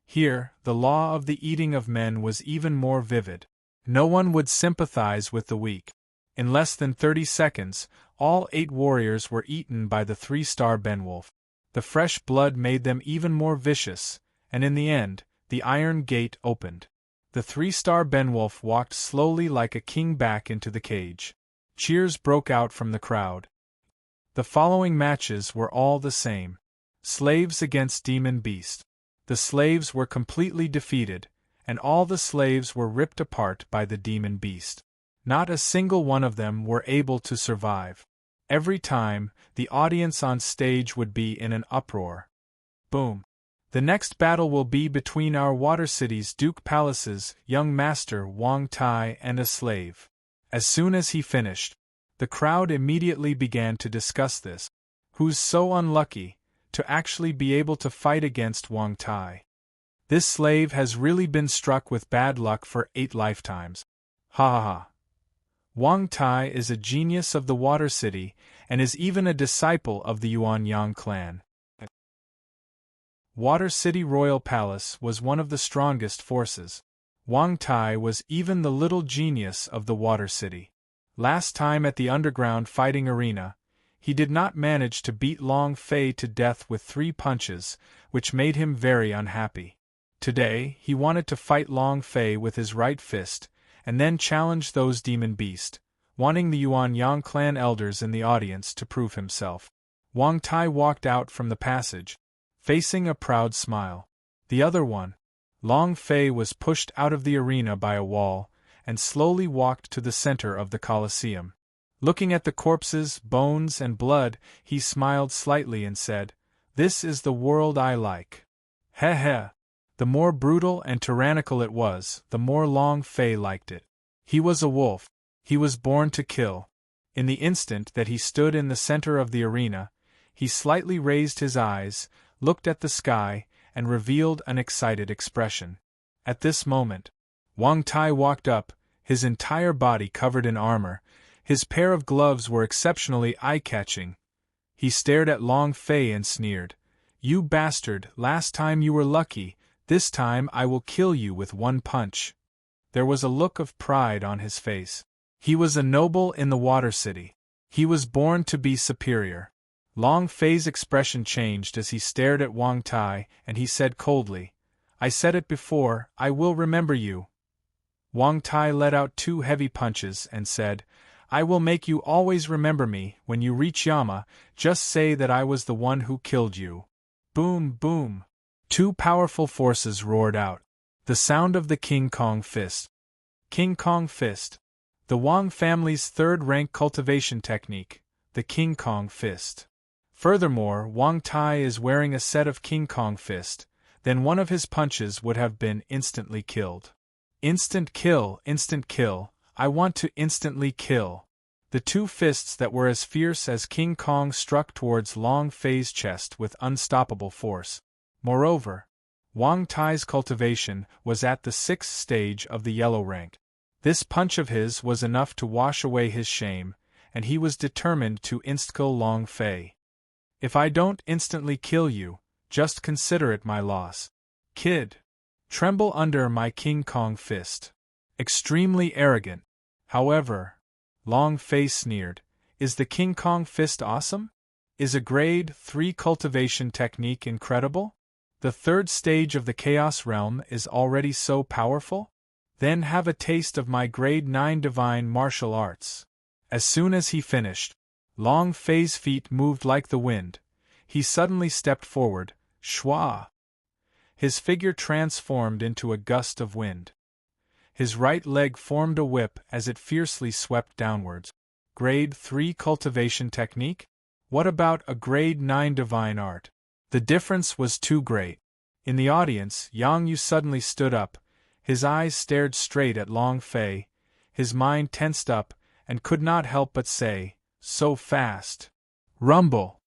Here, the law of the eating of men was even more vivid. No one would sympathize with the weak. In less than 30 seconds, all 8 warriors were eaten by the 3-star Benwolf. The fresh blood made them even more vicious, and in the end, the iron gate opened. The 3-star Benwolf walked slowly like a king back into the cage. Cheers broke out from the crowd. The following matches were all the same. Slaves against demon beast. The slaves were completely defeated, and all the slaves were ripped apart by the demon beast. Not a single one of them were able to survive. Every time, the audience on stage would be in an uproar. Boom! The next battle will be between our Water City's Duke Palace's young master Wang Tai and a slave. As soon as he finished, the crowd immediately began to discuss this. Who's so unlucky to actually be able to fight against Wang Tai? This slave has really been struck with bad luck for 8 lifetimes. Ha ha ha! Wang Tai is a genius of the Water City and is even a disciple of the Yuanyang clan. Water City Royal Palace was one of the strongest forces. Wang Tai was even the little genius of the Water City. Last time at the underground fighting arena, he did not manage to beat Long Fei to death with 3 punches, which made him very unhappy. Today, he wanted to fight Long Fei with his right fist, and then challenge those demon beasts, wanting the Yuanyang clan elders in the audience to prove himself. Wang Tai walked out from the passage, facing a proud smile. The other one, Long Fei, was pushed out of the arena by a wall, and slowly walked to the center of the Colosseum. Looking at the corpses, bones, and blood, he smiled slightly and said, "This is the world I like." Heh heh. The more brutal and tyrannical it was, the more Long Fei liked it. He was a wolf. He was born to kill. In the instant that he stood in the center of the arena, he slightly raised his eyes, looked at the sky, and revealed an excited expression. At this moment, Wang Tai walked up, his entire body covered in armor. His pair of gloves were exceptionally eye-catching. He stared at Long Fei and sneered, "You bastard, last time you were lucky, this time I will kill you with 1 punch." There was a look of pride on his face. He was a noble in the Water City. He was born to be superior. Long Fei's expression changed as he stared at Wang Tai, and he said coldly, "I said it before, I will remember you." Wang Tai let out 2 heavy punches and said, "I will make you always remember me. When you reach Yama, just say that I was the one who killed you." Boom, boom. 2 powerful forces roared out. The sound of the King Kong Fist. King Kong Fist. The Wang family's 3rd-rank cultivation technique, the King Kong Fist. Furthermore, Wang Tai is wearing a set of King Kong Fist, then one of his punches would have been instantly killed. Instant kill, I want to instantly kill. The two fists that were as fierce as King Kong struck towards Long Fei's chest with unstoppable force. Moreover, Wang Tai's cultivation was at the 6th stage of the yellow rank. This punch of his was enough to wash away his shame, and he was determined to insta-kill Long Fei. If I don't instantly kill you, just consider it my loss. Kid. Tremble under my King Kong fist. Extremely arrogant. However, Long Fei sneered, is the King Kong fist awesome? Is a grade 3 cultivation technique incredible? The 3rd stage of the Chaos Realm is already so powerful? Then have a taste of my grade 9 divine martial arts. As soon as he finished, Long Fei's feet moved like the wind. He suddenly stepped forward, shwa. His figure transformed into a gust of wind. His right leg formed a whip as it fiercely swept downwards. Grade 3 cultivation technique? What about a grade 9 divine art? The difference was too great. In the audience, Yang Yu suddenly stood up. His eyes stared straight at Long Fei. His mind tensed up, and could not help but say, so fast. Rumble!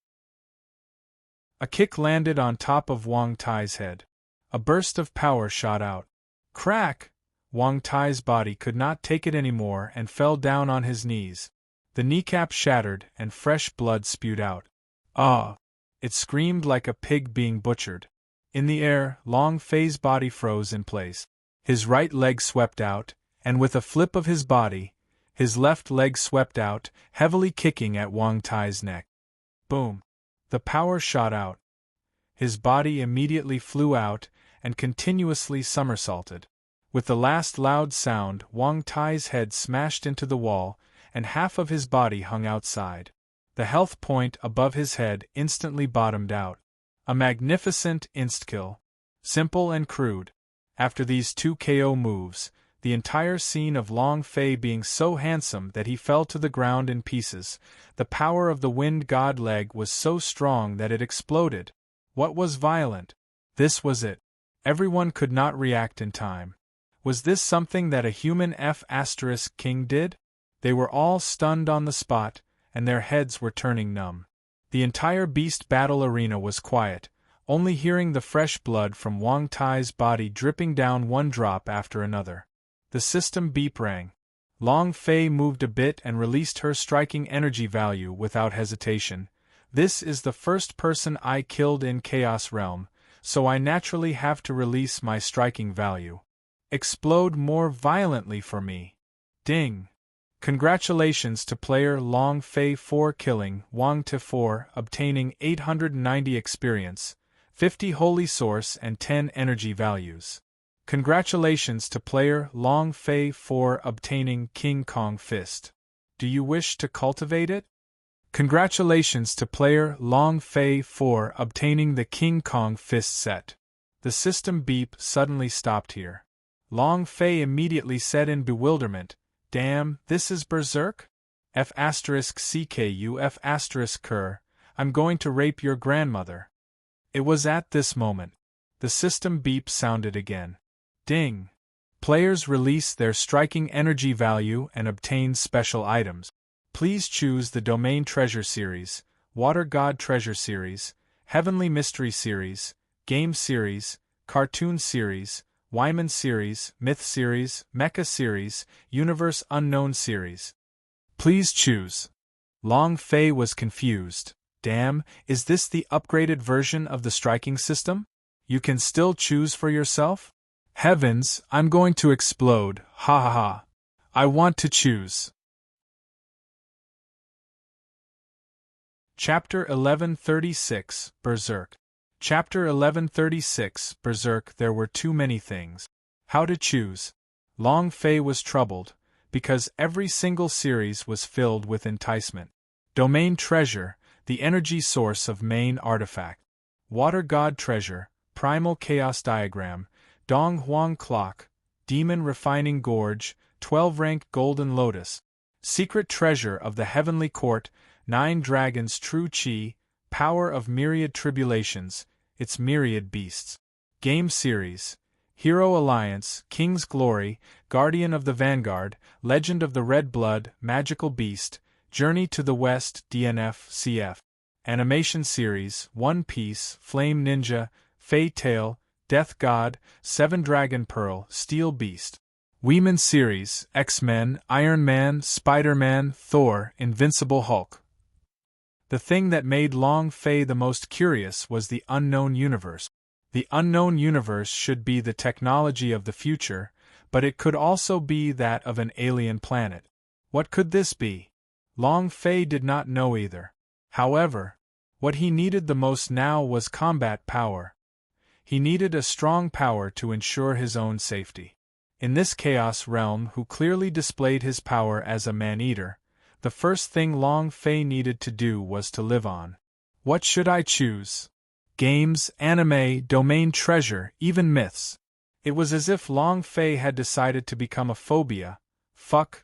A kick landed on top of Wang Tai's head. A burst of power shot out. Crack! Wang Tai's body could not take it anymore and fell down on his knees. The kneecap shattered and fresh blood spewed out. Ah! It screamed like a pig being butchered. In the air, Long Fei's body froze in place. His right leg swept out, and with a flip of his body, his left leg swept out, heavily kicking at Wang Tai's neck. Boom! The power shot out. His body immediately flew out and continuously somersaulted. With the last loud sound, Wang Tai's head smashed into the wall, and half of his body hung outside. The health point above his head instantly bottomed out. A magnificent insta-kill. Simple and crude. After these 2 KO moves, the entire scene of Long Fei being so handsome that he fell to the ground in pieces, the power of the wind god leg was so strong that it exploded. What was violent? This was it. Everyone could not react in time. Was this something that a human F***king did? They were all stunned on the spot, and their heads were turning numb. The entire beast battle arena was quiet, only hearing the fresh blood from Wang Tai's body dripping down one drop after another. The system beep rang. Long Fei moved a bit and released her striking energy value without hesitation. This is the first person I killed in Chaos Realm, so I naturally have to release my striking value. Explode more violently for me. Ding! Congratulations to player Long Fei for killing Wang Tai for obtaining 890 experience, 50 holy source and 10 energy values. Congratulations to player Long Fei for obtaining King Kong Fist. Do you wish to cultivate it? Congratulations to player Long Fei for obtaining the King Kong Fist set. The system beep suddenly stopped here. Long Fei immediately said in bewilderment, damn, this is Berserk? F***CKU F***Ker, I'm going to rape your grandmother. It was at this moment. The system beep sounded again. Ding! Players release their striking energy value and obtain special items. Please choose the Domain Treasure Series, Water God Treasure Series, Heavenly Mystery Series, Game Series, Cartoon Series, Wyman Series, Myth Series, Mecha Series, Universe Unknown Series. Please choose. Long Fei was confused. Damn, is this the upgraded version of the striking system? You can still choose for yourself? Heavens, I'm going to explode, ha ha ha. I want to choose. Chapter 1136, Berserk. Chapter 1136, Berserk. There were too many things. How to choose? Long Fei was troubled, because every single series was filled with enticement. Domain Treasure, the energy source of main artifact. Water God Treasure, Primal Chaos Diagram, Dong Huang Clock, Demon Refining Gorge, 12-rank Golden Lotus. Secret Treasure of the Heavenly Court, 9 Dragons True Chi, Power of Myriad Tribulations, its myriad beasts. Game Series, Hero Alliance, King's Glory, Guardian of the Vanguard, Legend of the Red Blood, Magical Beast, Journey to the West DNF CF. Animation Series, One Piece, Flame Ninja, Fairy Tail, Death God, Seven Dragon Pearl, Steel Beast. Women Series, X-Men, Iron Man, Spider-Man, Thor, Invincible Hulk. The thing that made Long Fei the most curious was the unknown universe. The unknown universe should be the technology of the future, but it could also be that of an alien planet. What could this be? Long Fei did not know either. However, what he needed the most now was combat power. He needed a strong power to ensure his own safety. In this chaos realm, who clearly displayed his power as a man-eater, the first thing Long Fei needed to do was to live on. What should I choose? Games, anime, domain treasure, even myths. It was as if Long Fei had decided to become a phobia.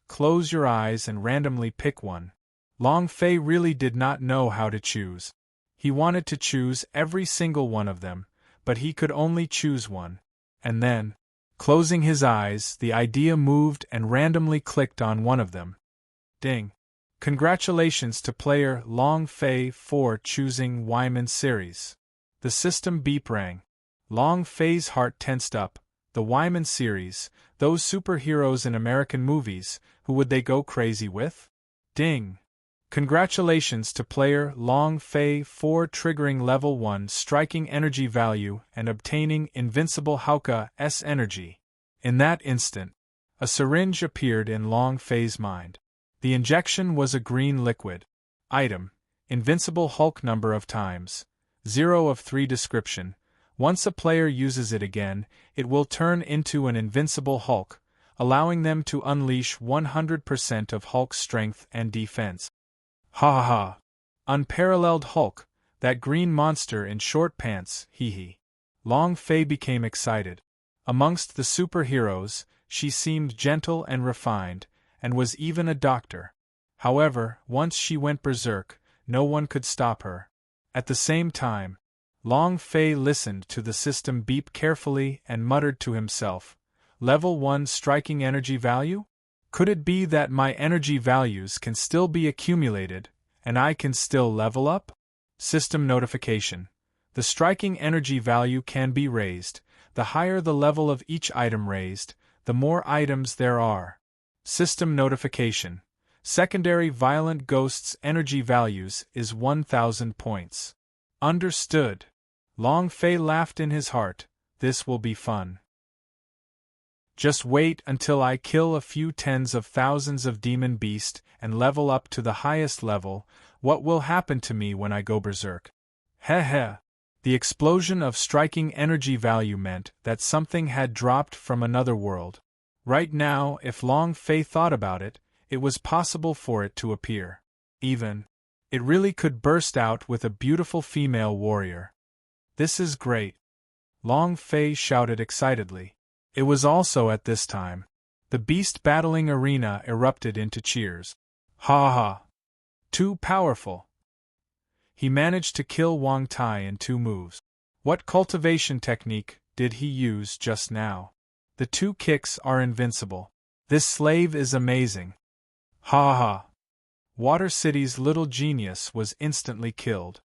Close your eyes and randomly pick one. Long Fei really did not know how to choose. He wanted to choose every single one of them, but he could only choose one. And then, closing his eyes, the idea moved and randomly clicked on one of them. Ding! Congratulations to player Long Fei for choosing Wyman series. The system beep rang. Long Fei's heart tensed up. The Wyman series, those superheroes in American movies, who would they go crazy with? Ding! Congratulations to player Long Fei for triggering level 1 striking energy value and obtaining Invincible Hulk's energy. In that instant, a syringe appeared in Long Fei's mind. The injection was a green liquid. Item: Invincible Hulk. Number of times: 0 of 3. Description: once a player uses it again, it will turn into an Invincible Hulk, allowing them to unleash 100% of Hulk's strength and defense. Ha ha ha! Unparalleled Hulk, that green monster in short pants, hee hee. Long Fei became excited. Amongst the superheroes, she seemed gentle and refined, and was even a doctor. However, once she went berserk, no one could stop her. At the same time, Long Fei listened to the system beep carefully and muttered to himself, Level 1 striking energy value? Could it be that my energy values can still be accumulated, and I can still level up? System notification. The striking energy value can be raised. The higher the level of each item raised, the more items there are. System notification. Secondary Violent Ghost's energy values is 1,000 points. Understood. Long Fei laughed in his heart. This will be fun. Just wait until I kill a few tens of thousands of demon beasts and level up to the highest level. What will happen to me when I go berserk? Heh heh. The explosion of striking energy value meant that something had dropped from another world. Right now, if Long Fei thought about it, it was possible for it to appear. Even, it really could burst out with a beautiful female warrior. This is great. Long Fei shouted excitedly. It was also at this time. The beast battling arena erupted into cheers. Ha ha! Too powerful! He managed to kill Wang Tai in 2 moves. What cultivation technique did he use just now? The 2 kicks are invincible. This slave is amazing. Ha ha! Water City's little genius was instantly killed.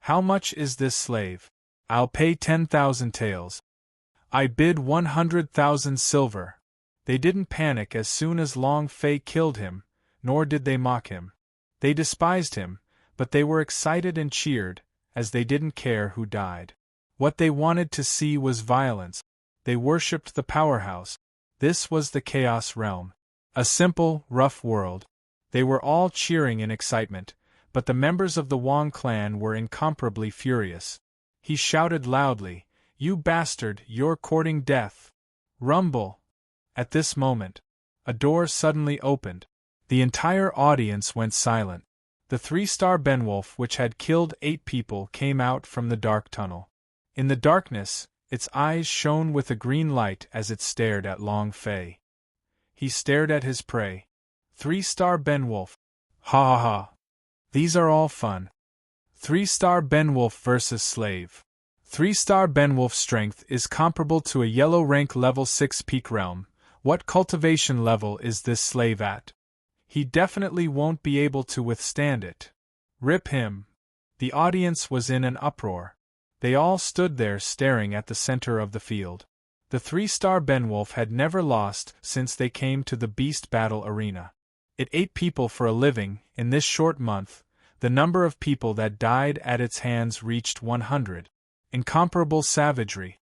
How much is this slave? I'll pay 10,000 taels. I bid 100,000 silver. They didn't panic as soon as Long Fei killed him, nor did they mock him. They despised him, but they were excited and cheered, as they didn't care who died. What they wanted to see was violence. They worshipped the powerhouse. This was the Chaos Realm. A simple, rough world. They were all cheering in excitement, but the members of the Wang clan were incomparably furious. He shouted loudly, You bastard, you're courting death. Rumble! At this moment, a door suddenly opened. The entire audience went silent. The 3-star Benwolf, which had killed 8 people, came out from the dark tunnel. In the darkness, its eyes shone with a green light as it stared at Long Fei. He stared at his prey. 3-star Benwolf. Ha ha ha. These are all fun. 3-star Benwolf versus Slave. 3-star Benwolf strength is comparable to a yellow rank level 6 peak realm. What cultivation level is this slave at? He definitely won't be able to withstand it. Rip him. The audience was in an uproar. They all stood there staring at the center of the field. The 3-star Beowulf had never lost since they came to the beast battle arena. It ate people for a living. In this short month, the number of people that died at its hands reached 100. Incomparable savagery.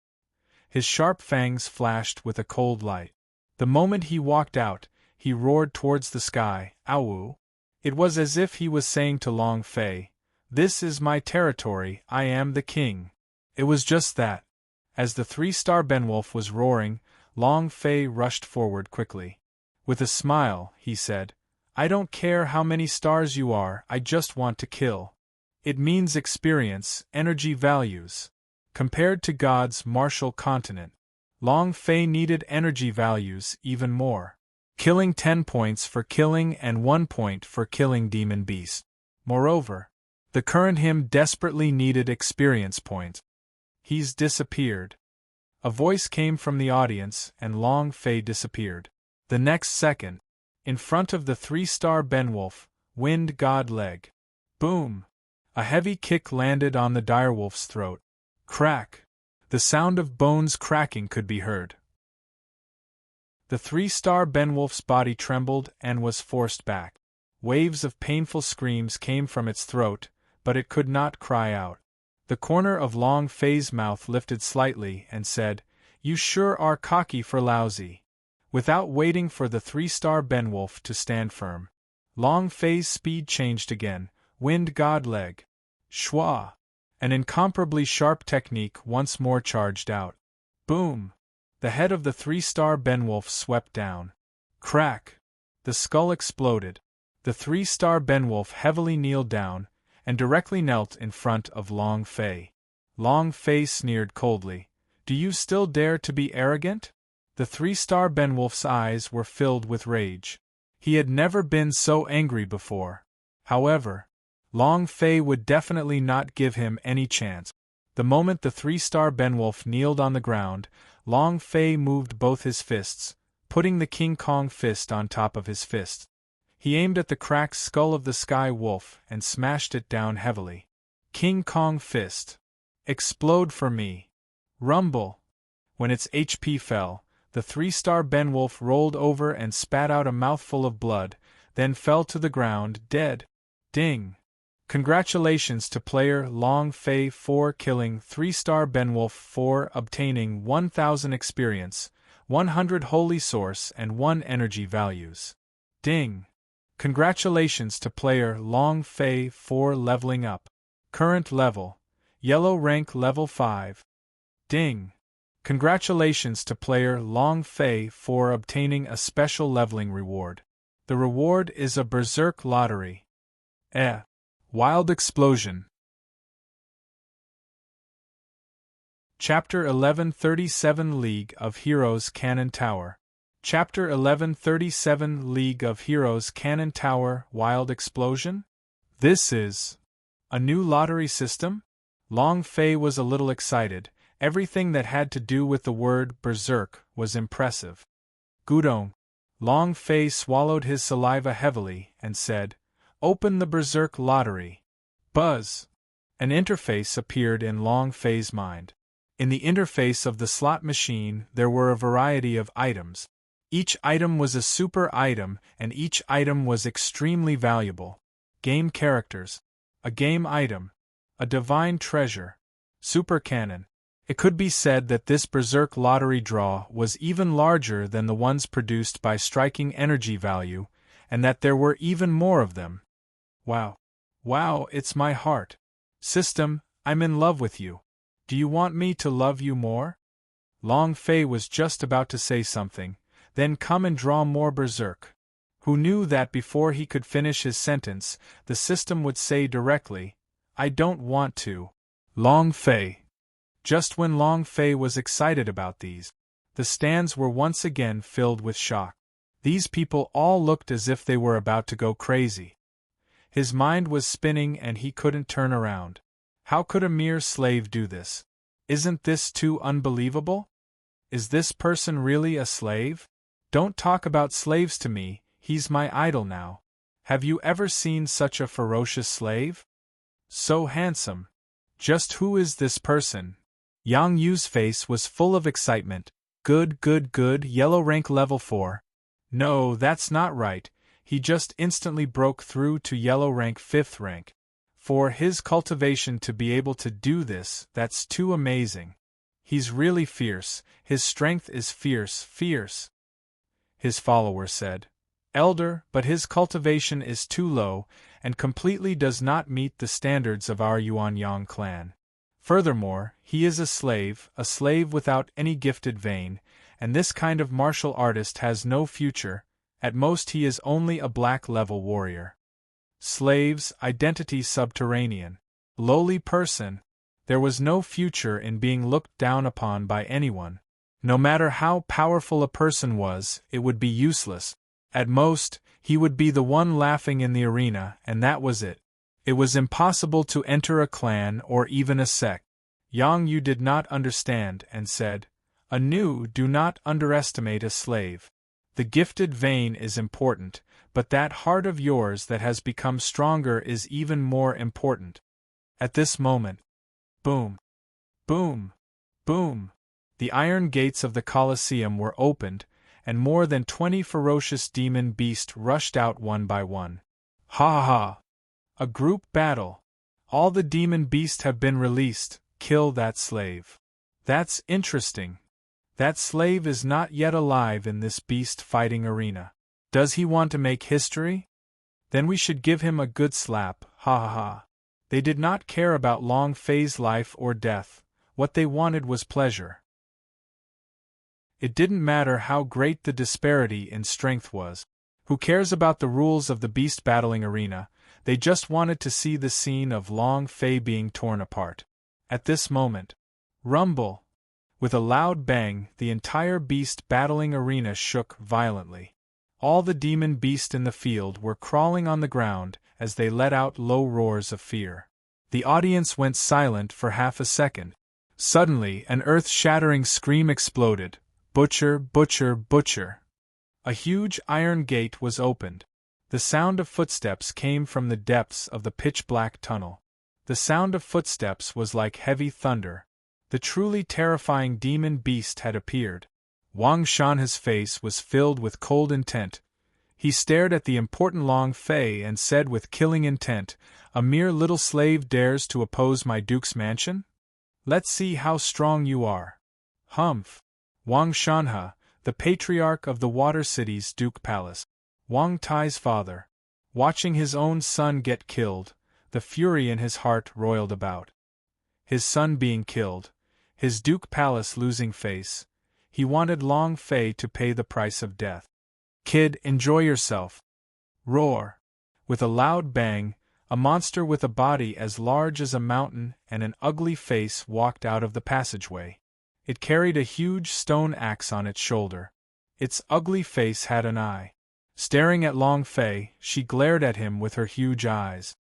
His sharp fangs flashed with a cold light. The moment he walked out, he roared towards the sky, "Ow!" It was as if he was saying to Long Fei, "This is my territory, I am the king." It was just that. As the 3-star Beowulf was roaring, Long Fei rushed forward quickly. With a smile, he said, "I don't care how many stars you are, I just want to kill." It means experience, energy values. Compared to God's martial continent, Long Fei needed energy values even more. Killing 10 points for killing and 1 point for killing demon beast. Moreover, the current him desperately needed experience points. He's disappeared. A voice came from the audience and Long Fei disappeared. The next second, in front of the 3-star Beowulf, wind god leg. Boom! A heavy kick landed on the direwolf's throat. Crack! The sound of bones cracking could be heard. The 3-star Beowulf's body trembled and was forced back. Waves of painful screams came from its throat, but it could not cry out. The corner of Long Fei's mouth lifted slightly and said, "You sure are cocky for lousy." Without waiting for the 3-star Beowulf to stand firm, Long Fei's speed changed again. Wind god leg. Schwa! An incomparably sharp technique once more charged out. Boom! The head of the 3-star Beowulf swept down. Crack! The skull exploded. The 3-star Beowulf heavily kneeled down, and directly knelt in front of Long Fei. Long Fei sneered coldly, "Do you still dare to be arrogant?" The 3-star Beowulf's eyes were filled with rage. He had never been so angry before. However, Long Fei would definitely not give him any chance. The moment the 3-star Beowulf kneeled on the ground, Long Fei moved both his fists, putting the King Kong fist on top of his fist. He aimed at the cracked skull of the Sky Wolf and smashed it down heavily. King Kong fist. Explode for me. Rumble. When its HP fell, the 3-star Beowulf rolled over and spat out a mouthful of blood, then fell to the ground, dead. Ding. Congratulations to player Long Fei for killing 3-star Beowulf for obtaining 1000 experience, 100 holy source and 1 energy values. Ding. Congratulations to player Long Fei for leveling up. Current level. Yellow rank level 5. Ding. Congratulations to player Long Fei for obtaining a special leveling reward. The reward is a Berserk lottery. Wild explosion. Chapter 1137 League of Heroes Cannon Tower. Chapter 1137 League of Heroes Cannon Tower Wild Explosion? This is a new lottery system? Long Fei was a little excited. Everything that had to do with the word Berserk was impressive. Gudong. Long Fei swallowed his saliva heavily and said, "Open the Berserk lottery." Buzz. An interface appeared in Long Fei's mind. In the interface of the slot machine there were a variety of items. Each item was a super item and each item was extremely valuable. Game characters. A game item. A divine treasure. Super cannon. It could be said that this Berserk lottery draw was even larger than the ones produced by striking energy value, and that there were even more of them. Wow. Wow, it's my heart. System, I'm in love with you. Do you want me to love you more? Long Fei was just about to say something, then come and draw more Berserk. Who knew that before he could finish his sentence, the system would say directly, "I don't want to." Long Fei. Just when Long Fei was excited about these, the stands were once again filled with shock. These people all looked as if they were about to go crazy. His mind was spinning and he couldn't turn around. How could a mere slave do this? Isn't this too unbelievable? Is this person really a slave? Don't talk about slaves to me, He's my idol now. Have you ever seen such a ferocious slave? So handsome. Just who is this person? Yang Yu's face was full of excitement. Good, good, good, yellow rank level 4. No, that's not right. He just instantly broke through to yellow rank 5th rank. For his cultivation to be able to do this, that's too amazing. He's really fierce, his strength is fierce, fierce. His follower said. Elder, but his cultivation is too low, and completely does not meet the standards of our Yuanyang clan. Furthermore, he is a slave without any gifted vein, and this kind of martial artist has no future. At most he is only a black-level warrior. Slaves, identity subterranean. Lowly person. There was no future in being looked down upon by anyone. No matter how powerful a person was, it would be useless. At most, he would be the one laughing in the arena, and that was it. It was impossible to enter a clan or even a sect. Yang Yu did not understand and said, Anu, do not underestimate a slave. The gifted vein is important, but that heart of yours that has become stronger is even more important. At this moment, boom, boom, boom, the iron gates of the Colosseum were opened, and more than 20 ferocious demon beasts rushed out one by one. Ha ha ha! A group battle. All the demon beasts have been released. Kill that slave. That's interesting. That slave is not yet alive in this beast fighting arena. Does he want to make history? Then we should give him a good slap, ha ha ha. They did not care about Long Fei's life or death, what they wanted was pleasure. It didn't matter how great the disparity in strength was. Who cares about the rules of the beast battling arena? They just wanted to see the scene of Long Fei being torn apart. At this moment, rumble! With a loud bang, the entire beast battling arena shook violently. All the demon beasts in the field were crawling on the ground as they let out low roars of fear. The audience went silent for half a second. Suddenly, an earth-shattering scream exploded. Butcher, butcher, butcher. A huge iron gate was opened. The sound of footsteps came from the depths of the pitch-black tunnel. The sound of footsteps was like heavy thunder. The truly terrifying demon beast had appeared. Wang Shanhe's face was filled with cold intent. He stared at the important Long Fei and said with killing intent, "A mere little slave dares to oppose my duke's mansion? Let's see how strong you are." Humph! Wang Shanhe, the patriarch of the Water City's Duke Palace, Wang Tai's father, watching his own son get killed, the fury in his heart roiled about. His son being killed, his Duke Palace losing face, he wanted Long Fei to pay the price of death. "Kid, enjoy yourself." Roar! With a loud bang, a monster with a body as large as a mountain and an ugly face walked out of the passageway. It carried a huge stone axe on its shoulder. Its ugly face had an eye. Staring at Long Fei, she glared at him with her huge eyes.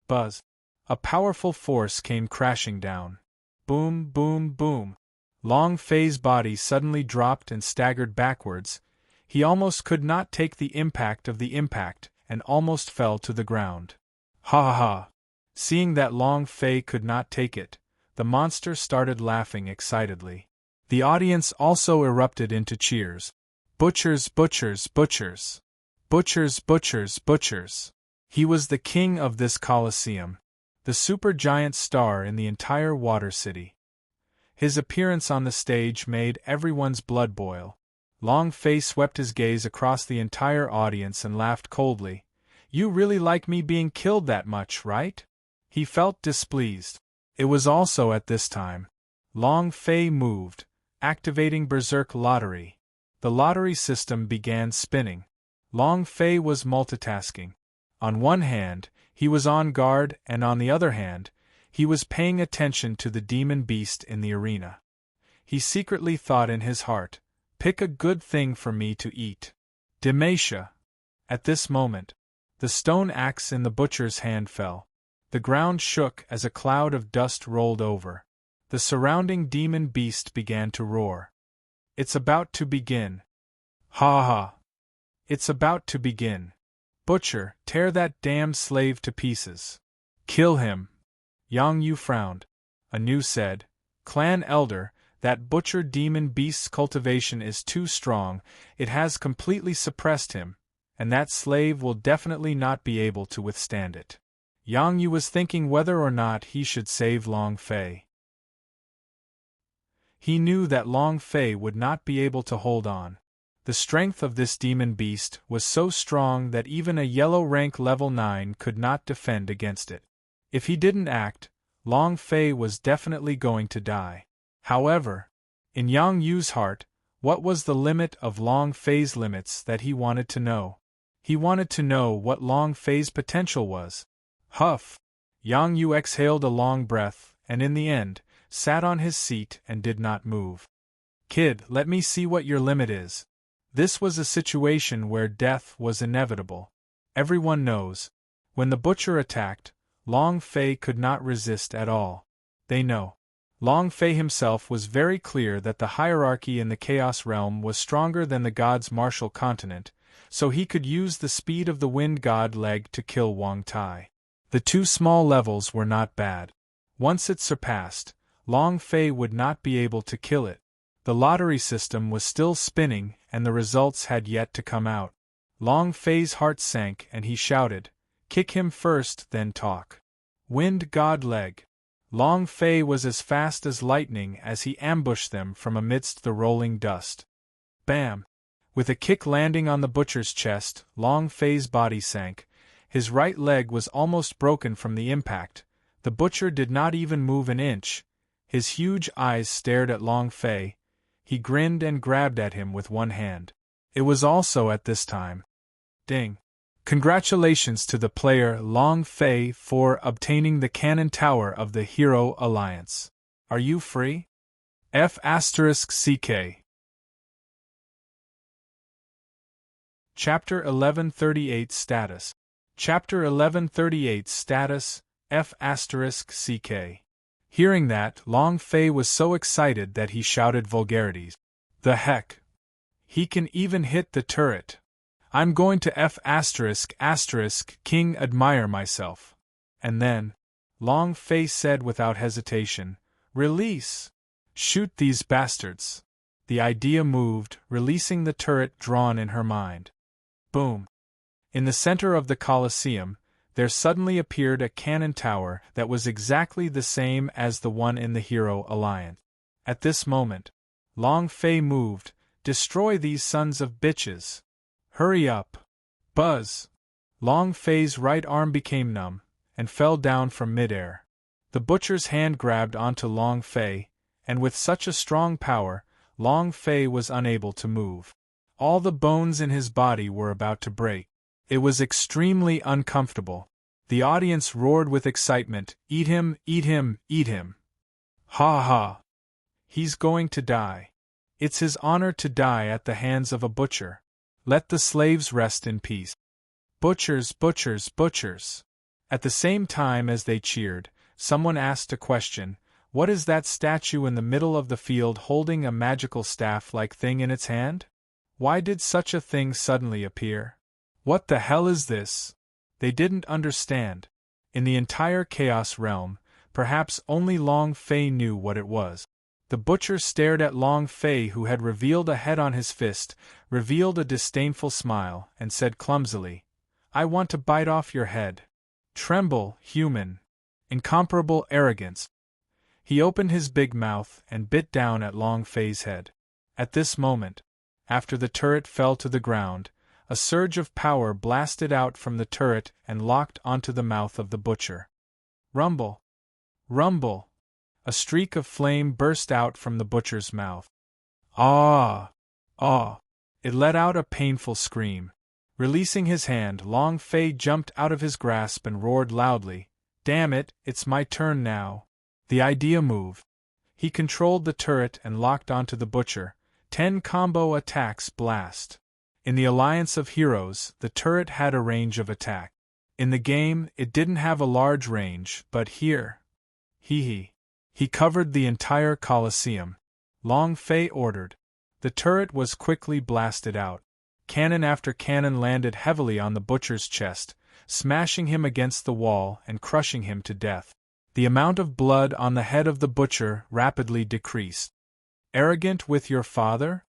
Buzz! A powerful force came crashing down. Boom, boom, boom. Long Fei's body suddenly dropped and staggered backwards. He almost could not take the impact of the impact and almost fell to the ground. Ha ha ha! Seeing that Long Fei could not take it, the monster started laughing excitedly. The audience also erupted into cheers. Butchers, butchers, butchers. Butchers, butchers, butchers. He was the king of this Colosseum, the supergiant star in the entire Water City. His appearance on the stage made everyone's blood boil. Long Fei swept his gaze across the entire audience and laughed coldly. "You really like me being killed that much, right?" He felt displeased. It was also at this time. Long Fei moved, activating Berserk Lottery. The lottery system began spinning. Long Fei was multitasking. On one hand, he was on guard, and on the other hand, he was paying attention to the demon beast in the arena. He secretly thought in his heart, "Pick a good thing for me to eat." Demasha. At this moment, the stone axe in the butcher's hand fell. The ground shook as a cloud of dust rolled over. The surrounding demon beast began to roar. "It's about to begin." Ha ha! It's about to begin. Butcher, tear that damn slave to pieces. Kill him. Yang Yu frowned. Anu said, Clan Elder, that butcher demon beast's cultivation is too strong, it has completely suppressed him, and that slave will definitely not be able to withstand it. Yang Yu was thinking whether or not he should save Long Fei. He knew that Long Fei would not be able to hold on. The strength of this demon beast was so strong that even a yellow rank level 9 could not defend against it. If he didn't act, Long Fei was definitely going to die. However, in Yang Yu's heart, what was the limit of Long Fei's limits that he wanted to know? He wanted to know what Long Fei's potential was. Huff! Yang Yu exhaled a long breath, and in the end, sat on his seat and did not move. Kid, let me see what your limit is. This was a situation where death was inevitable. Everyone knows. When the butcher attacked, Long Fei could not resist at all. They know. Long Fei himself was very clear that the hierarchy in the Chaos Realm was stronger than the God's martial continent, so he could use the speed of the Wind God leg to kill Wang Tai. The two small levels were not bad. Once it surpassed, Long Fei would not be able to kill it. The lottery system was still spinning and the results had yet to come out. Long Fei's heart sank and he shouted, Kick him first, then talk. Wind God leg. Long Fei was as fast as lightning as he ambushed them from amidst the rolling dust. Bam! With a kick landing on the butcher's chest, Long Fei's body sank. His right leg was almost broken from the impact. The butcher did not even move an inch. His huge eyes stared at Long Fei. He grinned and grabbed at him with one hand. It was also at this time. Ding! Congratulations to the player Long Fei for obtaining the Cannon Tower of the Hero Alliance. Are you free? F***CK. Chapter 1138 Status. Chapter 1138 Status, F***CK. Hearing that, Long Fei was so excited that he shouted vulgarities. The heck! He can even hit the turret. I'm going to King admire myself. And then, Long Fei said without hesitation, Release! Shoot these bastards. The idea moved, releasing the turret drawn in her mind. Boom! In the center of the Colosseum, there suddenly appeared a cannon tower that was exactly the same as the one in the Hero Alliance. At this moment, Long Fei moved, Destroy these sons of bitches. Hurry up. Buzz. Long Fei's right arm became numb, and fell down from midair. The butcher's hand grabbed onto Long Fei, and with such a strong power, Long Fei was unable to move. All the bones in his body were about to break. It was extremely uncomfortable. The audience roared with excitement, Eat him, eat him, eat him. Ha ha. He's going to die. It's his honor to die at the hands of a butcher. Let the slaves rest in peace. Butchers, butchers, butchers. At the same time as they cheered, someone asked a question, What is that statue in the middle of the field holding a magical staff-like thing in its hand? Why did such a thing suddenly appear? What the hell is this? They didn't understand. In the entire Chaos Realm, perhaps only Long Fei knew what it was. The butcher stared at Long Fei, who had revealed a head on his fist, revealed a disdainful smile, and said clumsily, I want to bite off your head. Tremble, human. Incomparable arrogance. He opened his big mouth and bit down at Long Fei's head. At this moment, after the turret fell to the ground, a surge of power blasted out from the turret and locked onto the mouth of the butcher. Rumble! Rumble! A streak of flame burst out from the butcher's mouth. Ah! Ah! It let out a painful scream. Releasing his hand, Long Fei jumped out of his grasp and roared loudly, Damn it, it's my turn now. The idea moved. He controlled the turret and locked onto the butcher. 10 combo attacks blast. In the Alliance of Heroes, the turret had a range of attack. In the game, it didn't have a large range, but here... He covered the entire Colosseum. Long Fei ordered. The turret was quickly blasted out. Cannon after cannon landed heavily on the butcher's chest, smashing him against the wall and crushing him to death. The amount of blood on the head of the butcher rapidly decreased. Arrogant with your father?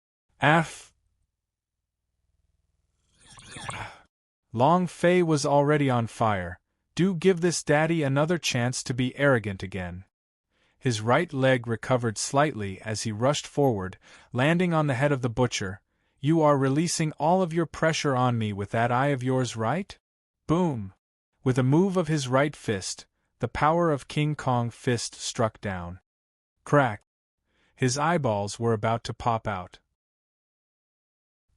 Long Fei was already on fire. Do give this daddy another chance to be arrogant again. His right leg recovered slightly as he rushed forward, landing on the head of the butcher. You are releasing all of your pressure on me with that eye of yours, right? Boom! With a move of his right fist, the power of King Kong fist struck down. Crack! His eyeballs were about to pop out.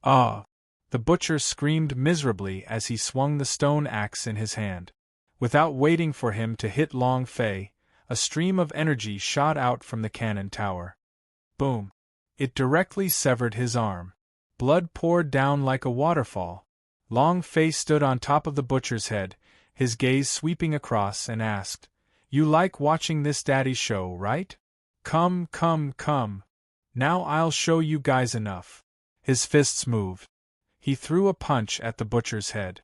Ah! The butcher screamed miserably as he swung the stone axe in his hand. Without waiting for him to hit Long Fei, a stream of energy shot out from the cannon tower. Boom! It directly severed his arm. Blood poured down like a waterfall. Long Fei stood on top of the butcher's head, his gaze sweeping across, and asked, "You like watching this daddy show, right? Come, come, come. Now I'll show you guys enough." His fists moved. He threw a punch at the butcher's head.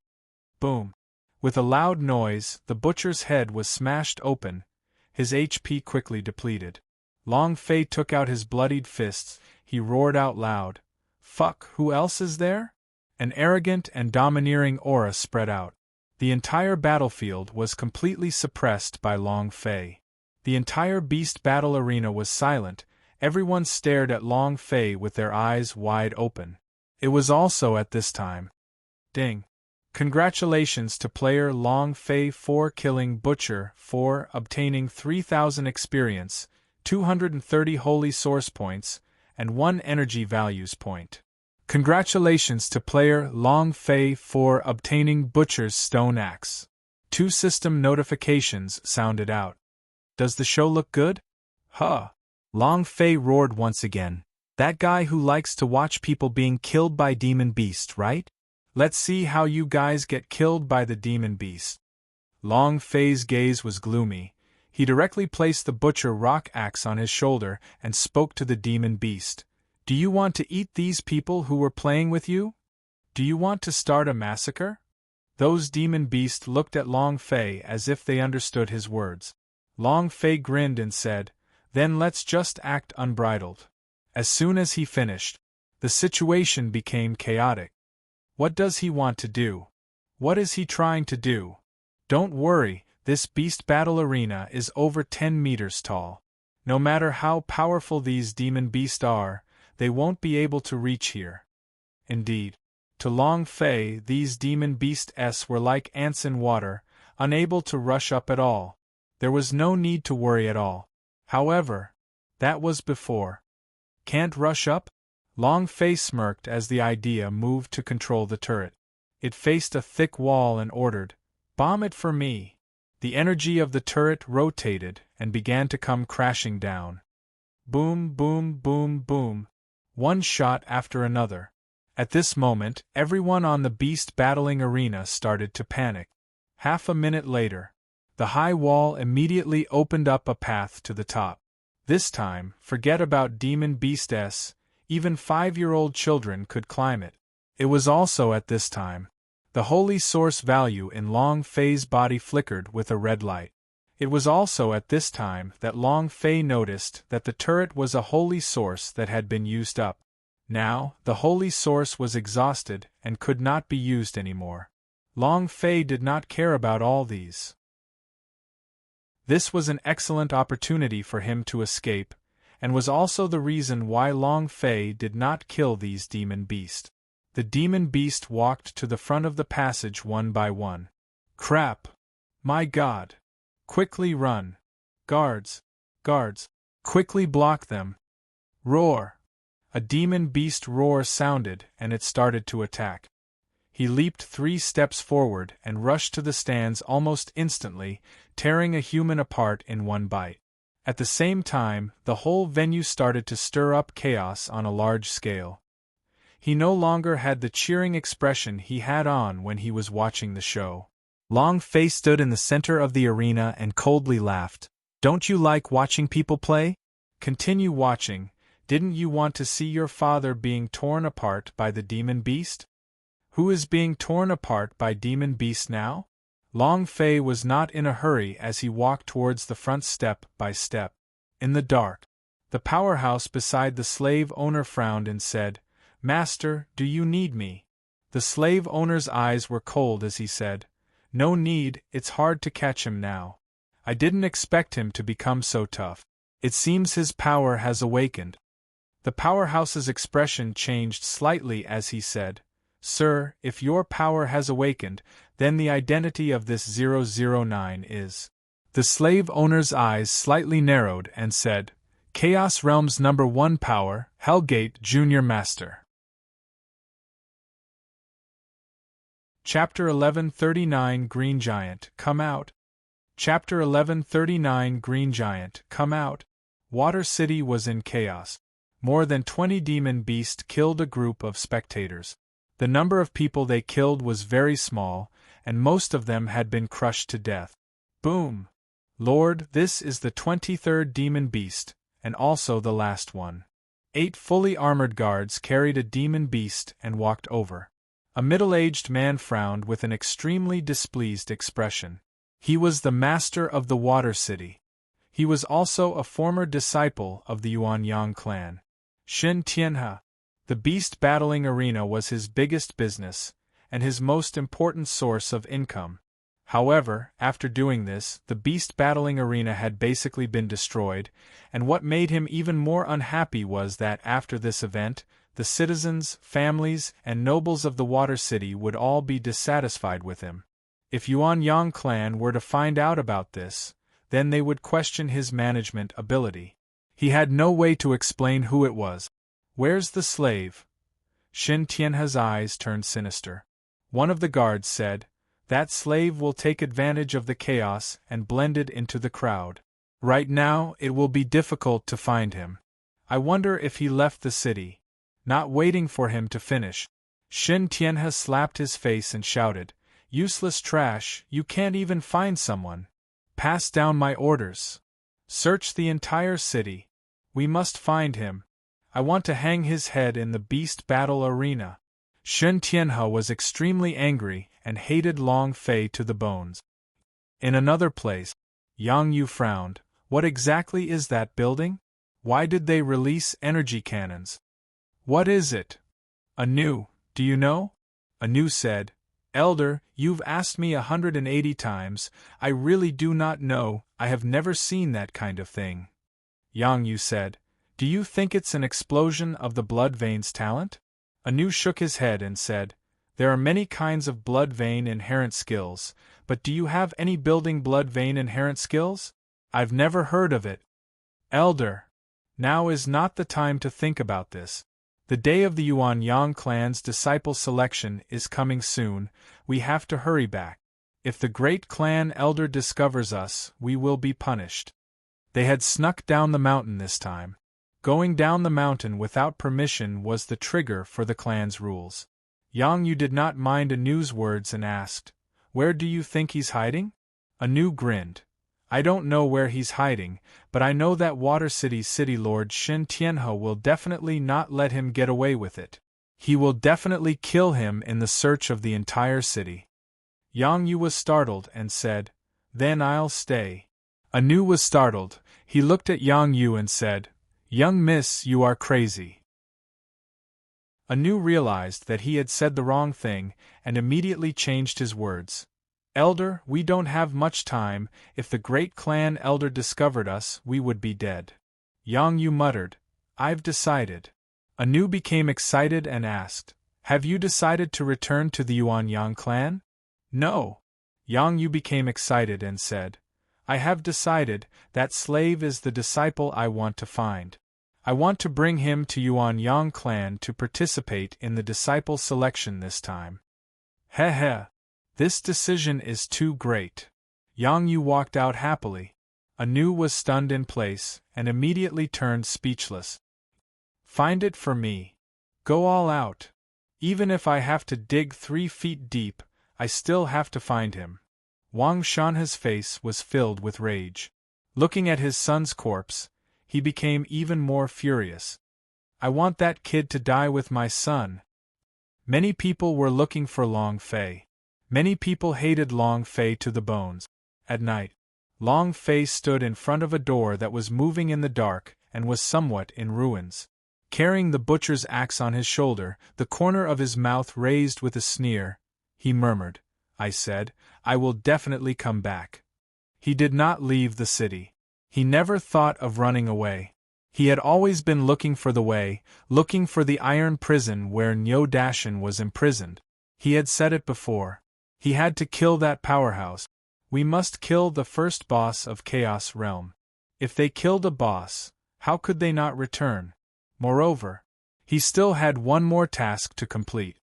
Boom! With a loud noise, the butcher's head was smashed open, his HP quickly depleted. Long Fei took out his bloodied fists, he roared out loud, "Fuck, who else is there?" An arrogant and domineering aura spread out. The entire battlefield was completely suppressed by Long Fei. The entire beast battle arena was silent, everyone stared at Long Fei with their eyes wide open. It was also at this time. Ding! Congratulations to player Long Fei for killing Butcher for obtaining 3000 experience, 230 holy source points, and 1 energy values point. Congratulations to player Long Fei for obtaining Butcher's stone axe. 2 system notifications sounded out. Does the show look good? Huh! Long Fei roared once again. That guy who likes to watch people being killed by demon beast, right? Let's see how you guys get killed by the demon beast. Long Fei's gaze was gloomy. He directly placed the butcher rock axe on his shoulder and spoke to the demon beast. Do you want to eat these people who were playing with you? Do you want to start a massacre? Those demon beasts looked at Long Fei as if they understood his words. Long Fei grinned and said, "Then let's just act unbridled." As soon as he finished, the situation became chaotic. What does he want to do? What is he trying to do? Don't worry, this beast battle arena is over 10 meters tall. No matter how powerful these demon beasts are, they won't be able to reach here. Indeed, to Long Fei these demon beasts were like ants in water, unable to rush up at all. There was no need to worry at all. However, that was before. Can't rush up? Long Fei smirked as the idea moved to control the turret. It faced a thick wall and ordered, "Bomb it for me." The energy of the turret rotated and began to come crashing down. Boom, boom, boom, boom. One shot after another. At this moment, everyone on the beast battling arena started to panic. Half a minute later, the high wall immediately opened up a path to the top. This time, forget about demon beasts, even 5-year-old children could climb it. It was also at this time. The holy source value in Long Fei's body flickered with a red light. It was also at this time that Long Fei noticed that the turret was a holy source that had been used up. Now, the holy source was exhausted and could not be used anymore. Long Fei did not care about all these. This was an excellent opportunity for him to escape, and was also the reason why Long Fei did not kill these demon beasts. The demon beast walked to the front of the passage one by one. Crap! My God! Quickly run! Guards! Guards! Quickly block them! Roar! A demon beast roar sounded and it started to attack. He leaped 3 steps forward and rushed to the stands almost instantly, tearing a human apart in one bite. At the same time, the whole venue started to stir up chaos on a large scale. He no longer had the cheering expression he had on when he was watching the show. Long Fei stood in the center of the arena and coldly laughed. Don't you like watching people play? Continue watching. Didn't you want to see your father being torn apart by the demon beast? Who is being torn apart by demon beasts now? Long Fei was not in a hurry as he walked towards the front step by step. In the dark, the powerhouse beside the slave owner frowned and said, "Master, do you need me?" The slave owner's eyes were cold as he said, "No need, it's hard to catch him now. I didn't expect him to become so tough. It seems his power has awakened." The powerhouse's expression changed slightly as he said, "Sir, if your power has awakened, then the identity of this 009 is." The slave owner's eyes slightly narrowed and said, "Chaos Realms #1 Power, Hellgate Junior Master." Chapter 1139 Green Giant, Come Out. Chapter 1139 Green Giant, Come Out. Water City was in chaos. More than 20 demon beasts killed a group of spectators. The number of people they killed was very small, and most of them had been crushed to death. Boom! Lord, this is the 23rd demon beast, and also the last one. 8 fully armored guards carried a demon beast and walked over. A middle-aged man frowned with an extremely displeased expression. He was the master of the Water City. He was also a former disciple of the Yuanyang clan. Shin Tianhe. The beast battling arena was his biggest business, and his most important source of income. However, after doing this, the beast battling arena had basically been destroyed, and what made him even more unhappy was that after this event, the citizens, families, and nobles of the Water City would all be dissatisfied with him. If Yuanyang clan were to find out about this, then they would question his management ability. He had no way to explain who it was. "Where's the slave?" Shin Tianhe's eyes turned sinister. One of the guards said, "That slave will take advantage of the chaos and blend it into the crowd. Right now, it will be difficult to find him. I wonder if he left the city." Not waiting for him to finish, Shin Tianhe slapped his face and shouted, "Useless trash, you can't even find someone. Pass down my orders. Search the entire city. We must find him. I want to hang his head in the beast battle arena." Shin Tianhe was extremely angry and hated Long Fei to the bones. In another place, Yang Yu frowned. "What exactly is that building? Why did they release energy cannons? What is it?" "Anu, do you know?" Anu said, "Elder, you've asked me 180 times, I really do not know, I have never seen that kind of thing." Yang Yu said, "Do you think it's an explosion of the blood veins talent?" Anu shook his head and said, "There are many kinds of blood vein inherent skills, but do you have any building blood vein inherent skills? I've never heard of it." "Elder, now is not the time to think about this. The day of the Yuanyang clan's disciple selection is coming soon, we have to hurry back. If the great clan elder discovers us, we will be punished." They had snuck down the mountain this time. Going down the mountain without permission was the trigger for the clan's rules. Yang Yu did not mind Anu's words and asked, "Where do you think he's hiding?" Anu grinned. "I don't know where he's hiding, but I know that Water City's city lord Shin Tianhe will definitely not let him get away with it. He will definitely kill him in the search of the entire city." Yang Yu was startled and said, "Then I'll stay." Anu was startled. He looked at Yang Yu and said, "Young miss, you are crazy." Anu realized that he had said the wrong thing and immediately changed his words. "Elder, we don't have much time, if the great clan elder discovered us, we would be dead." Yang Yu muttered, "I've decided." Anu became excited and asked, "Have you decided to return to the Yuanyang clan?" "No." Yang Yu became excited and said, "I have decided, that slave is the disciple I want to find. I want to bring him to Yuanyang clan to participate in the disciple selection this time." "Heh heh. This decision is too great." Yang Yu walked out happily. Anu was stunned in place, and immediately turned speechless. "Find it for me. Go all out. Even if I have to dig 3 feet deep, I still have to find him." Wang Shanhe's face was filled with rage. Looking at his son's corpse, he became even more furious. "I want that kid to die with my son." Many people were looking for Long Fei. Many people hated Long Fei to the bones. At night, Long Fei stood in front of a door that was moving in the dark and was somewhat in ruins. Carrying the butcher's axe on his shoulder, the corner of his mouth raised with a sneer, he murmured, "I said, I will definitely come back." He did not leave the city. He never thought of running away. He had always been looking for the way, looking for the iron prison where Nyo Dashin was imprisoned. He had said it before. He had to kill that powerhouse. We must kill the first boss of Chaos Realm. If they killed a boss, how could they not return? Moreover, he still had one more task to complete.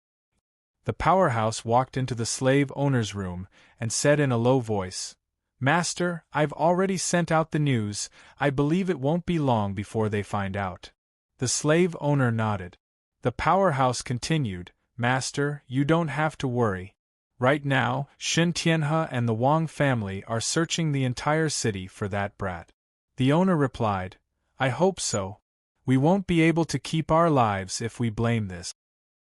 The powerhouse walked into the slave owner's room and said in a low voice, "Master, I've already sent out the news. I believe it won't be long before they find out." The slave owner nodded. The powerhouse continued, "Master, you don't have to worry. Right now, Shin Tianhe and the Wang family are searching the entire city for that brat." The owner replied, "I hope so. We won't be able to keep our lives if we blame this."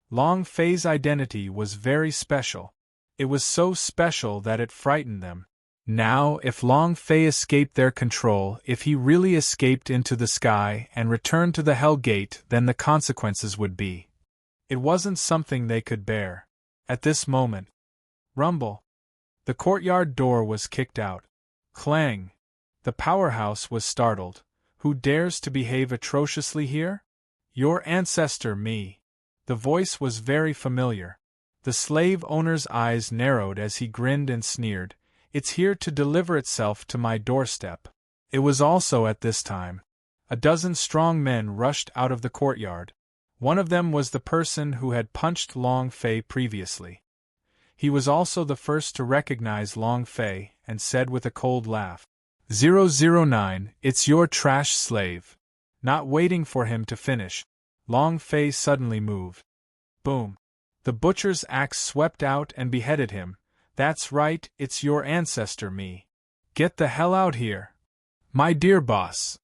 Long Fei's identity was very special. It was so special that it frightened them. Now, if Long Fei escaped their control, if he really escaped into the sky and returned to the Hell Gate, then the consequences would be. It wasn't something they could bear. At this moment, rumble. The courtyard door was kicked out. Clang. The powerhouse was startled. Who dares to behave atrociously here? Your ancestor, me. The voice was very familiar. The slave owner's eyes narrowed as he grinned and sneered. It's here to deliver itself to my doorstep. It was also at this time. A dozen strong men rushed out of the courtyard. One of them was the person who had punched Long Fei previously. He was also the first to recognize Long Fei and said with a cold laugh, "009, it's your trash slave." Not waiting for him to finish, Long Fei suddenly moved. Boom! The butcher's axe swept out and beheaded him. "That's right, it's your ancestor, me. Get the hell out here. My dear boss."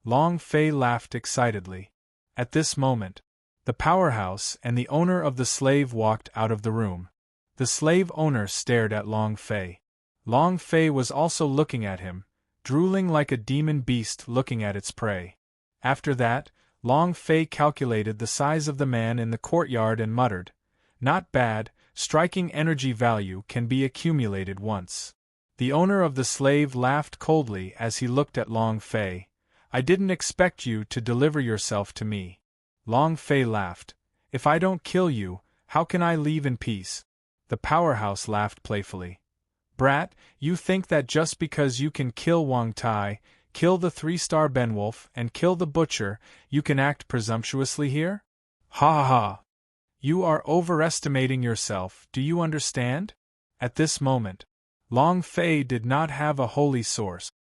Long Fei laughed excitedly. At this moment, the powerhouse and the owner of the slave walked out of the room. The slave owner stared at Long Fei. Long Fei was also looking at him, drooling like a demon beast looking at its prey. After that, Long Fei calculated the size of the man in the courtyard and muttered, "Not bad. Striking energy value can be accumulated once." The owner of the slave laughed coldly as he looked at Long Fei. "I didn't expect you to deliver yourself to me." Long Fei laughed. "If I don't kill you, how can I leave in peace?" The powerhouse laughed playfully. "Brat, you think that just because you can kill Wang Tai, kill the 3-star Benwolf, and kill the butcher, you can act presumptuously here? Ha ha ha! You are overestimating yourself, do you understand?" At this moment, Long Fei did not have a holy source.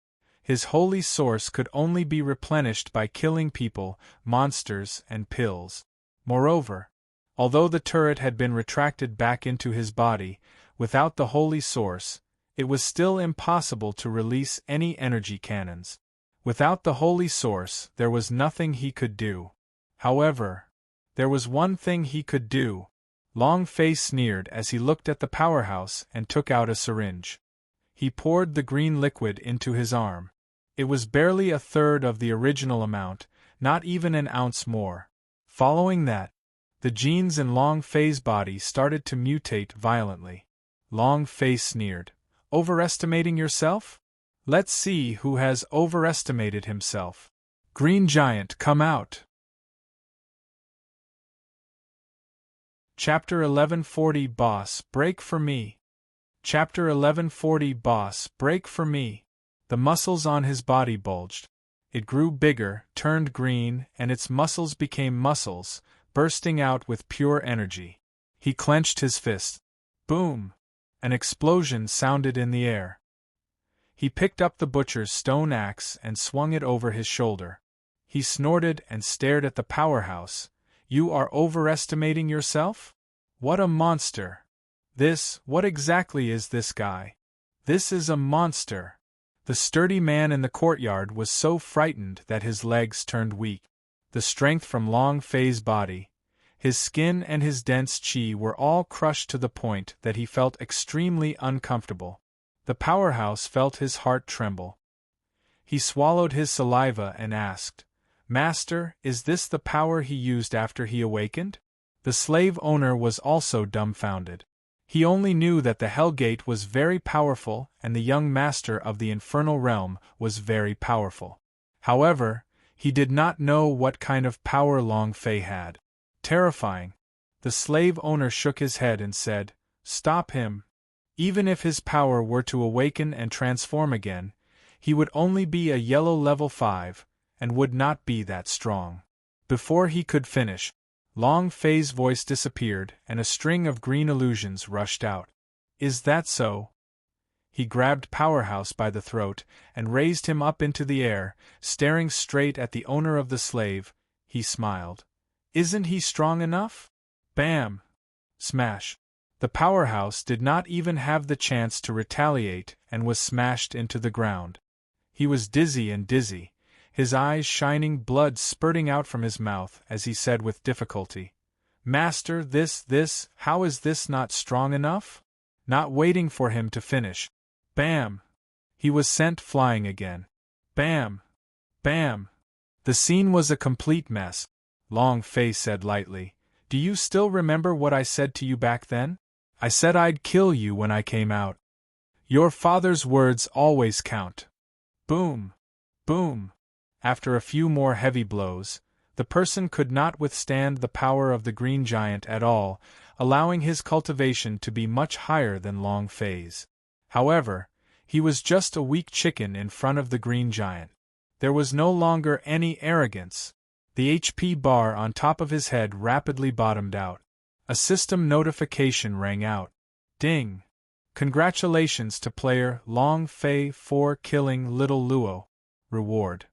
His holy source could only be replenished by killing people, monsters, and pills. Moreover, although the turret had been retracted back into his body, without the holy source, it was still impossible to release any energy cannons. Without the holy source, there was nothing he could do. However, there was one thing he could do. Long Fei sneered as he looked at the powerhouse and took out a syringe. He poured the green liquid into his arm. It was barely a third of the original amount, not even an ounce more. Following that, the genes in Long Fei's body started to mutate violently. Long Fei sneered, "Overestimating yourself? Let's see who has overestimated himself. Green Giant, come out!" Chapter 1140 Boss, break for me. Chapter 1140 Boss, break for me. The muscles on his body bulged. It grew bigger, turned green, and its muscles became muscles, bursting out with pure energy. He clenched his fist. Boom! An explosion sounded in the air. He picked up the butcher's stone axe and swung it over his shoulder. He snorted and stared at the powerhouse. "You are overestimating yourself? What a monster! What exactly is this guy? This is a monster!" The sturdy man in the courtyard was so frightened that his legs turned weak. The strength from Long Fei's body, His skin and his dense chi were all crushed to the point that he felt extremely uncomfortable. The powerhouse felt his heart tremble. He swallowed his saliva and asked, "Master, is this the power he used after he awakened?" The slave owner was also dumbfounded. He only knew that the Hell Gate was very powerful and the young master of the infernal realm was very powerful. However, he did not know what kind of power Long Fei had. Terrifying. The slave owner shook his head and said, "Stop him. Even if his power were to awaken and transform again, he would only be a yellow level 5, and would not be that strong." Before he could finish, Long Fei's voice disappeared and a string of green illusions rushed out. "Is that so?" He grabbed Powerhouse by the throat and raised him up into the air, staring straight at the owner of the slave. He smiled. "Isn't he strong enough?" Bam! Smash! The Powerhouse did not even have the chance to retaliate and was smashed into the ground. He was dizzy and dizzy, his eyes shining, blood spurting out from his mouth as he said with difficulty, "Master, how is this not strong enough?" Not waiting for him to finish. Bam! He was sent flying again. Bam! Bam! The scene was a complete mess. Long Fei said lightly, "Do you still remember what I said to you back then? I said I'd kill you when I came out. Your father's words always count." Boom! Boom! After a few more heavy blows, the person could not withstand the power of the Green Giant at all, allowing his cultivation to be much higher than Long Fei's. However, he was just a weak chicken in front of the Green Giant. There was no longer any arrogance. The HP bar on top of his head rapidly bottomed out. A system notification rang out. Ding! Congratulations to player Long Fei for killing Little Luo. Reward: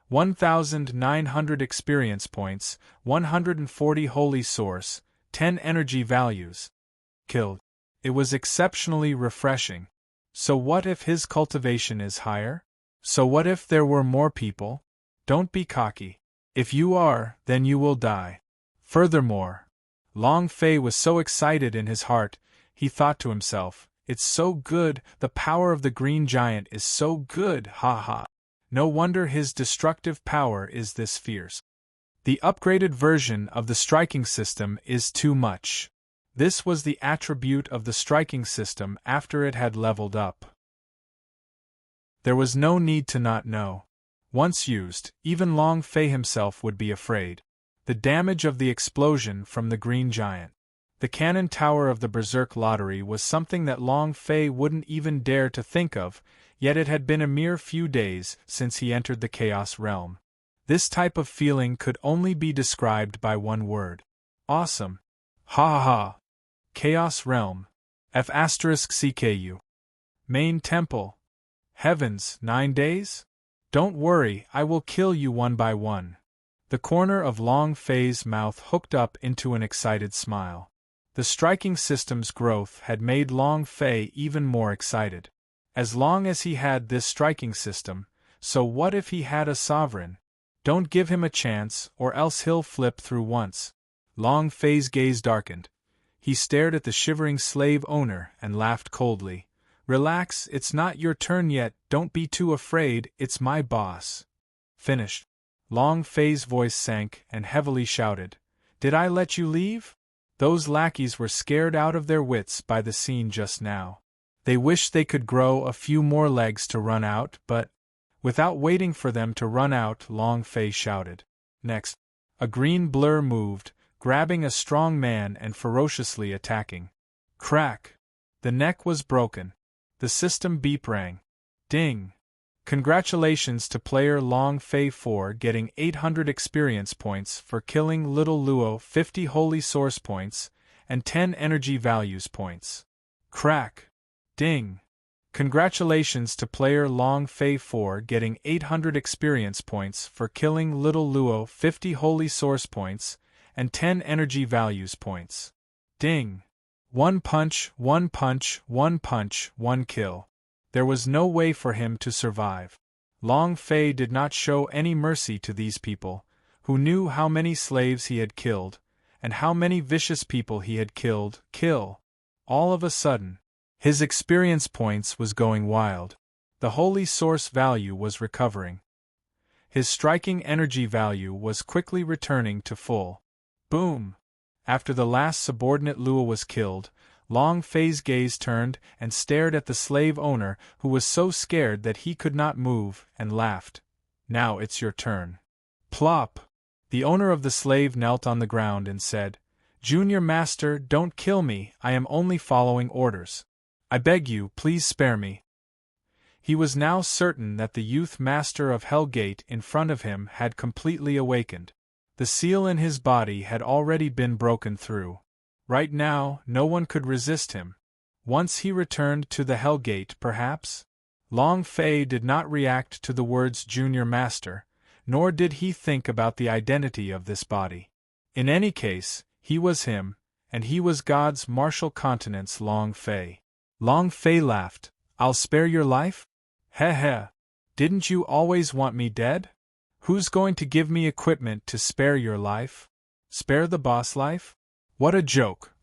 1,900 experience points, 140 holy source, 10 energy values. Killed. It was exceptionally refreshing. So what if his cultivation is higher? So what if there were more people? Don't be cocky. If you are, then you will die. Furthermore, Long Fei was so excited in his heart, he thought to himself, "It's so good, the power of the Green Giant is so good, ha ha. No wonder his destructive power is this fierce. The upgraded version of the striking system is too much." This was the attribute of the striking system after it had leveled up. There was no need to not know. Once used, even Long Fei himself would be afraid. The damage of the explosion from the Green Giant. The cannon tower of the Berserk Lottery was something that Long Fei wouldn't even dare to think of, yet it had been a mere few days since he entered the Chaos Realm. This type of feeling could only be described by one word. Awesome. Ha ha ha. Chaos Realm. F*CKU. Main Temple. Heavens, 9 days? Don't worry, I will kill you one by one. The corner of Long Fei's mouth hooked up into an excited smile. The striking system's growth had made Long Fei even more excited. As long as he had this striking system, so what if he had a sovereign? Don't give him a chance, or else he'll flip through once. Long Fei's gaze darkened. He stared at the shivering slave owner and laughed coldly. "Relax, it's not your turn yet, don't be too afraid, it's my boss." Finished. Long Fei's voice sank and heavily shouted, "Did I let you leave?" Those lackeys were scared out of their wits by the scene just now. They wished they could grow a few more legs to run out, but, without waiting for them to run out, Long Fei shouted. Next, a green blur moved, grabbing a strong man and ferociously attacking. Crack! The neck was broken. The system beep rang. Ding! Congratulations to player Long Fei for getting 800 experience points for killing Little Luo, 50 holy source points, and 10 energy values points. Crack! Ding! Congratulations to player Long Fei for getting 800 experience points for killing Little Luo, 50 holy source points, and 10 energy values points. Ding! One punch, one punch, one punch, one kill. There was no way for him to survive. Long Fei did not show any mercy to these people, who knew how many slaves he had killed, and how many vicious people he had killed. All of a sudden, his experience points was going wild. The holy source value was recovering. His striking energy value was quickly returning to full. Boom! After the last subordinate Lua was killed, Long Fei's gaze turned and stared at the slave owner, who was so scared that he could not move, and laughed. Now it's your turn. Plop! The owner of the slave knelt on the ground and said, Junior Master, don't kill me, I am only following orders. I beg you, please spare me. He was now certain that the youth master of Hellgate in front of him had completely awakened. The seal in his body had already been broken through. Right now, no one could resist him. Once he returned to the Hellgate, perhaps? Long Fei did not react to the words Junior Master, nor did he think about the identity of this body. In any case, he was him, and he was God's martial countenance Long Fei. Long Fei laughed. I'll spare your life? Heh. Didn't you always want me dead? Who's going to give me equipment to spare your life? Spare the boss life? What a joke.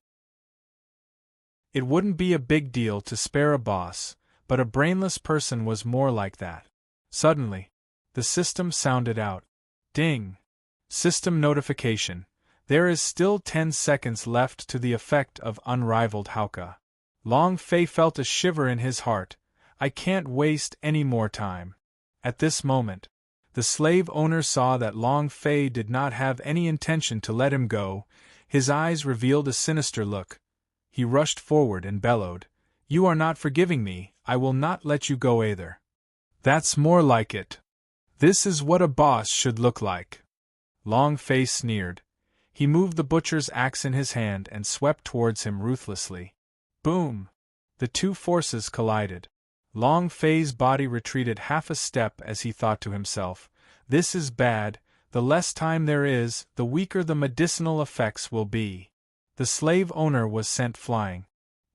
It wouldn't be a big deal to spare a boss, but a brainless person was more like that. Suddenly, the system sounded out. Ding! System notification. There is still 10 seconds left to the effect of unrivaled Hauka. Long Fei felt a shiver in his heart. I can't waste any more time. At this moment, the slave owner saw that Long Fei did not have any intention to let him go. His eyes revealed a sinister look. He rushed forward and bellowed, You are not forgiving me, I will not let you go either. That's more like it. This is what a boss should look like. Long Fei sneered. He moved the butcher's axe in his hand and swept towards him ruthlessly. Boom! The two forces collided. Long Fei's body retreated half a step as he thought to himself, This is bad. The less time there is, the weaker the medicinal effects will be. The slave owner was sent flying.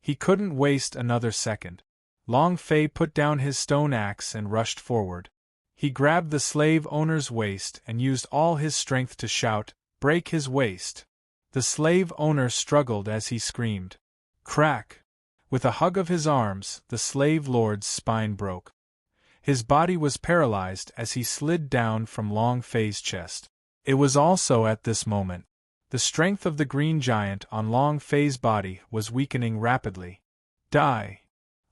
He couldn't waste another second. Long Fei put down his stone axe and rushed forward. He grabbed the slave owner's waist and used all his strength to shout, Break his waist! The slave owner struggled as he screamed. Crack! With a hug of his arms, the slave lord's spine broke. His body was paralyzed as he slid down from Long Fei's chest. It was also at this moment. The strength of the green giant on Long Fei's body was weakening rapidly. Die!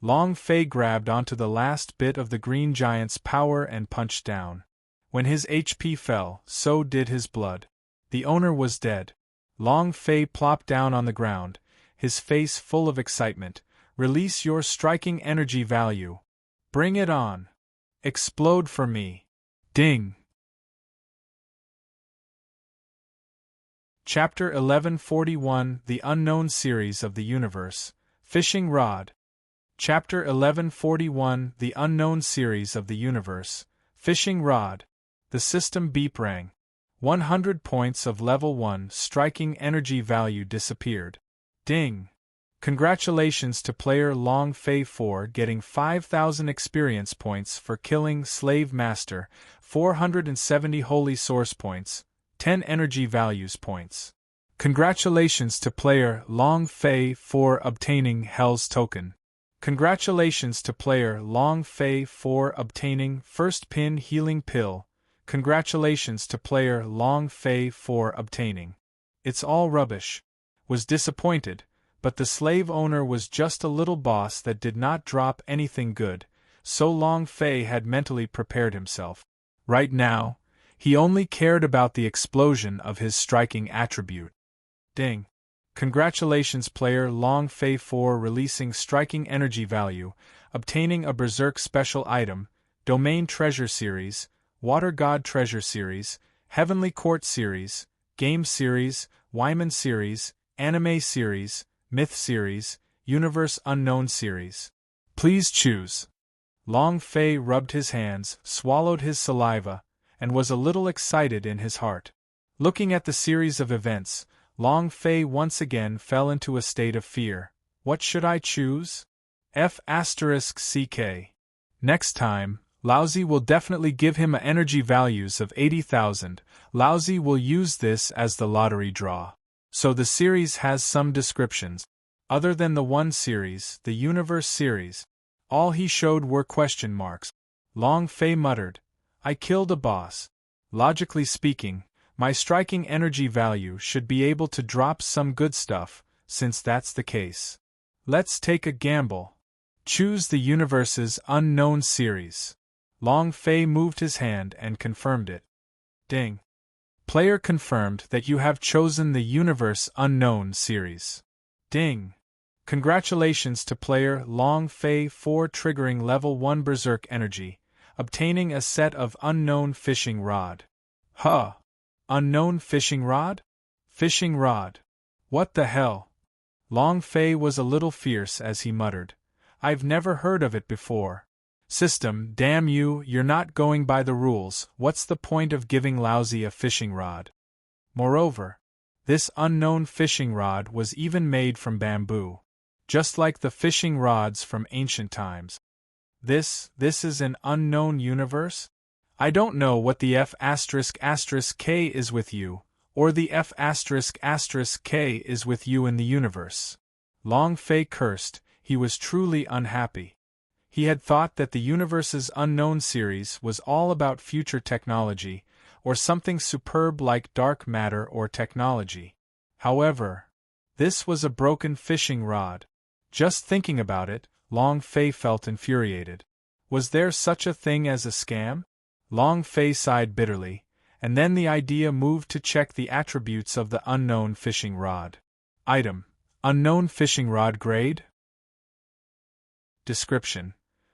Long Fei grabbed onto the last bit of the green giant's power and punched down. When his HP fell, so did his blood. The owner was dead. Long Fei plopped down on the ground, his face full of excitement. Release your striking energy value. Bring it on. Explode for me. Ding! Chapter 1141 The Unknown Series of the Universe. Fishing Rod. Chapter 1141 The Unknown Series of the Universe. Fishing Rod. The system beep rang. 100 points of Level 1 striking energy value disappeared. Ding! Congratulations to player Long Fei for getting 5,000 experience points for killing Slave Master, 470 Holy Source points, 10 Energy Values points. Congratulations to player Long Fei for obtaining Hell's Token. Congratulations to player Long Fei for obtaining First Pin Healing Pill. Congratulations to player Long Fei for obtaining. It's all rubbish. Was disappointed. But the slave owner was just a little boss that did not drop anything good, so Long Fei had mentally prepared himself. Right now, he only cared about the explosion of his striking attribute. Ding! Congratulations player Long Fei for releasing striking energy value, obtaining a Berserk special item, Domain Treasure Series, Water God Treasure Series, Heavenly Court Series, Game Series, Wyman Series, Anime Series, Myth Series, Universe Unknown Series. Please choose. Long Fei rubbed his hands, swallowed his saliva, and was a little excited in his heart. Looking at the series of events, Long Fei once again fell into a state of fear. What should I choose? F***CK. Next time, Lousy will definitely give him a energy values of 80,000. Lousy will use this as the lottery draw. So the series has some descriptions. Other than the one series, the universe series, all he showed were question marks. Long Fei muttered, I killed a boss. Logically speaking, my striking energy value should be able to drop some good stuff, since that's the case. Let's take a gamble. Choose the universe's unknown series. Long Fei moved his hand and confirmed it. Ding. Player confirmed that you have chosen the Universe Unknown series. Ding. Congratulations to player Long Fei for triggering level 1 Berserk energy, obtaining a set of Unknown Fishing Rod. Huh. Unknown Fishing Rod? Fishing Rod. What the hell? Long Fei was a little fierce as he muttered, I've never heard of it before. System, damn you, you're not going by the rules, what's the point of giving Lousy a fishing rod? Moreover, this unknown fishing rod was even made from bamboo. Just like the fishing rods from ancient times. This is an unknown universe? I don't know what the F***K is with you, or the F***K is with you in the universe. Long Fei cursed, he was truly unhappy. He had thought that the universe's unknown series was all about future technology, or something superb like dark matter or technology. However, this was a broken fishing rod. Just thinking about it, Long Fei felt infuriated. Was there such a thing as a scam? Long Fei sighed bitterly, and then the idea moved to check the attributes of the unknown fishing rod. Item: Unknown fishing rod grade. Description: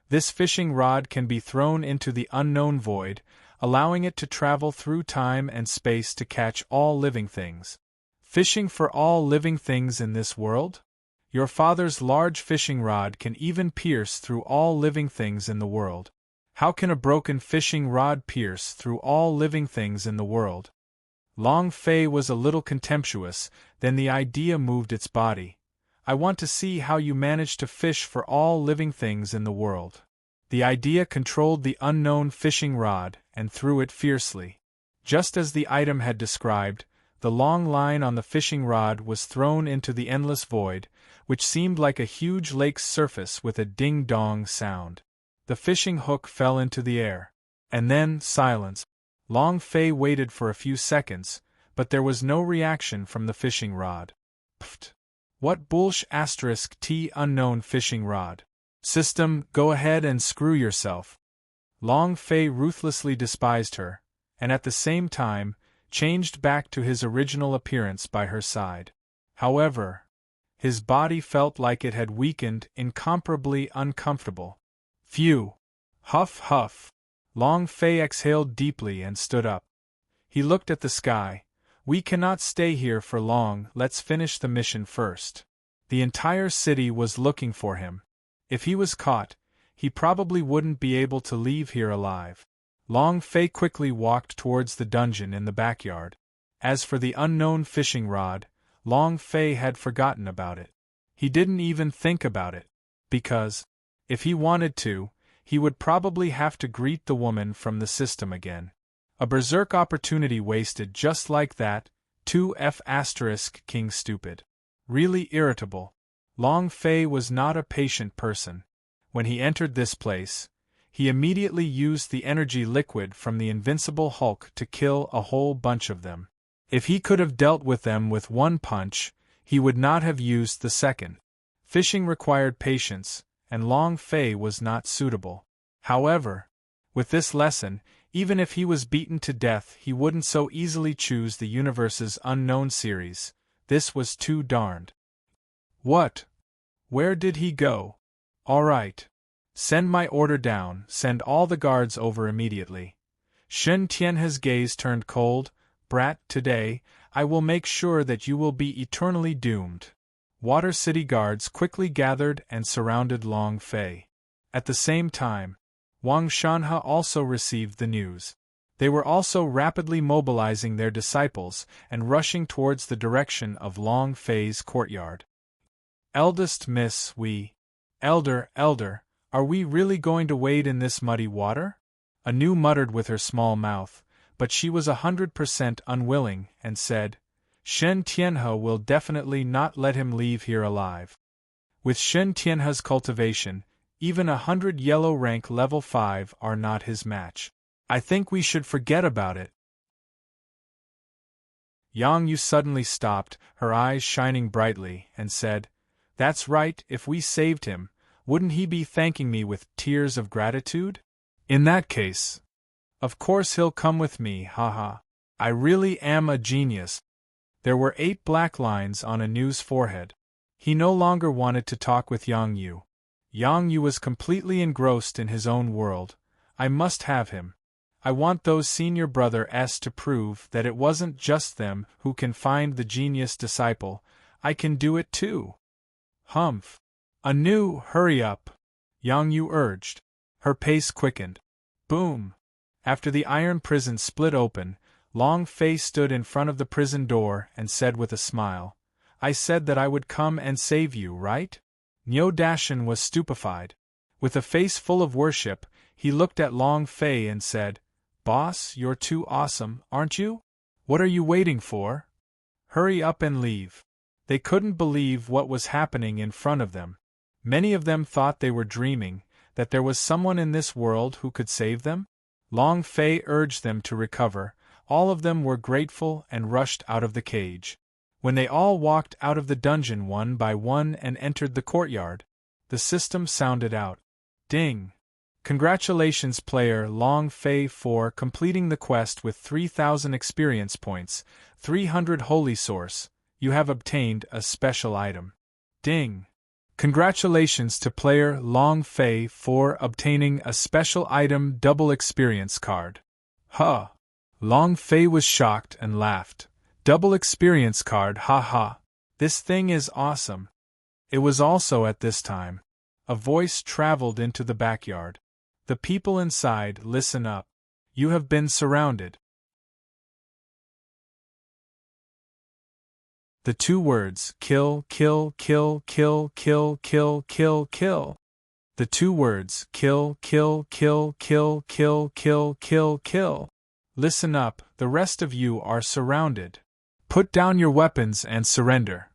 This fishing rod can be thrown into the unknown void, allowing it to travel through time and space to catch all living things. Fishing for all living things in this world? Your father's large fishing rod can even pierce through all living things in the world. How can a broken fishing rod pierce through all living things in the world? Long Fei was a little contemptuous, then the idea moved its body. I want to see how you manage to fish for all living things in the world. The idea controlled the unknown fishing rod and threw it fiercely. Just as the item had described, the long line on the fishing rod was thrown into the endless void, which seemed like a huge lake's surface with a ding-dong sound. The fishing hook fell into the air. And then, silence. Long Fei waited for a few seconds, but there was no reaction from the fishing rod. Pfft. What **T unknown fishing rod? System, go ahead and screw yourself. Long Fei ruthlessly despised her, and at the same time, changed back to his original appearance by her side. However, his body felt like it had weakened, incomparably uncomfortable. Phew! Huff huff! Long Fei exhaled deeply and stood up. He looked at the sky. We cannot stay here for long, let's finish the mission first. The entire city was looking for him. If he was caught, he probably wouldn't be able to leave here alive. Long Fei quickly walked towards the dungeon in the backyard. As for the unknown fishing rod, Long Fei had forgotten about it. He didn't even think about it. Because, if he wanted to, he would probably have to greet the woman from the system again. A berserk opportunity wasted just like that. 2F** King stupid. Really irritable. Long Fei was not a patient person. When he entered this place, he immediately used the energy liquid from the Invincible Hulk to kill a whole bunch of them. If he could have dealt with them with one punch, he would not have used the second. Fishing required patience, and Long Fei was not suitable. However, with this lesson, even if he was beaten to death, he wouldn't so easily choose the universe's unknown series. This was too darned. What? Where did he go? All right. Send my order down, send all the guards over immediately. Shen Tianhe's gaze turned cold. Brat, today, I will make sure that you will be eternally doomed. Water City guards quickly gathered and surrounded Long Fei. At the same time, Wang Shanhe also received the news. They were also rapidly mobilizing their disciples and rushing towards the direction of Long Fei's courtyard. Eldest Miss, Elder, are we really going to wade in this muddy water? Anu muttered with her small mouth, but she was 100% unwilling, and said, Shen Tianhe will definitely not let him leave here alive. With Shen Tianhe's cultivation, even 100 yellow rank level 5 are not his match. I think we should forget about it. Yang Yu suddenly stopped, her eyes shining brightly, and said, "That's right, if we saved him, wouldn't he be thanking me with tears of gratitude? In that case, of course he'll come with me, haha. I really am a genius." There were 8 black lines on Anu's forehead. He no longer wanted to talk with Yang Yu. Yang Yu was completely engrossed in his own world. I must have him. I want those senior brother S to prove that it wasn't just them who can find the genius disciple. I can do it too. Humph. Anu, hurry up, Yang Yu urged. Her pace quickened. Boom. After the iron prison split open, Long Fei stood in front of the prison door and said with a smile, "I said that I would come and save you, right?" Niu Dashan was stupefied. With a face full of worship, he looked at Long Fei and said, "Boss, you're too awesome, aren't you? What are you waiting for? Hurry up and leave." They couldn't believe what was happening in front of them. Many of them thought they were dreaming, that there was someone in this world who could save them. Long Fei urged them to recover. All of them were grateful and rushed out of the cage. When they all walked out of the dungeon one by one and entered the courtyard, the system sounded out. Ding! Congratulations player Long Fei for completing the quest with 3,000 experience points, 300 holy source. You have obtained a special item. Ding! Congratulations to player Long Fei for obtaining a special item double experience card. Huh! Long Fei was shocked and laughed. Double experience card, ha. This thing is awesome. It was also at this time. A voice traveled into the backyard. The people inside, listen up. You have been surrounded. The 2 words, kill, kill, kill, kill, kill, kill, kill, kill. The 2 words, kill, kill, kill, kill, kill, kill, kill, kill. Listen up, the rest of you are surrounded. Put down your weapons and surrender.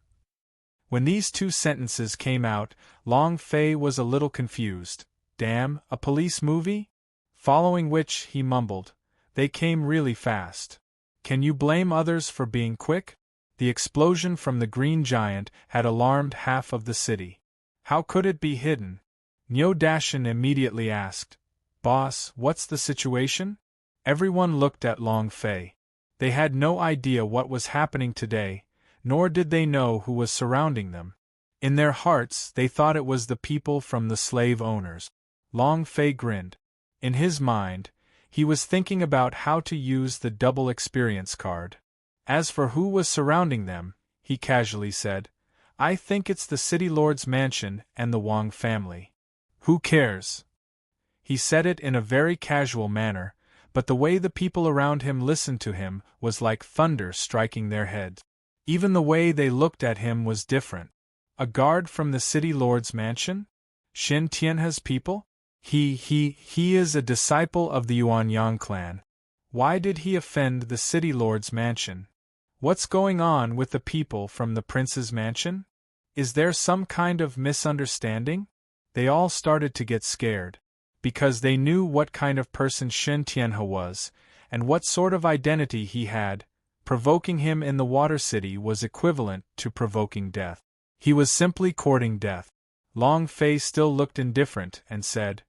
When these 2 sentences came out, Long Fei was a little confused. Damn, a police movie? Following which, he mumbled, "They came really fast. Can you blame others for being quick?" The explosion from the Green Giant had alarmed half of the city. How could it be hidden? Niu Dashan immediately asked, "Boss, what's the situation?" Everyone looked at Long Fei. They had no idea what was happening today, nor did they know who was surrounding them. In their hearts, they thought it was the people from the slave owners. Long Fei grinned. In his mind, he was thinking about how to use the double experience card. As for who was surrounding them, he casually said, "I think it's the city lord's mansion and the Wang family. Who cares?" He said it in a very casual manner, but the way the people around him listened to him was like thunder striking their heads. Even the way they looked at him was different. A guard from the city lord's mansion? Shen Tianhe's people? He is a disciple of the Yuanyang clan. Why did he offend the city lord's mansion? What's going on with the people from the prince's mansion? Is there some kind of misunderstanding? They all started to get scared, because they knew what kind of person Shen Tianhe was, and what sort of identity he had. Provoking him in the Water City was equivalent to provoking death. He was simply courting death. Long Fei still looked indifferent and said,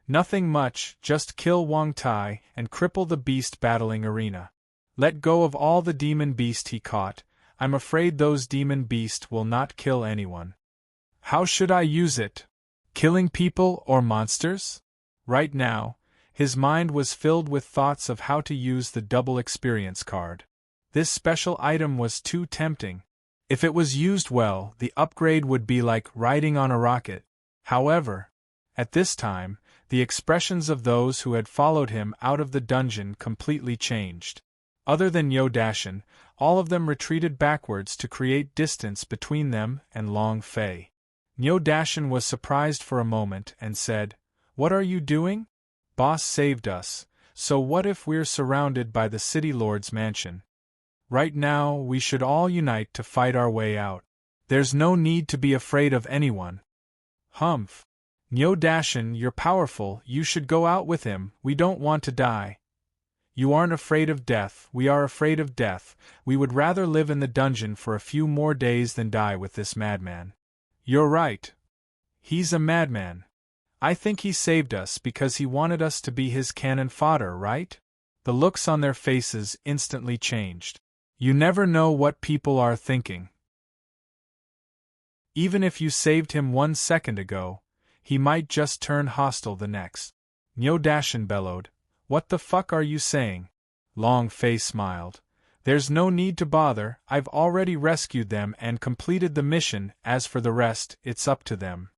"Nothing much, just kill Wang Tai and cripple the beast battling arena. Let go of all the demon beast he caught. I'm afraid those demon beast will not kill anyone." How should I use it? Killing people or monsters? Right now, his mind was filled with thoughts of how to use the double experience card. This special item was too tempting. If it was used well, the upgrade would be like riding on a rocket. However, at this time, the expressions of those who had followed him out of the dungeon completely changed. Other than Niu Dashan, all of them retreated backwards to create distance between them and Long Fei. Niu Dashan was surprised for a moment and said, "What are you doing? Boss saved us, so what if we're surrounded by the city lord's mansion?" Right now, we should all unite to fight our way out. There's no need to be afraid of anyone. Humph. Nyo Dashin, you're powerful, you should go out with him, we don't want to die. You aren't afraid of death, we are afraid of death, we would rather live in the dungeon for a few more days than die with this madman. You're right. He's a madman. I think he saved us because he wanted us to be his cannon fodder, right? The looks on their faces instantly changed. You never know what people are thinking. Even if you saved him 1 second ago, he might just turn hostile the next. Nyo Dashin bellowed, "What the fuck are you saying?" Long Fei smiled. "There's no need to bother, I've already rescued them and completed the mission, as for the rest, it's up to them.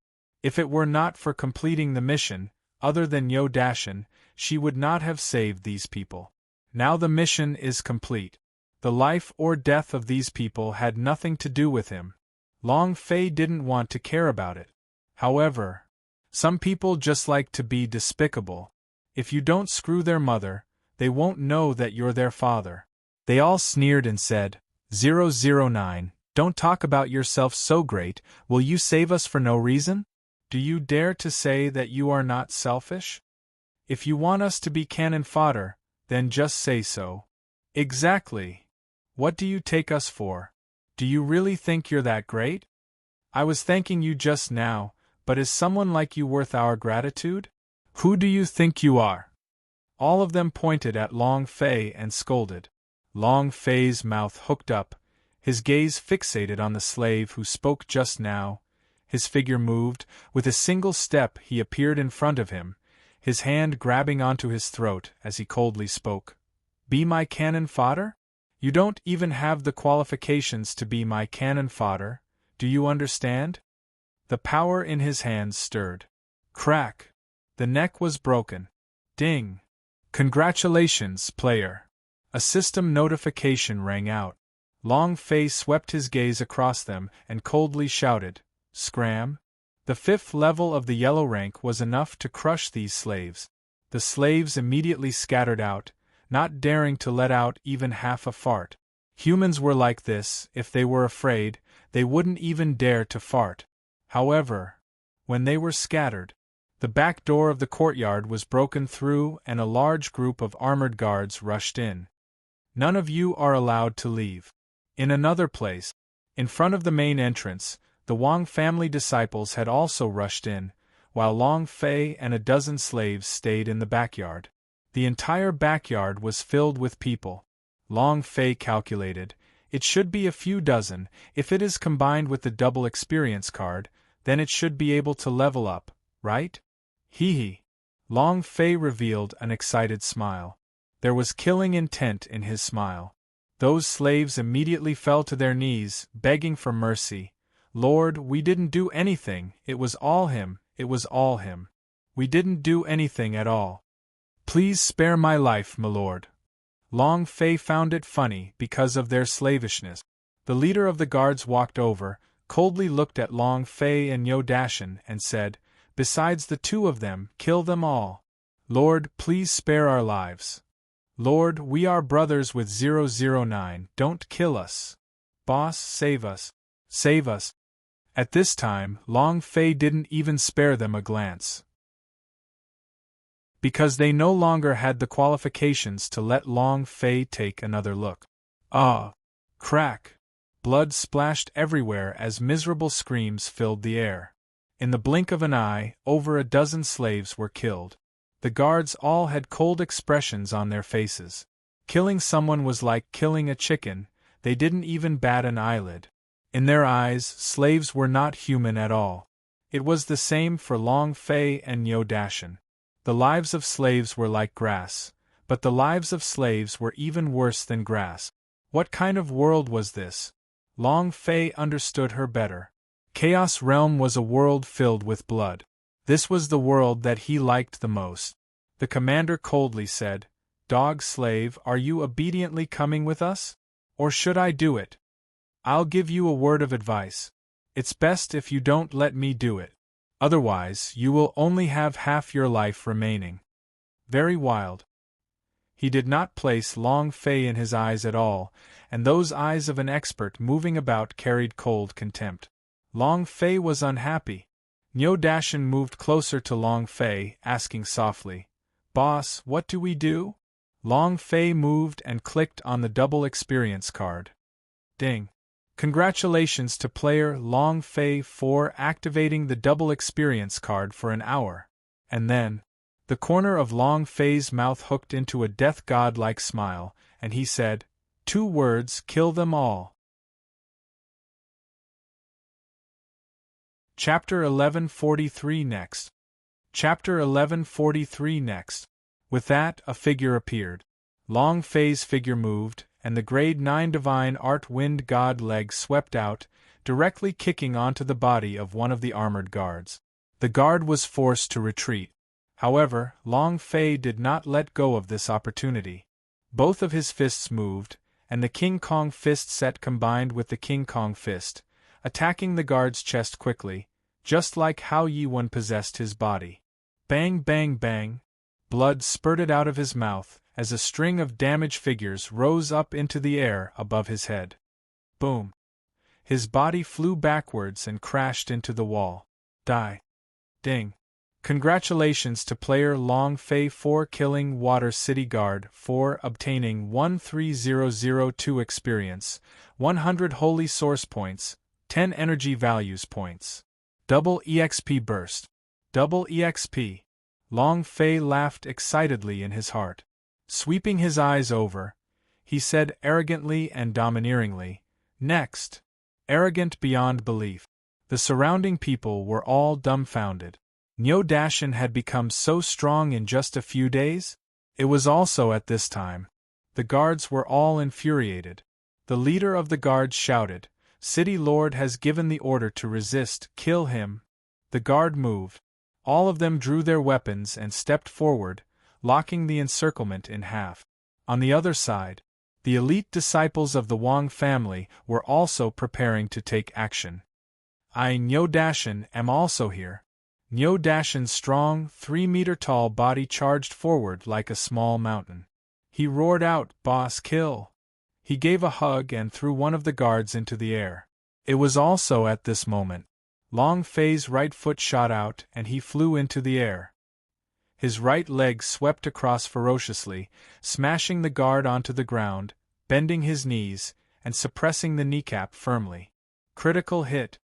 If it were not for completing the mission, other than Nyo Dashin, she would not have saved these people. Now the mission is complete. The life or death of these people had nothing to do with him. Long Fei didn't want to care about it. However, some people just like to be despicable. If you don't screw their mother, they won't know that you're their father." They all sneered and said, 009, "Don't talk about yourself so great, will you save us for no reason? Do you dare to say that you are not selfish? If you want us to be cannon fodder, then just say so." "Exactly. What do you take us for? Do you really think you're that great? I was thanking you just now, but is someone like you worth our gratitude? Who do you think you are?" All of them pointed at Long Fei and scolded. Long Fei's mouth hooked up, his gaze fixated on the slave who spoke just now. His figure moved, with a single step he appeared in front of him, his hand grabbing onto his throat as he coldly spoke. "Be my cannon fodder? You don't even have the qualifications to be my cannon fodder, do you understand?" The power in his hands stirred. Crack! The neck was broken. Ding! "Congratulations, player!" A system notification rang out. Long Fei swept his gaze across them and coldly shouted, "Scram!" The 5th level of the yellow rank was enough to crush these slaves. The slaves immediately scattered out, not daring to let out even half a fart. Humans were like this, if they were afraid, they wouldn't even dare to fart. However, when they were scattered, the back door of the courtyard was broken through and a large group of armored guards rushed in. "None of you are allowed to leave." In another place, in front of the main entrance, the Wang family disciples had also rushed in, while Long Fei and a dozen slaves stayed in the backyard. The entire backyard was filled with people. Long Fei calculated, it should be a few dozen. If it is combined with the double experience card, then it should be able to level up, right? Hee. Long Fei revealed an excited smile. There was killing intent in his smile. Those slaves immediately fell to their knees, begging for mercy. "Lord, we didn't do anything, it was all him, it was all him. We didn't do anything at all. Please spare my life, my lord." Long Fei found it funny because of their slavishness. The leader of the guards walked over, coldly looked at Long Fei and Nyo Dashin, and said, "Besides the 2 of them, kill them all. Lord, please spare our lives. Lord, we are brothers with 009, don't kill us. Boss, save us. Save us." At this time, Long Fei didn't even spare them a glance, because they no longer had the qualifications to let Long Fei take another look. Ah! Crack! Blood splashed everywhere as miserable screams filled the air. In the blink of an eye, over a dozen slaves were killed. The guards all had cold expressions on their faces. Killing someone was like killing a chicken, they didn't even bat an eyelid. In their eyes, slaves were not human at all. It was the same for Long Fei and Nyo Dashin. The lives of slaves were like grass, but the lives of slaves were even worse than grass. What kind of world was this? Long Fei understood her better. Chaos Realm was a world filled with blood. This was the world that he liked the most. The commander coldly said, "Dog slave, are you obediently coming with us? Or should I do it? I'll give you a word of advice. It's best if you don't let me do it. Otherwise, you will only have half your life remaining." Very wild. He did not place Long Fei in his eyes at all, and those eyes of an expert moving about carried cold contempt. Long Fei was unhappy. Niu Dashan moved closer to Long Fei, asking softly, "Boss, what do we do?" Long Fei moved and clicked on the double experience card. Ding! Congratulations to player Long Fei for activating the double experience card for an hour. And then, the corner of Long Fei's mouth hooked into a death god-like smile, and he said, "2 words, kill them all." Chapter 1143 next. Chapter 1143 next. With that, a figure appeared. Long Fei's figure moved, and the grade 9 divine art wind god leg swept out, directly kicking onto the body of one of the armored guards. The guard was forced to retreat. However, Long Fei did not let go of this opportunity. Both of his fists moved, and the King Kong fist set combined with the King Kong fist, attacking the guard's chest quickly, just like how Yi Wen possessed his body. Bang bang bang! Blood spurted out of his mouth, as a string of damaged figures rose up into the air above his head. Boom! His body flew backwards and crashed into the wall. Die! Ding! Congratulations to player Long Fei for killing Water City Guard for obtaining 13002 experience, 100 holy source points, 10 energy values points. Double EXP burst. Double EXP. Long Fei laughed excitedly in his heart. Sweeping his eyes over, he said arrogantly and domineeringly, "Next." Arrogant beyond belief. The surrounding people were all dumbfounded. Niu Dashan had become so strong in just a few days? It was also at this time. The guards were all infuriated. The leader of the guards shouted, "City Lord has given the order to resist, kill him." The guard moved. All of them drew their weapons and stepped forward, locking the encirclement in half. On the other side, the elite disciples of the Wang family were also preparing to take action. "I, Niu Dashan, am also here." Niu Dashan's strong, 3-meter-tall body charged forward like a small mountain. He roared out, "Boss, kill!" He gave a hug and threw one of the guards into the air. It was also at this moment. Long Fei's right foot shot out and he flew into the air. His right leg swept across ferociously, smashing the guard onto the ground, bending his knees, and suppressing the kneecap firmly. Critical hit.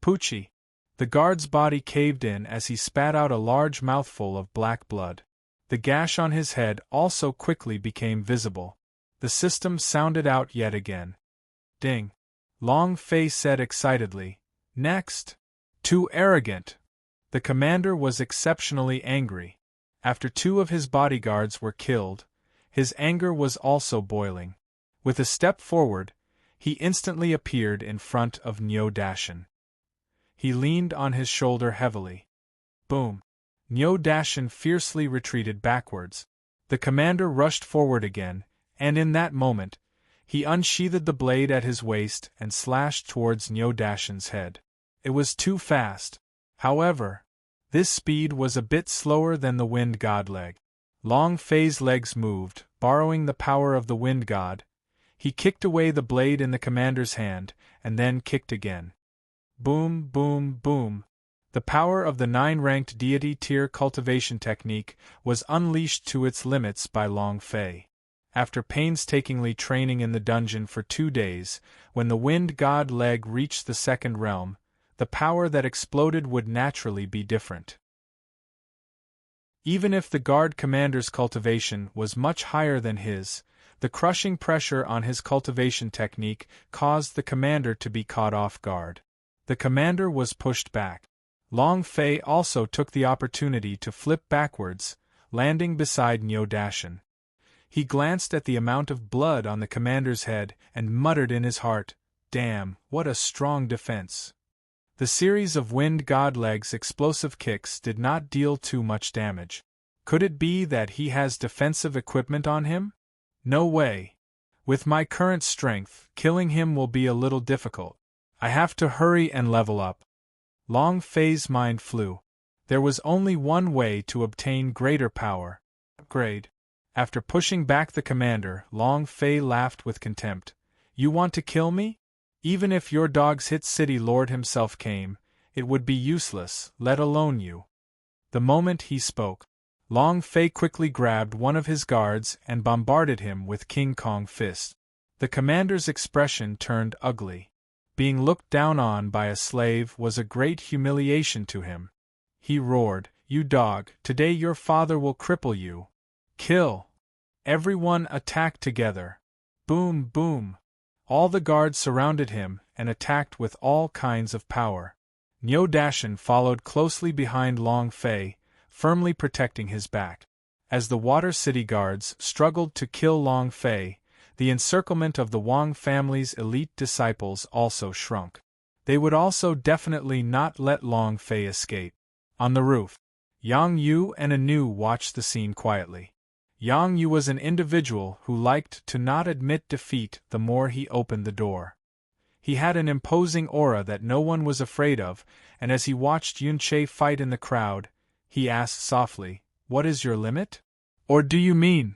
Poochie! The guard's body caved in as he spat out a large mouthful of black blood. The gash on his head also quickly became visible. The system sounded out yet again. Ding! Long Fei said excitedly, "Next!" Too arrogant! The commander was exceptionally angry. After 2 of his bodyguards were killed, his anger was also boiling. With a step forward, he instantly appeared in front of Niu Dashan. He leaned on his shoulder heavily. Boom! Niu Dashan fiercely retreated backwards. The commander rushed forward again, and in that moment, he unsheathed the blade at his waist and slashed towards Niu Dashan's head. It was too fast. However, this speed was a bit slower than the wind god leg. Long Fei's legs moved, borrowing the power of the wind god. He kicked away the blade in the commander's hand, and then kicked again. Boom, boom, boom. The power of the 9-ranked deity tier cultivation technique was unleashed to its limits by Long Fei. After painstakingly training in the dungeon for 2 days, when the wind god leg reached the 2nd realm, the power that exploded would naturally be different. Even if the guard commander's cultivation was much higher than his, the crushing pressure on his cultivation technique caused the commander to be caught off guard. The commander was pushed back. Long Fei also took the opportunity to flip backwards, landing beside Niu Dashan. He glanced at the amount of blood on the commander's head and muttered in his heart, "Damn, what a strong defense." The series of wind god legs' explosive kicks did not deal too much damage. Could it be that he has defensive equipment on him? No way. With my current strength, killing him will be a little difficult. I have to hurry and level up. Long Fei's mind flew. There was only one way to obtain greater power. Upgrade. After pushing back the commander, Long Fei laughed with contempt. You want to kill me? Even if your dog's hit city lord himself came, it would be useless, let alone you. The moment he spoke, Long Fei quickly grabbed one of his guards and bombarded him with King Kong fists. The commander's expression turned ugly. Being looked down on by a slave was a great humiliation to him. He roared, You dog, today your father will cripple you. Kill! Everyone attacked together. Boom, boom! All the guards surrounded him and attacked with all kinds of power. Niu Dashan followed closely behind Long Fei, firmly protecting his back. As the Water City guards struggled to kill Long Fei, the encirclement of the Wang family's elite disciples also shrunk. They would also definitely not let Long Fei escape. On the roof, Yang Yu and Anu watched the scene quietly. Yang Yu was an individual who liked to not admit defeat the more he opened the door. He had an imposing aura that no one was afraid of, and as he watched Yun Che fight in the crowd, he asked softly, What is your limit? Or do you mean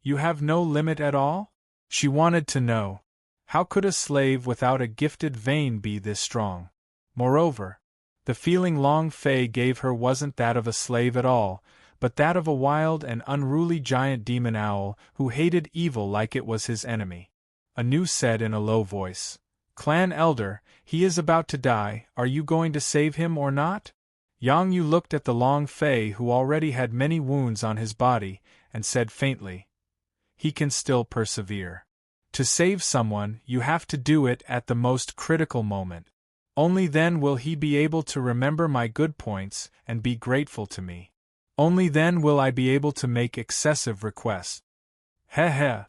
you have no limit at all? She wanted to know. How could a slave without a gifted vein be this strong? Moreover, the feeling Long Fei gave her wasn't that of a slave at all, but that of a wild and unruly giant demon owl who hated evil like it was his enemy. Anu said in a low voice, Clan Elder, he is about to die, are you going to save him or not? Yang Yu looked at the Long Fei who already had many wounds on his body, and said faintly, He can still persevere. To save someone, you have to do it at the most critical moment. Only then will he be able to remember my good points and be grateful to me. Only then will I be able to make excessive requests. Heh.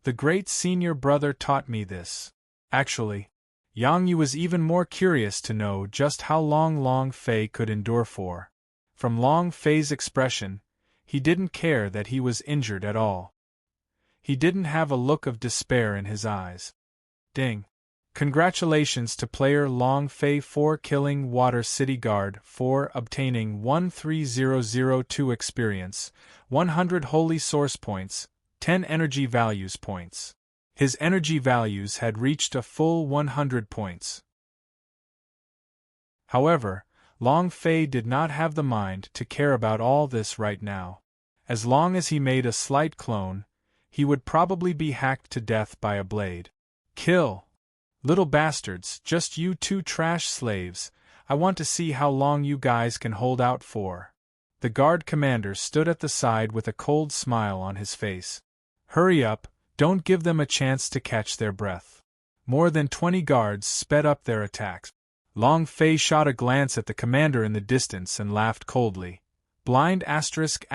The great senior brother taught me this. Actually, Yang Yu was even more curious to know just how long Long Fei could endure for. From Long Fei's expression, he didn't care that he was injured at all. He didn't have a look of despair in his eyes. Ding. Congratulations to player Long Fei for killing Water City Guard for obtaining 13002 experience, 100 holy source points, 10 energy values points. His energy values had reached a full 100 points. However, Long Fei did not have the mind to care about all this right now. As long as he made a slight clone, he would probably be hacked to death by a blade. Kill! Little bastards, just you two trash slaves, I want to see how long you guys can hold out for. The guard commander stood at the side with a cold smile on his face. Hurry up, don't give them a chance to catch their breath. More than 20 guards sped up their attacks. Long Fei shot a glance at the commander in the distance and laughed coldly. Blind asterisk,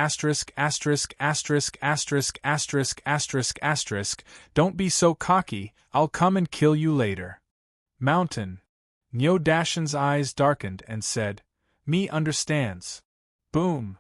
don't be so cocky, I'll come and kill you later. Mountain. Niu Dashan's eyes darkened and said, Me understands. Boom.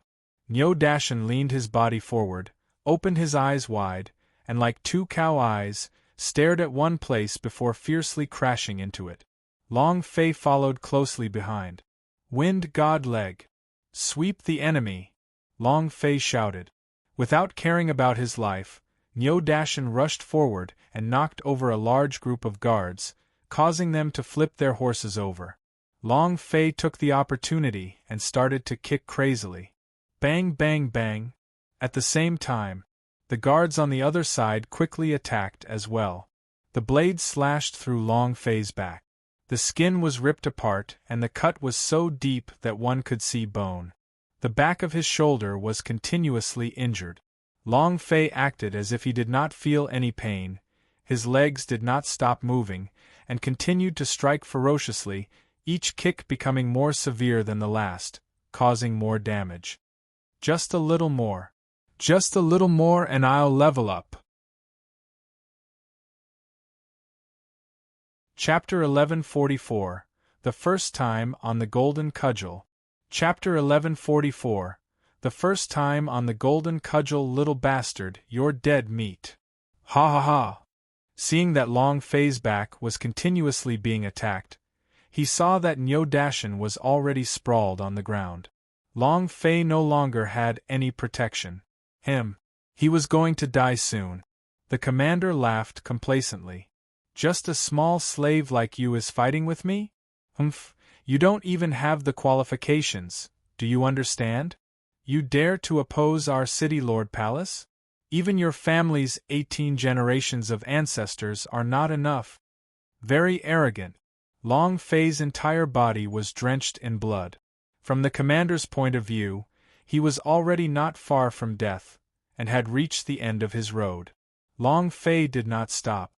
Niu Dashan leaned his body forward, opened his eyes wide, and like two cow eyes, stared at one place before fiercely crashing into it. Long Fei followed closely behind. Wind God Leg. Sweep the enemy! Long Fei shouted. Without caring about his life, Niu Dashan rushed forward and knocked over a large group of guards, causing them to flip their horses over. Long Fei took the opportunity and started to kick crazily. Bang, bang, bang! At the same time, the guards on the other side quickly attacked as well. The blade slashed through Long Fei's back. The skin was ripped apart and the cut was so deep that one could see bone. The back of his shoulder was continuously injured. Long Fei acted as if he did not feel any pain, his legs did not stop moving, and continued to strike ferociously, each kick becoming more severe than the last, causing more damage. Just a little more. Just a little more and I'll level up. Chapter 1144, The First Time on the Golden Cudgel. Chapter 1144, The First Time on the Golden Cudgel. Little bastard, you're dead meat. Ha ha ha. Seeing that Long Fei's back was continuously being attacked, he saw that Niu Dashan was already sprawled on the ground. Long Fei no longer had any protection. He was going to die soon. The commander laughed complacently. Just a small slave like you is fighting with me? Humph, you don't even have the qualifications, do you understand? You dare to oppose our city lord palace? Even your family's 18 generations of ancestors are not enough. Very arrogant. Long Fei's entire body was drenched in blood. From the commander's point of view, he was already not far from death, and had reached the end of his road. Long Fei did not stop.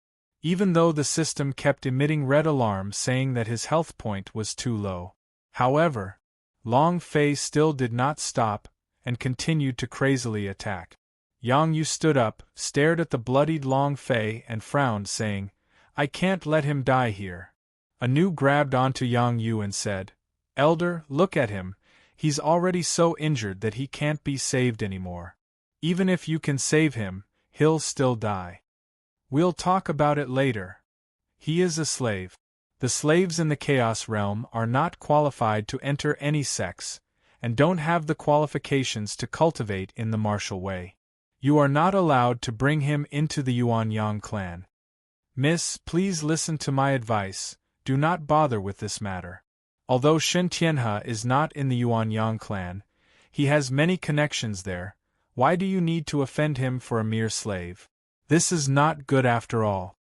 Even though the system kept emitting red alarms saying that his health point was too low. However, Long Fei still did not stop, and continued to crazily attack. Yang Yu stood up, stared at the bloodied Long Fei and frowned, saying, I can't let him die here. Anu grabbed onto Yang Yu and said, Elder, look at him, he's already so injured that he can't be saved anymore. Even if you can save him, he'll still die. We'll talk about it later. He is a slave. The slaves in the Chaos Realm are not qualified to enter any sects, and don't have the qualifications to cultivate in the martial way. You are not allowed to bring him into the Yuanyang clan. Miss, please listen to my advice, do not bother with this matter. Although Shen Tianhe is not in the Yuanyang clan, he has many connections there. Why do you need to offend him for a mere slave? This is not good after all.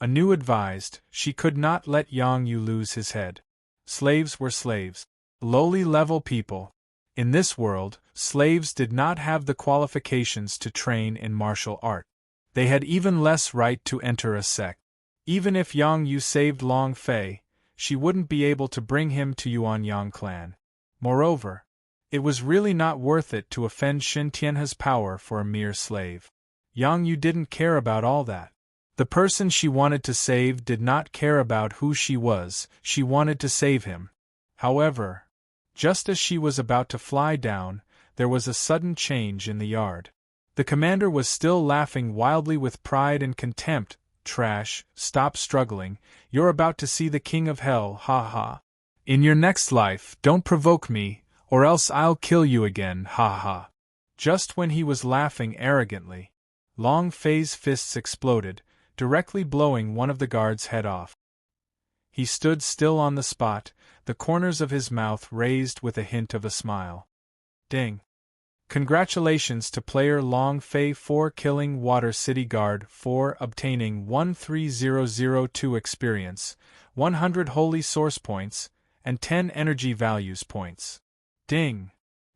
Anu advised, she could not let Yang Yu lose his head. Slaves were slaves. Lowly level people. In this world, slaves did not have the qualifications to train in martial art. They had even less right to enter a sect. Even if Yang Yu saved Long Fei, she wouldn't be able to bring him to Yuanyang clan. Moreover, it was really not worth it to offend Shen Tianhe's power for a mere slave. Yang Yu didn't care about all that. The person she wanted to save did not care about who she was, she wanted to save him. However, just as she was about to fly down, there was a sudden change in the yard. The commander was still laughing wildly with pride and contempt. Trash, stop struggling, you're about to see the king of hell, ha ha. In your next life, don't provoke me, or else I'll kill you again, ha ha. Just when he was laughing arrogantly, Long Fei's fists exploded, directly blowing one of the guards' head off. He stood still on the spot, the corners of his mouth raised with a hint of a smile. Ding! Congratulations to player Long Fei for killing Water City Guard for obtaining 13002 experience, 100 Holy Source points, and 10 Energy Values points. Ding!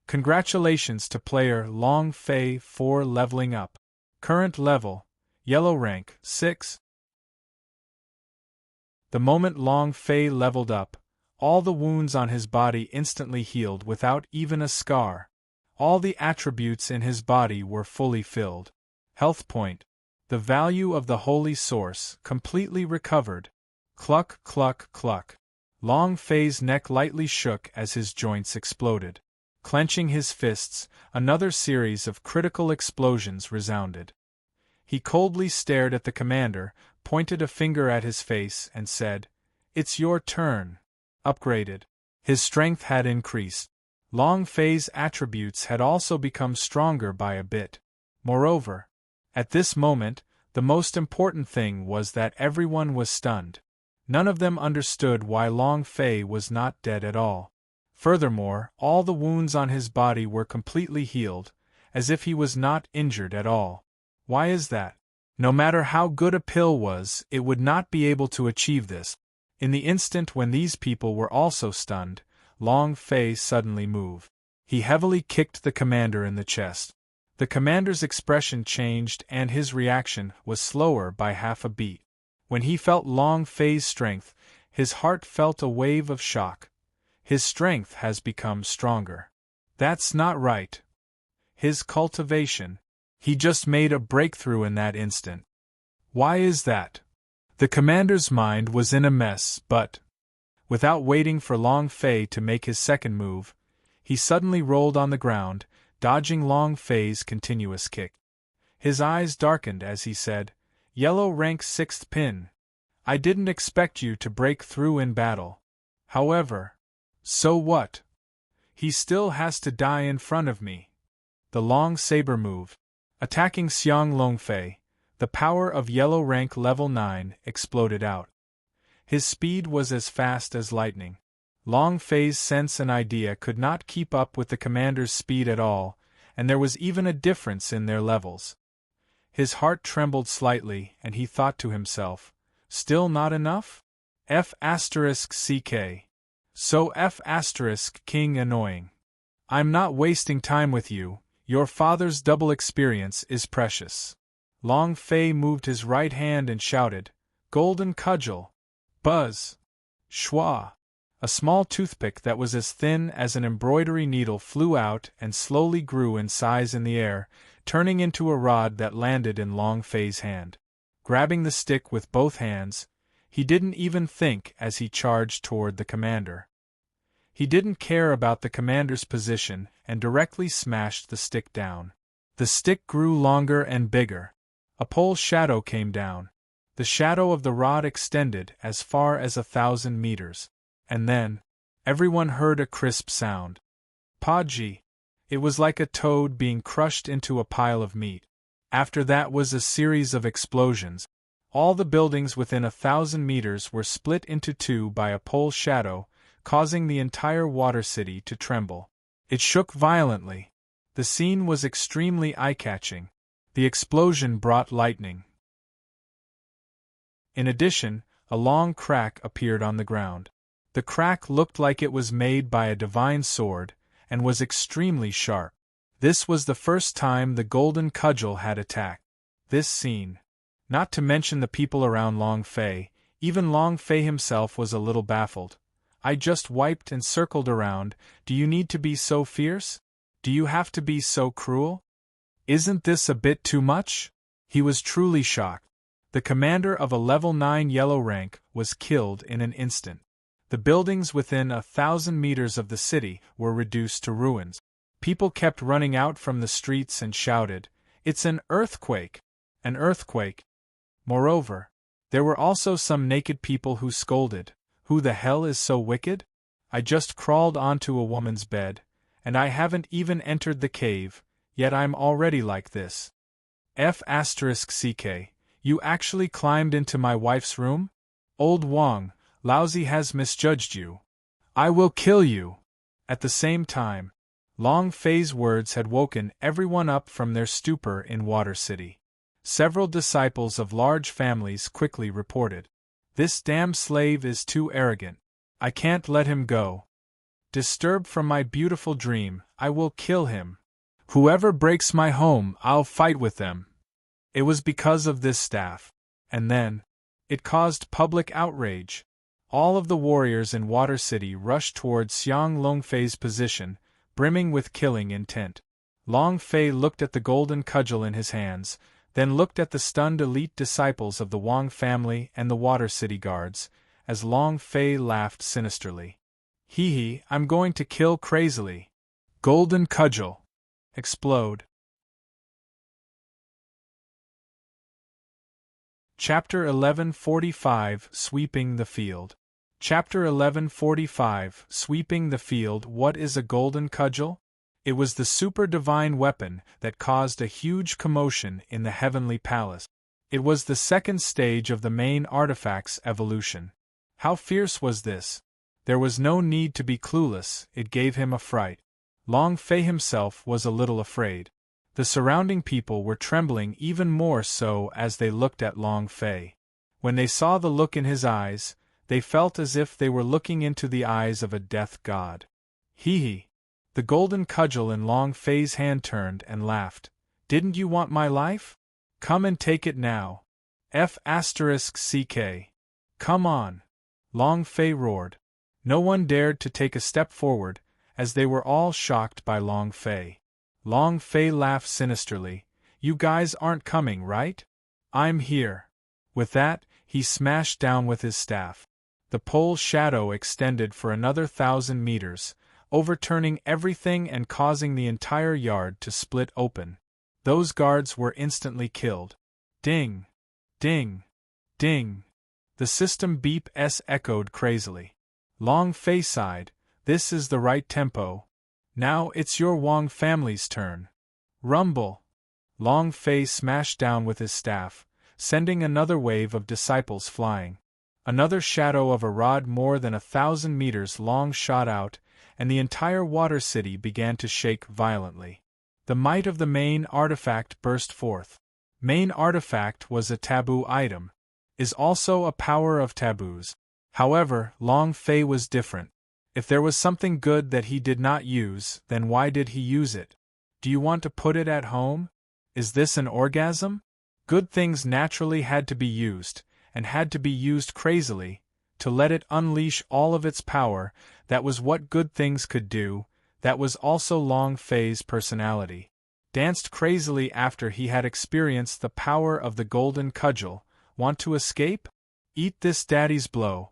Congratulations to player Long Fei for leveling up. Current level, Yellow rank, 6. The moment Long Fei leveled up, all the wounds on his body instantly healed without even a scar. All the attributes in his body were fully filled. Health point. The value of the holy source, completely recovered. Cluck, cluck, cluck. Long Fei's neck lightly shook as his joints exploded. Clenching his fists, another series of critical explosions resounded. He coldly stared at the commander, pointed a finger at his face, and said, It's your turn. Upgraded. His strength had increased. Long Fei's attributes had also become stronger by a bit. Moreover, at this moment, the most important thing was that everyone was stunned. None of them understood why Long Fei was not dead at all. Furthermore, all the wounds on his body were completely healed, as if he was not injured at all. Why is that? No matter how good a pill was, it would not be able to achieve this. In the instant when these people were also stunned, Long Fei suddenly moved. He heavily kicked the commander in the chest. The commander's expression changed and his reaction was slower by half a beat. When he felt Long Fei's strength, his heart felt a wave of shock. His strength has become stronger. That's not right. His cultivation. He just made a breakthrough in that instant. Why is that? The commander's mind was in a mess, but, without waiting for Long Fei to make his second move, he suddenly rolled on the ground, dodging Long Fei's continuous kick. His eyes darkened as he said, Yellow rank 6th pin. I didn't expect you to break through in battle. However, so what? He still has to die in front of me. The long saber move. Attacking Xiang Longfei, the power of yellow rank level 9 exploded out. His speed was as fast as lightning. Long Fei's sense and idea could not keep up with the commander's speed at all, and there was even a difference in their levels. His heart trembled slightly, and he thought to himself, still not enough? F***CK. So F***King annoying. I'm not wasting time with you, your father's double experience is precious. Long Fei moved his right hand and shouted, Golden Cudgel! Buzz! Schwa! A small toothpick that was as thin as an embroidery needle flew out and slowly grew in size in the air, turning into a rod that landed in Long Fei's hand. Grabbing the stick with both hands, he didn't even think as he charged toward the commander. He didn't care about the commander's position and directly smashed the stick down. The stick grew longer and bigger. A pole shadow came down. The shadow of the rod extended as far as 1,000 meters. And then, everyone heard a crisp sound. Podgy. It was like a toad being crushed into a pile of meat. After that was a series of explosions. All the buildings within 1,000 meters were split into two by a pole shadow, causing the entire water city to tremble. It shook violently. The scene was extremely eye-catching. The explosion brought lightning. In addition, a long crack appeared on the ground. The crack looked like it was made by a divine sword, and was extremely sharp. This was the first time the Golden Cudgel had attacked. This scene, not to mention the people around Long Fei, even Long Fei himself was a little baffled. I just wiped and circled around, do you need to be so fierce? Do you have to be so cruel? Isn't this a bit too much? He was truly shocked. The commander of a level 9 yellow rank was killed in an instant. The buildings within 1,000 meters of the city were reduced to ruins. People kept running out from the streets and shouted, "It's an earthquake! An earthquake!" Moreover, there were also some naked people who scolded, "Who the hell is so wicked? I just crawled onto a woman's bed, and I haven't even entered the cave, yet I'm already like this. F***CK, you actually climbed into my wife's room? Old Wang, Lousy has misjudged you. I will kill you!" At the same time, Long Fei's words had woken everyone up from their stupor in Water City. Several disciples of large families quickly reported, "This damn slave is too arrogant. I can't let him go. Disturbed from my beautiful dream, I will kill him. Whoever breaks my home, I'll fight with them." It was because of this staff. And then, it caused public outrage. All of the warriors in Water City rushed toward Xiang Longfei's position, brimming with killing intent. Long Fei looked at the golden cudgel in his hands, then looked at the stunned elite disciples of the Wang family and the Water City guards, as Long Fei laughed sinisterly. "Hee hee, I'm going to kill crazily. Golden cudgel! Explode!" Chapter 1145 Sweeping the Field. Chapter 1145 Sweeping the Field. What is a golden cudgel? It was the super-divine weapon that caused a huge commotion in the heavenly palace. It was the second stage of the main artifact's evolution. How fierce was this? There was no need to be clueless, it gave him a fright. Long Fei himself was a little afraid. The surrounding people were trembling even more so as they looked at Long Fei. When they saw the look in his eyes, they felt as if they were looking into the eyes of a death god. Hee hee. The golden cudgel in Long Fei's hand turned and laughed. "Didn't you want my life? Come and take it now. F***CK. Come on!" Long Fei roared. No one dared to take a step forward, as they were all shocked by Long Fei. Long Fei laughed sinisterly. "You guys aren't coming, right? I'm here." With that, he smashed down with his staff. The pole's shadow extended for another 1,000 meters, overturning everything and causing the entire yard to split open. Those guards were instantly killed. Ding! Ding! Ding! The system beep-s echoed crazily. Long Fei sighed. "This is the right tempo. Now it's your Wang family's turn. Rumble!" Long Fei smashed down with his staff, sending another wave of disciples flying. Another shadow of a rod more than 1,000 meters long shot out, and the entire water city began to shake violently. The might of the main artifact burst forth. Main artifact was a taboo item. Is also a power of taboos. However, Long Fei was different. If there was something good that he did not use, then why did he use it? Do you want to put it at home? Is this an orgasm? Good things naturally had to be used, and had to be used crazily, to let it unleash all of its power. That was what good things could do. That was also Long Fei's personality. Danced crazily after he had experienced the power of the golden cudgel. Want to escape? Eat this daddy's blow.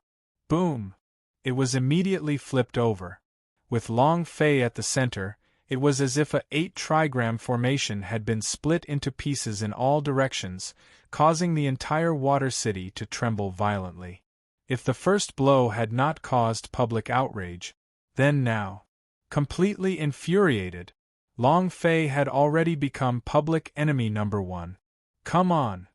Boom! It was immediately flipped over. With Long Fei at the center, it was as if a 8-trigram formation had been split into pieces in all directions, causing the entire water city to tremble violently. If the first blow had not caused public outrage, then now, completely infuriated, Long Fei had already become public enemy number 1. Come on.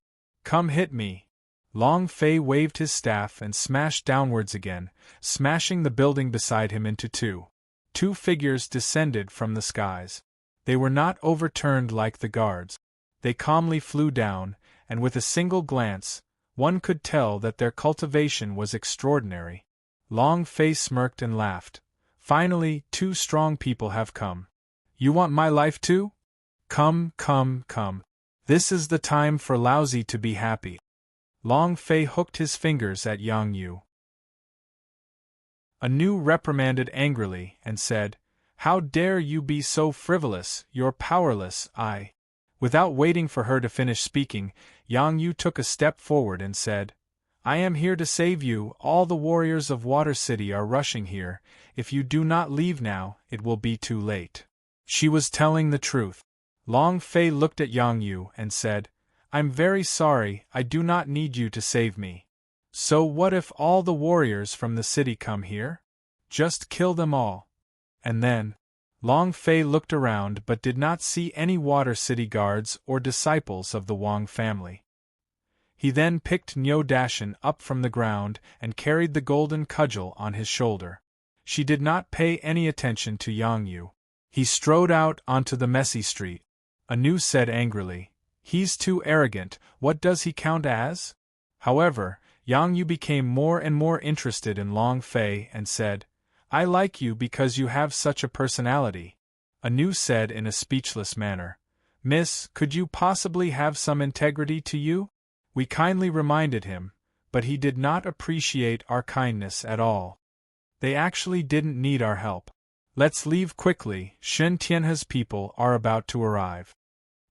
Come hit me. Long Fei waved his staff and smashed downwards again, smashing the building beside him into two. 2 figures descended from the skies. They were not overturned like the guards. They calmly flew down, and with a single glance, one could tell that their cultivation was extraordinary. Long Fei smirked and laughed. Finally, 2 strong people have come. You want my life too? Come, come, come. This is the time for Lousy to be happy. Long Fei hooked his fingers at Yang Yu. Anu reprimanded angrily and said, "How dare you be so frivolous, you're powerless, I." Without waiting for her to finish speaking, Yang Yu took a step forward and said, "I am here to save you, all the warriors of Water City are rushing here, if you do not leave now, it will be too late." She was telling the truth. Long Fei looked at Yang Yu and said, "I'm very sorry, I do not need you to save me. So what if all the warriors from the city come here? Just kill them all." And then, Long Fei looked around but did not see any Water City guards or disciples of the Wang family. He then picked Niu Dashan up from the ground and carried the golden cudgel on his shoulder. She did not pay any attention to Yang Yu. He strode out onto the messy street. Anu said angrily, "He's too arrogant, what does he count as?" However, Yang Yu became more and more interested in Long Fei and said, "I like you because you have such a personality." Anu said in a speechless manner, "Miss, could you possibly have some integrity to you?" We kindly reminded him, but he did not appreciate our kindness at all. They actually didn't need our help. Let's leave quickly, Shen Tianhe's people are about to arrive.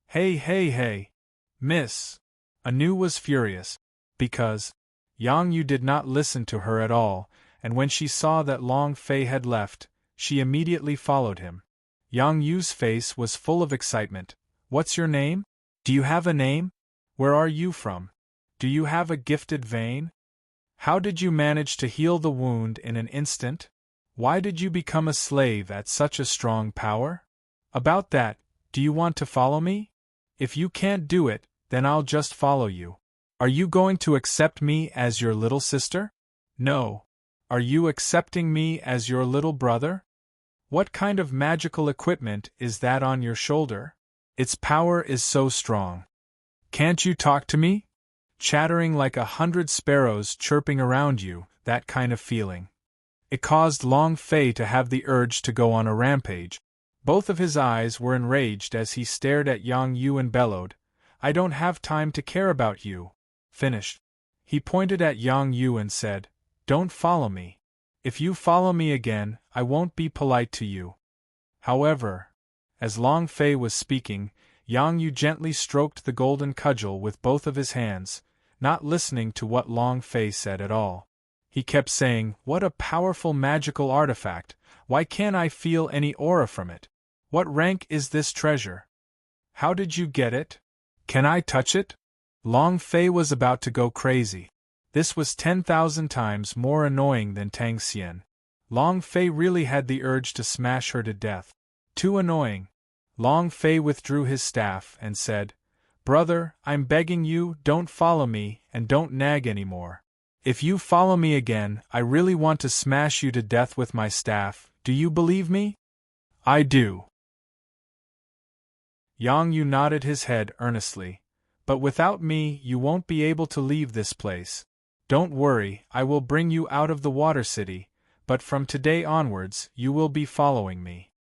Hey, hey, hey! Miss! Anu was furious, because Yang Yu did not listen to her at all, and when she saw that Long Fei had left, she immediately followed him. Yang Yu's face was full of excitement. "What's your name? Do you have a name? Where are you from? Do you have a gifted vein? How did you manage to heal the wound in an instant? Why did you become a slave at such a strong power? About that, do you want to follow me? If you can't do it, then I'll just follow you. Are you going to accept me as your little sister? No. Are you accepting me as your little brother? What kind of magical equipment is that on your shoulder? Its power is so strong. Can't you talk to me? Chattering like 100 sparrows chirping around you, that kind of feeling." It caused Long Fei to have the urge to go on a rampage. Both of his eyes were enraged as he stared at Yang Yu and bellowed, "I don't have time to care about you." Finished. He pointed at Yang Yu and said, "Don't follow me. If you follow me again, I won't be polite to you." However, as Long Fei was speaking, Yang Yu gently stroked the golden cudgel with both of his hands, not listening to what Long Fei said at all. He kept saying, "What a powerful magical artifact, why can't I feel any aura from it? What rank is this treasure? How did you get it? Can I touch it?" Long Fei was about to go crazy. This was 10,000 times more annoying than Tang Xian. Long Fei really had the urge to smash her to death. Too annoying. Long Fei withdrew his staff and said, "Brother, I'm begging you, don't follow me, and don't nag anymore. If you follow me again, I really want to smash you to death with my staff. Do you believe me?" "I do." Yang Yu nodded his head earnestly. "But without me, you won't be able to leave this place. Don't worry, I will bring you out of the Water City, but from today onwards, you will be following me."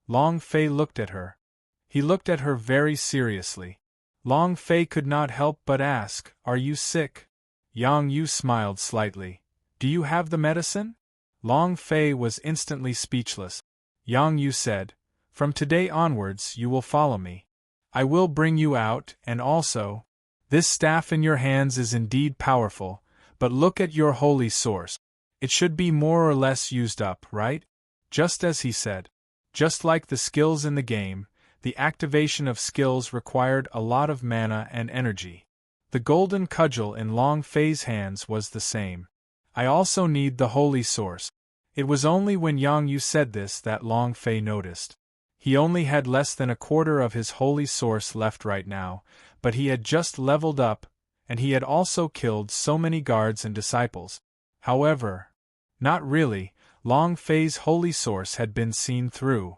Long Fei looked at her. He looked at her very seriously. Long Fei could not help but ask, "Are you sick?" Yang Yu smiled slightly. "Do you have the medicine?" Long Fei was instantly speechless. Yang Yu said, "From today onwards you will follow me. I will bring you out, and also, this staff in your hands is indeed powerful, but look at your holy source. It should be more or less used up, right?" Just as he said. Just like the skills in the game, the activation of skills required a lot of mana and energy. The golden cudgel in Long Fei's hands was the same. "I also need the holy source." It was only when Yang Yu said this that Long Fei noticed. He only had less than a quarter of his holy source left right now, but he had just leveled up, and he had also killed so many guards and disciples. However, not really, Long Fei's holy source had been seen through.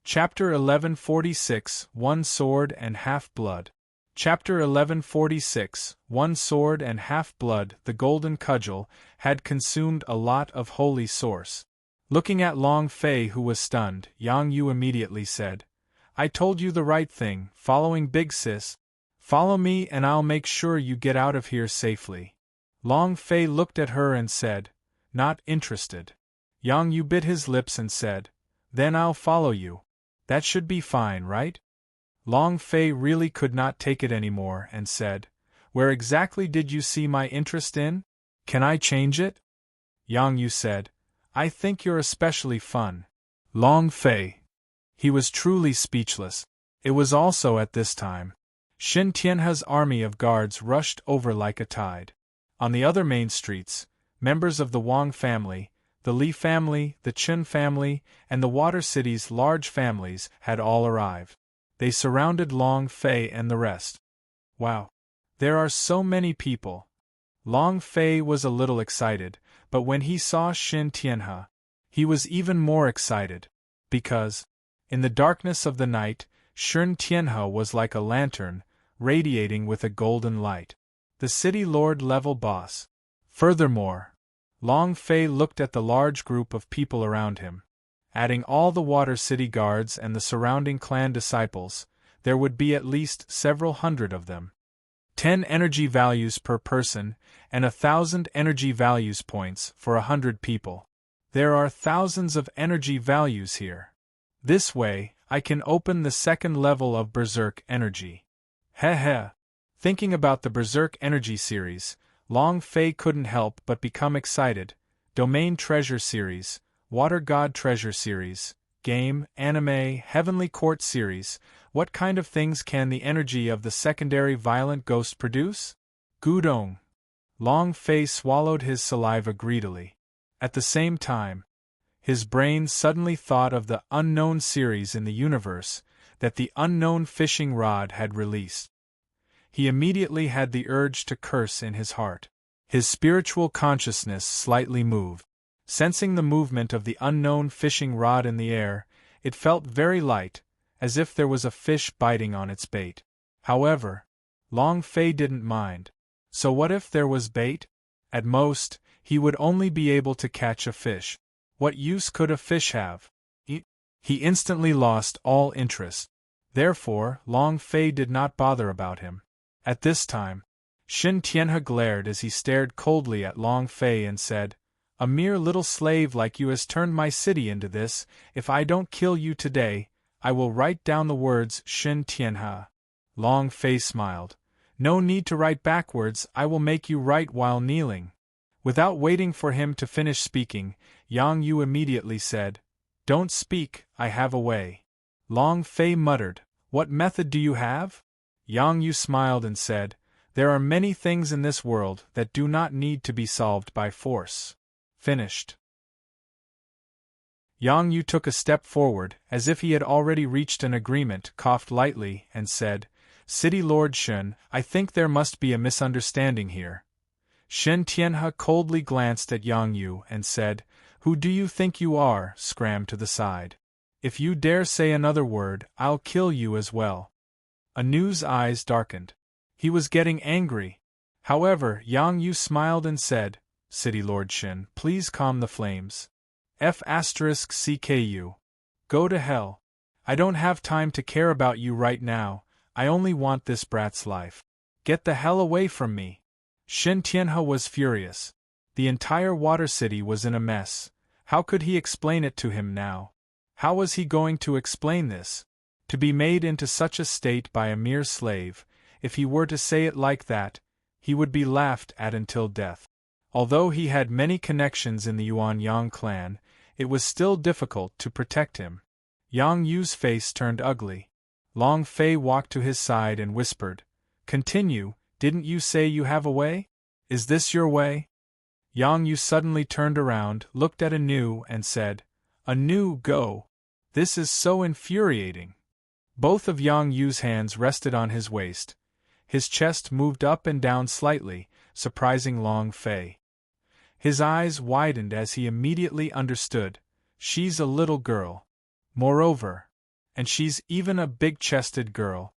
Chapter 1146, One Sword and Half-Blood. Chapter 1146, One Sword and Half-Blood. The golden cudgel had consumed a lot of holy source. Looking at Long Fei, who was stunned, Yang Yu immediately said, "I told you the right thing, following Big Sis. Follow me and I'll make sure you get out of here safely." Long Fei looked at her and said, "Not interested." Yang Yu bit his lips and said, "Then I'll follow you. That should be fine, right?" Long Fei really could not take it anymore and said, "Where exactly did you see my interest in? Can I change it?" Yang Yu said, "I think you're especially fun." Long Fei. He was truly speechless. It was also at this time. Shin Tianhe's army of guards rushed over like a tide. On the other main streets, members of the Wang family, the Li family, the Chen family, and the Water City's large families had all arrived. They surrounded Long Fei and the rest. Wow! There are so many people. Long Fei was a little excited, but when he saw Shin Tianhe, he was even more excited, because, in the darkness of the night, Shin Tianhe was like a lantern, radiating with a golden light. The city lord level boss. Furthermore, Long Fei looked at the large group of people around him. Adding all the Water City guards and the surrounding clan disciples, there would be at least several hundred of them. 10 energy values per person, and 1,000 energy values points for 100 people. There are thousands of energy values here. This way, I can open the second level of Berserk energy. Heh. Thinking about the Berserk energy series, Long Fei couldn't help but become excited. Domain Treasure Series, Water God Treasure Series, Game, Anime, Heavenly Court Series. What kind of things can the energy of the secondary Violent Ghost produce? Gudong. Long Fei swallowed his saliva greedily. At the same time, his brain suddenly thought of the unknown series in the universe that the unknown fishing rod had released. He immediately had the urge to curse in his heart. His spiritual consciousness slightly moved. Sensing the movement of the unknown fishing rod in the air, it felt very light, as if there was a fish biting on its bait. However, Long Fei didn't mind. So what if there was bait? At most, he would only be able to catch a fish. What use could a fish have? He instantly lost all interest. Therefore, Long Fei did not bother about him. At this time, Shin Tianhe glared as he stared coldly at Long Fei and said, "A mere little slave like you has turned my city into this. If I don't kill you today, I will write down the words Shin Tianhe." Long Fei smiled. "No need to write backwards, I will make you write while kneeling." Without waiting for him to finish speaking, Yang Yu immediately said, "Don't speak, I have a way." Long Fei muttered, "What method do you have?" Yang Yu smiled and said, "There are many things in this world that do not need to be solved by force." Finished. Yang Yu took a step forward, as if he had already reached an agreement, coughed lightly, and said, City Lord Shen, I think there must be a misunderstanding here. Shen Tianhe coldly glanced at Yang Yu and said, Who do you think you are? Scram to the side. If you dare say another word, I'll kill you as well. Anu's eyes darkened. He was getting angry. However, Yang Yu smiled and said, City Lord Shen, please calm the flames. F***CKU. Go to hell. I don't have time to care about you right now, I only want this brat's life. Get the hell away from me. Shen Tianhe was furious. The entire Water City was in a mess. How could he explain it to him now? How was he going to explain this? To be made into such a state by a mere slave, if he were to say it like that, he would be laughed at until death. Although he had many connections in the Yuanyang clan, it was still difficult to protect him. Yang Yu's face turned ugly. Long Fei walked to his side and whispered, Continue, didn't you say you have a way? Is this your way? Yang Yu suddenly turned around, looked at Anu and said, Anu, go. This is so infuriating. Both of Yang Yu's hands rested on his waist. His chest moved up and down slightly, surprising Long Fei. His eyes widened as he immediately understood. She's a little girl. Moreover. And she's even a big-chested girl.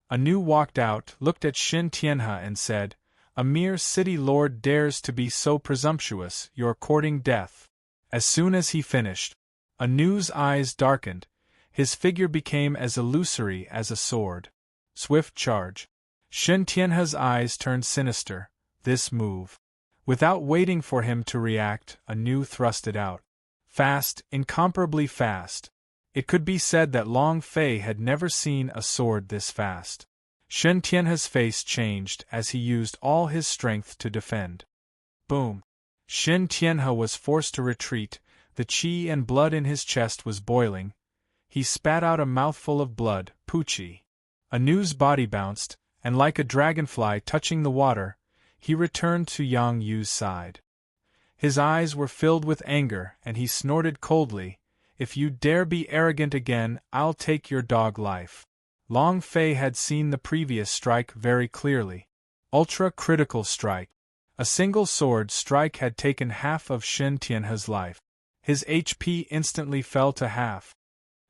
Anu walked out, looked at Shen Tianhe and said, A mere city lord dares to be so presumptuous, you're courting death. As soon as he finished, Anu's eyes darkened. His figure became as illusory as a sword. Swift charge. Shen Tianhe's eyes turned sinister. This move. Without waiting for him to react, Anu thrust it out. Fast, incomparably fast. It could be said that Long Fei had never seen a sword this fast. Shen Tianhe's face changed as he used all his strength to defend. Boom! Shen Tianhe was forced to retreat, the qi and blood in his chest was boiling. He spat out a mouthful of blood, Poochie. Anu's body bounced, and like a dragonfly touching the water, he returned to Yang Yu's side. His eyes were filled with anger and he snorted coldly, If you dare be arrogant again, I'll take your dog life. Long Fei had seen the previous strike very clearly. Ultra-critical strike. A single sword strike had taken half of Shen Tianhe's life. His HP instantly fell to half.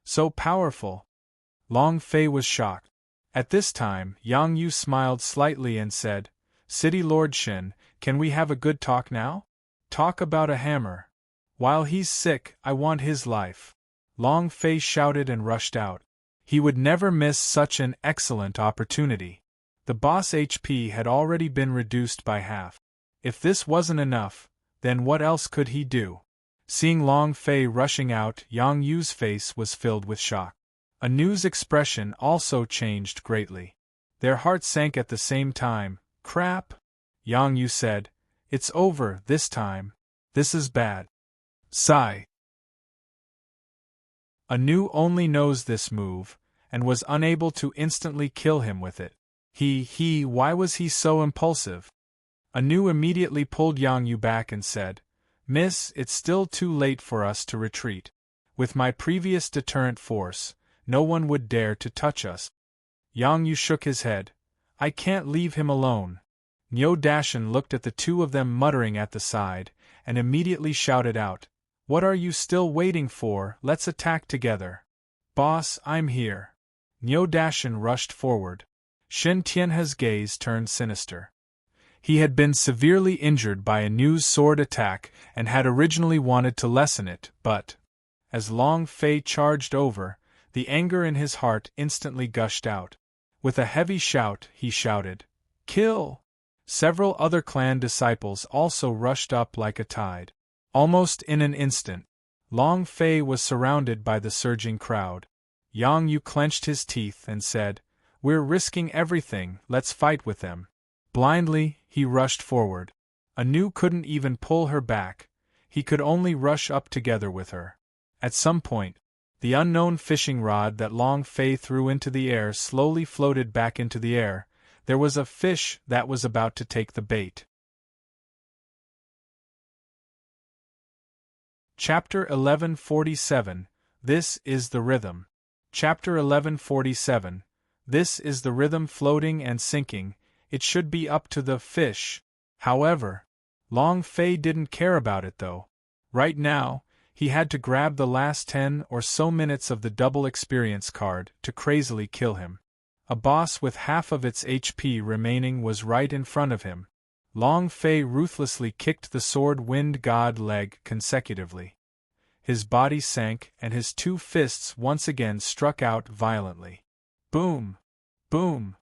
So powerful. Long Fei was shocked. At this time, Yang Yu smiled slightly and said, City Lord Shen, can we have a good talk now? Talk about a hammer. While he's sick, I want his life. Long Fei shouted and rushed out. He would never miss such an excellent opportunity. The boss HP had already been reduced by half. If this wasn't enough, then what else could he do? Seeing Long Fei rushing out, Yang Yu's face was filled with shock. Anu's expression also changed greatly. Their hearts sank at the same time. Crap! Yang Yu said, It's over this time. This is bad. Sigh. Anu only knows this move, and was unable to instantly kill him with it. Why was he so impulsive? Anu immediately pulled Yang Yu back and said, Miss, it's still too late for us to retreat. With my previous deterrent force, no one would dare to touch us. Yang Yu shook his head. I can't leave him alone. Niu Dashan looked at the two of them muttering at the side, and immediately shouted out, What are you still waiting for? Let's attack together. Boss, I'm here. Niu Dashan rushed forward. Shen Tianhe's gaze turned sinister. He had been severely injured by Anu's sword attack and had originally wanted to lessen it, but, as Long Fei charged over, the anger in his heart instantly gushed out. With a heavy shout, he shouted, Kill! Several other clan disciples also rushed up like a tide. Almost in an instant, Long Fei was surrounded by the surging crowd. Yang Yu clenched his teeth and said, We're risking everything, let's fight with them. Blindly, he rushed forward. Anu couldn't even pull her back, he could only rush up together with her. At some point, the unknown fishing rod that Long Fei threw into the air slowly floated back into the air. There was a fish that was about to take the bait. Chapter 1147, This is the Rhythm. Chapter 1147, This is the rhythm floating and sinking, it should be up to the fish. However, Long Fei didn't care about it though. Right now, he had to grab the last 10 or so minutes of the double experience card to crazily kill him. A boss with half of its HP remaining was right in front of him. Long Fei ruthlessly kicked the sword wind god leg consecutively. His body sank and his two fists once again struck out violently. Boom! Boom!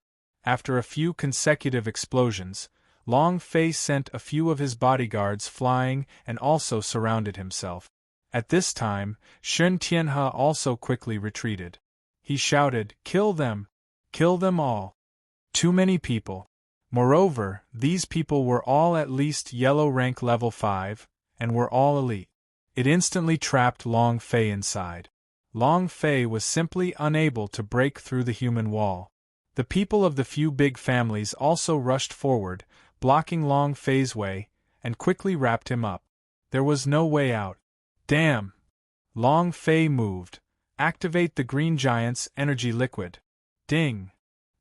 After a few consecutive explosions, Long Fei sent a few of his bodyguards flying and also surrounded himself. At this time, Shen Tianhe also quickly retreated. He shouted, "Kill them! Kill them all! Too many people!" Moreover, these people were all at least yellow rank level 5, and were all elite. It instantly trapped Long Fei inside. Long Fei was simply unable to break through the human wall. The people of the few big families also rushed forward, blocking Long Fei's way, and quickly wrapped him up. There was no way out. Damn! Long Fei moved. Activate the Green Giant's energy liquid. Ding!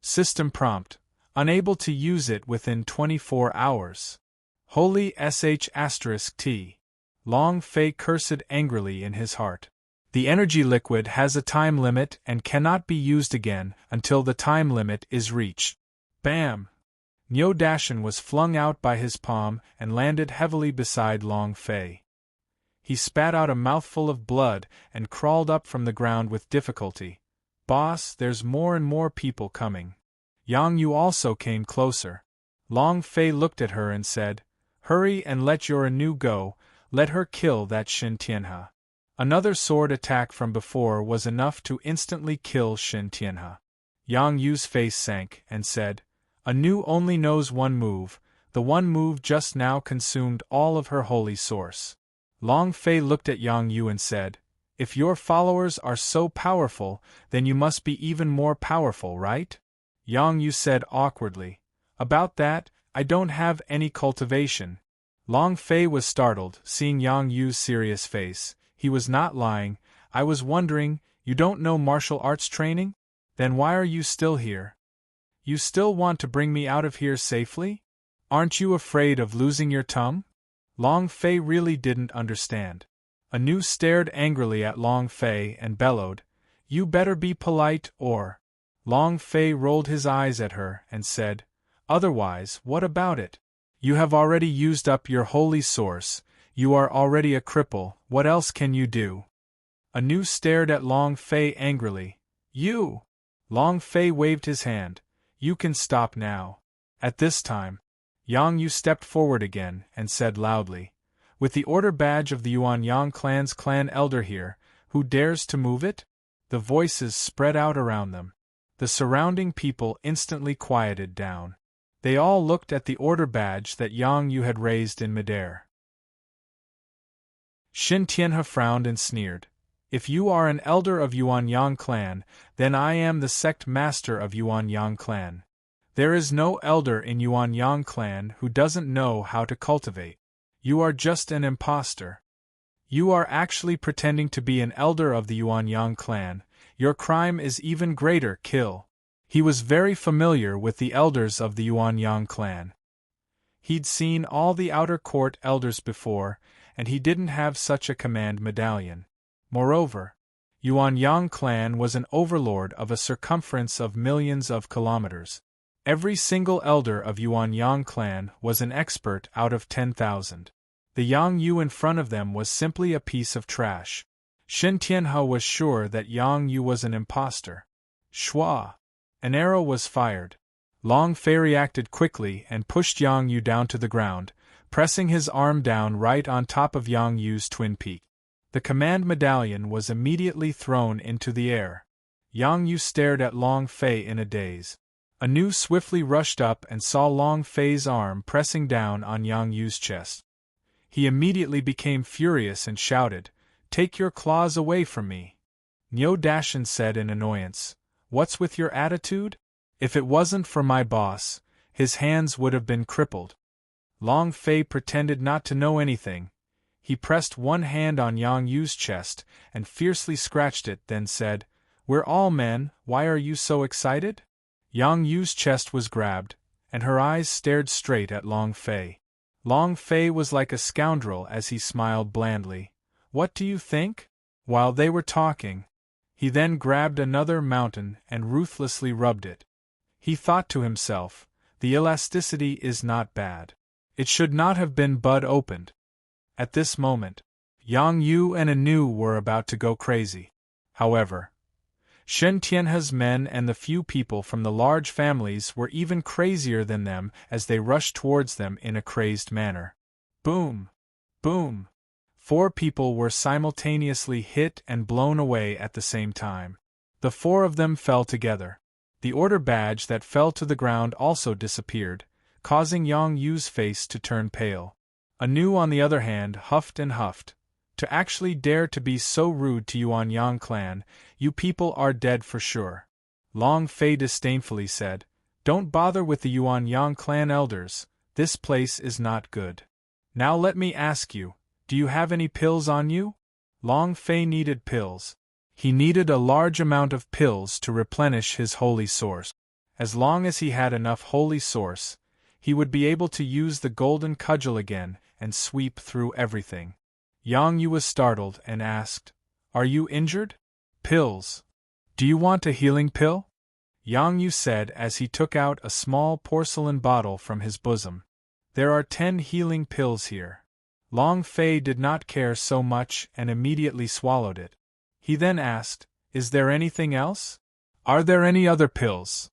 System prompt. Unable to use it within 24 hours. Holy sh*t. Long Fei cursed angrily in his heart. The energy liquid has a time limit and cannot be used again until the time limit is reached. Bam! Niu Dashan was flung out by his palm and landed heavily beside Long Fei. He spat out a mouthful of blood and crawled up from the ground with difficulty. "Boss, there's more and more people coming." Yang Yu also came closer. Long Fei looked at her and said, "Hurry and let your Anu go, let her kill that Shen Tianhe." Another sword attack from before was enough to instantly kill Shen Tianhe. Yang Yu's face sank and said, "Anu only knows one move, the one move just now consumed all of her holy source." Long Fei looked at Yang Yu and said, "If your followers are so powerful, then you must be even more powerful, right?" Yang Yu said awkwardly, "About that, I don't have any cultivation." Long Fei was startled, seeing Yang Yu's serious face. He was not lying. "I was wondering, you don't know martial arts training? Then why are you still here? You still want to bring me out of here safely? Aren't you afraid of losing your tongue?" Long Fei really didn't understand. Anu stared angrily at Long Fei and bellowed, "You better be polite or—" Long Fei rolled his eyes at her and said, "Otherwise, what about it? You have already used up your holy source, you are already a cripple, what else can you do?" Anu stared at Long Fei angrily. "You!" Long Fei waved his hand. "You can stop now." At this time, Yang Yu stepped forward again and said loudly, "With the order badge of the Yuanyang clan's clan elder here, who dares to move it?" The voices spread out around them. The surrounding people instantly quieted down. They all looked at the order badge that Yang Yu had raised in midair. Shen Tianhe frowned and sneered. "If you are an elder of Yuanyang clan, then I am the sect master of Yuanyang clan. There is no elder in Yuanyang clan who doesn't know how to cultivate. You are just an imposter. You are actually pretending to be an elder of the Yuanyang clan. Your crime is even greater, kill." He was very familiar with the elders of the Yuanyang clan. He'd seen all the outer court elders before, and he didn't have such a command medallion. Moreover, Yuanyang clan was an overlord of a circumference of millions of kilometers. Every single elder of Yuanyang clan was an expert out of 10,000. The Yang Yu in front of them was simply a piece of trash. Shen Tianhe was sure that Yang Yu was an imposter. Shua! An arrow was fired. Long Fei reacted quickly and pushed Yang Yu down to the ground, pressing his arm down right on top of Yang Yu's twin peak. The command medallion was immediately thrown into the air. Yang Yu stared at Long Fei in a daze. Anu swiftly rushed up and saw Long Fei's arm pressing down on Yang Yu's chest. He immediately became furious and shouted, "Take your claws away from me!" Niu Dashan said in annoyance, "What's with your attitude? If it wasn't for my boss, his hands would have been crippled." Long Fei pretended not to know anything. He pressed one hand on Yang Yu's chest and fiercely scratched it, then said, "We're all men, why are you so excited?" Yang Yu's chest was grabbed, and her eyes stared straight at Long Fei. Long Fei was like a scoundrel as he smiled blandly. "What do you think?" While they were talking, he then grabbed another mountain and ruthlessly rubbed it. He thought to himself, the elasticity is not bad. It should not have been bud opened. At this moment, Yang Yu and Anu were about to go crazy. However, Shen Tianhe's men and the few people from the large families were even crazier than them as they rushed towards them in a crazed manner. Boom! Boom! 4 people were simultaneously hit and blown away at the same time. The 4 of them fell together. The order badge that fell to the ground also disappeared, causing Yang Yu's face to turn pale. Anu, on the other hand, huffed and huffed. "To actually dare to be so rude to Yuan Yang clan, you people are dead for sure." Long Fei disdainfully said, "Don't bother with the Yuan Yang clan elders, this place is not good. Now let me ask you, do you have any pills on you?" Long Fei needed pills. He needed a large amount of pills to replenish his holy source. As long as he had enough holy source, he would be able to use the golden cudgel again and sweep through everything. Yang Yu was startled and asked, "Are you injured?" "Pills. Do you want a healing pill?" Yang Yu said as he took out a small porcelain bottle from his bosom. "There are 10 healing pills here." Long Fei did not care so much and immediately swallowed it. He then asked, "Is there anything else? Are there any other pills?"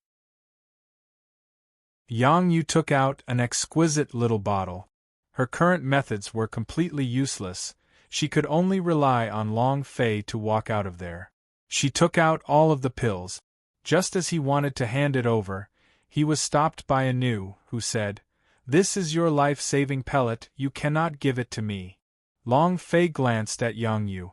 Yang Yu took out an exquisite little bottle. Her current methods were completely useless, she could only rely on Long Fei to walk out of there. She took out all of the pills. Just as he wanted to hand it over, he was stopped by Anu, who said, "This is your life-saving pellet, you cannot give it to me." Long Fei glanced at Yang Yu.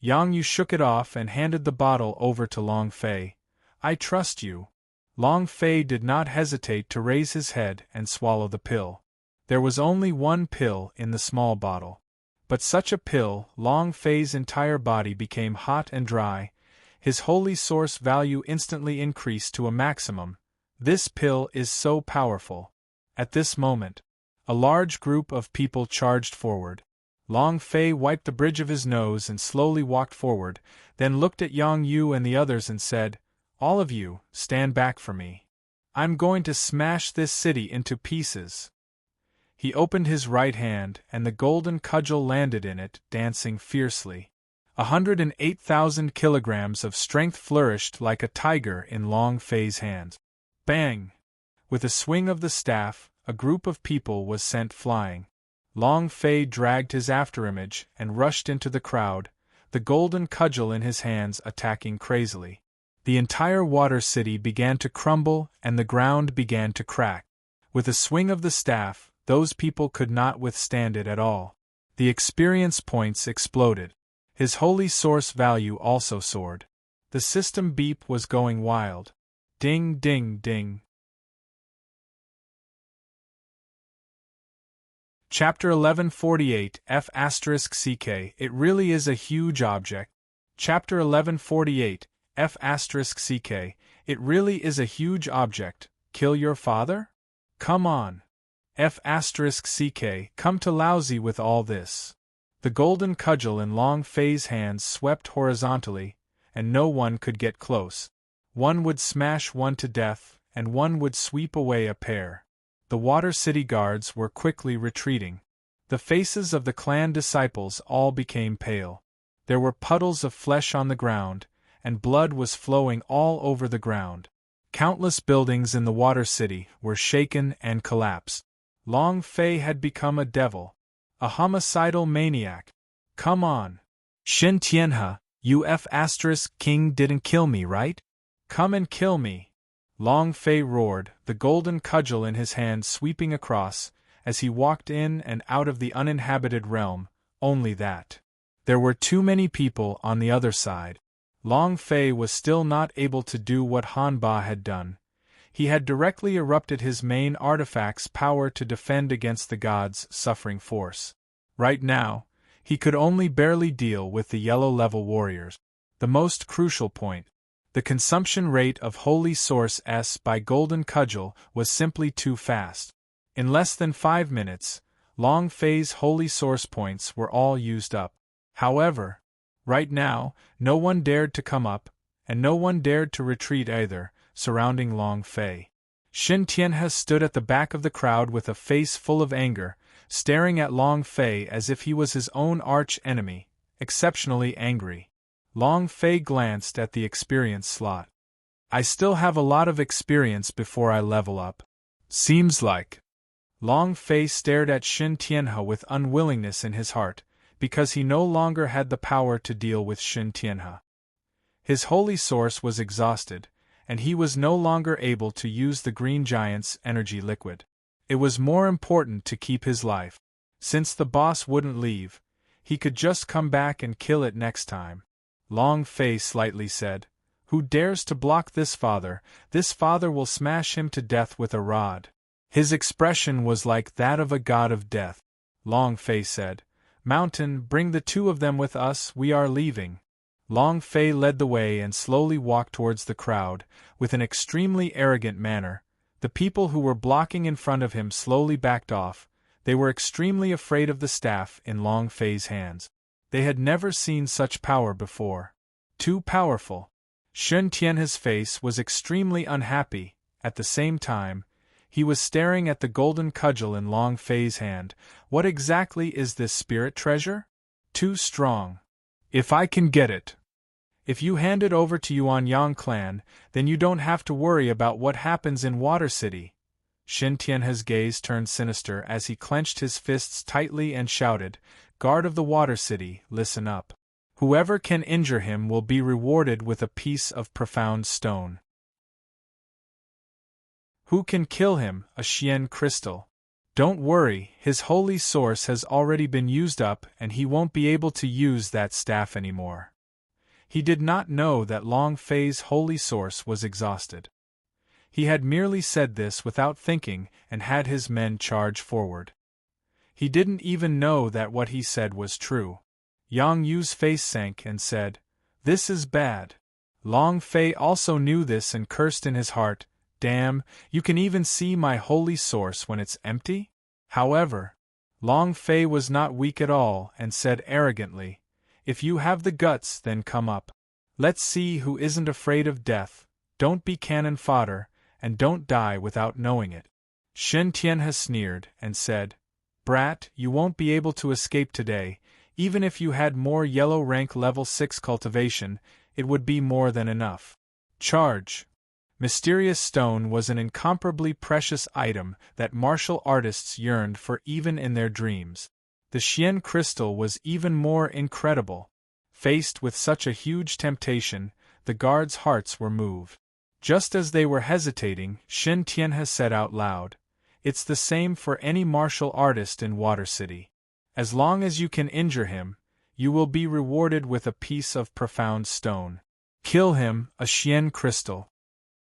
Yang Yu shook it off and handed the bottle over to Long Fei. "I trust you." Long Fei did not hesitate to raise his head and swallow the pill. There was only 1 pill in the small bottle. But such a pill, Long Fei's entire body became hot and dry. His holy source value instantly increased to a maximum. This pill is so powerful. At this moment, a large group of people charged forward. Long Fei wiped the bridge of his nose and slowly walked forward, then looked at Yang Yu and the others and said, "All of you, stand back for me. I'm going to smash this city into pieces." He opened his right hand and the golden cudgel landed in it, dancing fiercely. 108,000 kilograms of strength flourished like a tiger in Long Fei's hands. Bang! With a swing of the staff, a group of people was sent flying. Long Fei dragged his afterimage and rushed into the crowd, the golden cudgel in his hands, attacking crazily. The entire water city began to crumble and the ground began to crack. With a swing of the staff, those people could not withstand it at all. The experience points exploded. His holy source value also soared. The system beep was going wild. Ding ding ding. Chapter 1148 F***CK It really is a huge object. Chapter 1148 F***CK It really is a huge object. Kill your father? Come on. F***CK Come to lousy with all this. The golden cudgel in Long Fei's hands swept horizontally, and no one could get close. One would smash one to death, and one would sweep away a pair. The Water City guards were quickly retreating. The faces of the clan disciples all became pale. There were puddles of flesh on the ground, and blood was flowing all over the ground. Countless buildings in the Water City were shaken and collapsed. Long Fei had become a devil. A homicidal maniac. Come on. Shen Tianhe, you F***king didn't kill me, right? Come and kill me. Long Fei roared, the golden cudgel in his hand sweeping across, as he walked in and out of the uninhabited realm, only that. There were too many people on the other side. Long Fei was still not able to do what Han Ba had done. He had directly erupted his main artifact's power to defend against the gods' suffering force. Right now, He could only barely deal with the yellow-level warriors. The most crucial point. The consumption rate of Holy Source S by Golden Cudgel was simply too fast. In less than 5 minutes, Long Fei's Holy Source points were all used up. However, right now, no one dared to come up, and no one dared to retreat either, surrounding Long Fei. Shin Tianhe stood at the back of the crowd with a face full of anger, staring at Long Fei as if he was his own arch-enemy, exceptionally angry. Long Fei glanced at the experience slot. I still have a lot of experience before I level up. Seems like. Long Fei stared at Shin Tianhe with unwillingness in his heart, because he no longer had the power to deal with Shin Tianhe. His holy source was exhausted, and he was no longer able to use the Green Giant's energy liquid. It was more important to keep his life. Since the boss wouldn't leave, he could just come back and kill it next time. Long Fei slightly said, "Who dares to block this father? This father will smash him to death with a rod." His expression was like that of a god of death. Long Fei said, "Mountain, bring the two of them with us, we are leaving." Long Fei led the way and slowly walked towards the crowd, with an extremely arrogant manner. The people who were blocking in front of him slowly backed off. They were extremely afraid of the staff in Long Fei's hands. They had never seen such power before. Too powerful. Shin Tianhe's face was extremely unhappy. At the same time, he was staring at the golden cudgel in Long Fei's hand. What exactly is this spirit treasure? Too strong. If I can get it. If you hand it over to Yuan Yang clan, then you don't have to worry about what happens in Water City. Shin Tianhe's gaze turned sinister as he clenched his fists tightly and shouted, "Guard of the Water City, listen up. Whoever can injure him will be rewarded with a piece of profound stone. Who can kill him? A Xian crystal. Don't worry, his holy source has already been used up and he won't be able to use that staff anymore." He did not know that Long Fei's holy source was exhausted. He had merely said this without thinking and had his men charge forward. He didn't even know that what he said was true. Yang Yu's face sank and said, "This is bad." Long Fei also knew this and cursed in his heart, "Damn, you can even see my holy source when it's empty?" However, Long Fei was not weak at all and said arrogantly, "If you have the guts, then come up. Let's see who isn't afraid of death. Don't be cannon fodder, and don't die without knowing it." Shin Tianhe sneered and said, "Brat, you won't be able to escape today. Even if you had more yellow rank level 6 cultivation, it would be more than enough. Charge." Mysterious stone was an incomparably precious item that martial artists yearned for even in their dreams. The Xian crystal was even more incredible. Faced with such a huge temptation, the guards' hearts were moved. Just as they were hesitating, Shin Tianhe said out loud, "It's the same for any martial artist in Water City. As long as you can injure him, you will be rewarded with a piece of profound stone. Kill him, a Xian crystal."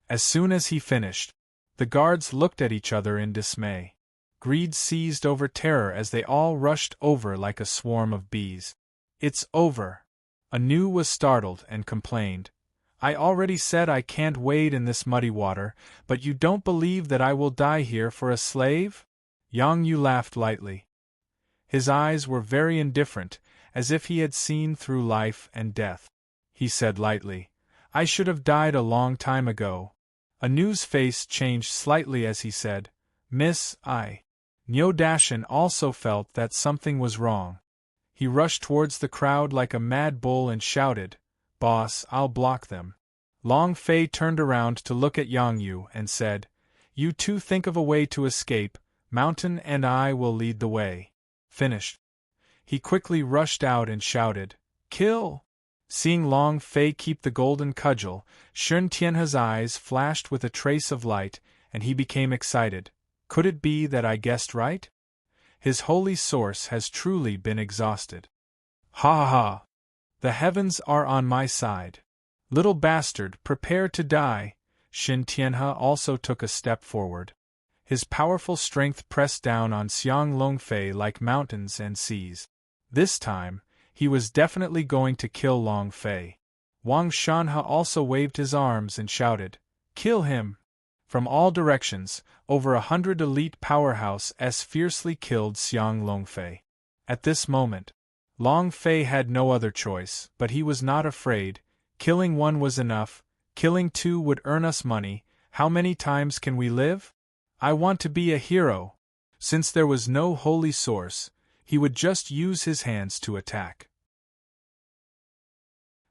As soon as he finished, the guards looked at each other in dismay. Greed seized over terror as they all rushed over like a swarm of bees. "It's over." Anu was startled and complained, "I already said I can't wade in this muddy water, but you don't believe that I will die here for a slave?" Yang Yu laughed lightly. His eyes were very indifferent, as if he had seen through life and death. He said lightly, "I should have died a long time ago." Anu's face changed slightly as he said, "Miss, I." Nyo Dashin also felt that something was wrong. He rushed towards the crowd like a mad bull and shouted, "Boss, I'll block them." Long Fei turned around to look at Yang Yu and said, "You two think of a way to escape, Mountain and I will lead the way." Finished. He quickly rushed out and shouted, "Kill!" Seeing Long Fei keep the golden cudgel, Shin Tianhe's eyes flashed with a trace of light, and he became excited. Could it be that I guessed right? His holy source has truly been exhausted. Ha ha ha! The heavens are on my side. Little bastard, prepare to die. Shin Tianhe also took a step forward. His powerful strength pressed down on Xiang Longfei like mountains and seas. This time, he was definitely going to kill Long Fei. Wang Shanhe also waved his arms and shouted, "Kill him!" From all directions, over 100 elite powerhouses fiercely killed Xiang Longfei. At this moment, Long Fei had no other choice, but he was not afraid. Killing one was enough, killing two would earn us money. How many times can we live? I want to be a hero. Since there was no holy source, he would just use his hands to attack.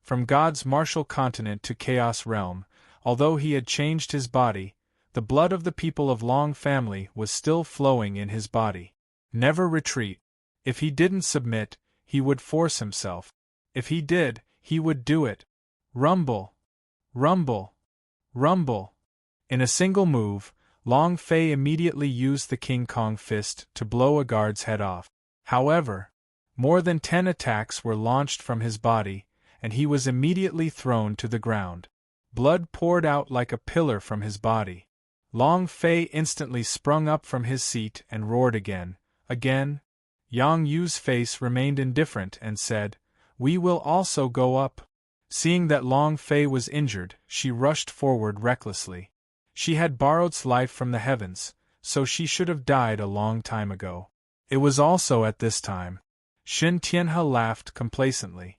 From God's martial continent to Chaos Realm, although he had changed his body, the blood of the people of Long family was still flowing in his body. Never retreat. If he didn't submit, he would force himself. If he did, he would do it. Rumble. Rumble. Rumble. In a single move, Long Fei immediately used the King Kong fist to blow a guard's head off. However, more than 10 attacks were launched from his body, and he was immediately thrown to the ground. Blood poured out like a pillar from his body. Long Fei instantly sprung up from his seat and roared again. Yang Yu's face remained indifferent and said, "We will also go up." Seeing that Long Fei was injured, she rushed forward recklessly. She had borrowed's life from the heavens, so she should have died a long time ago. It was also at this time. Shin Tianhe laughed complacently.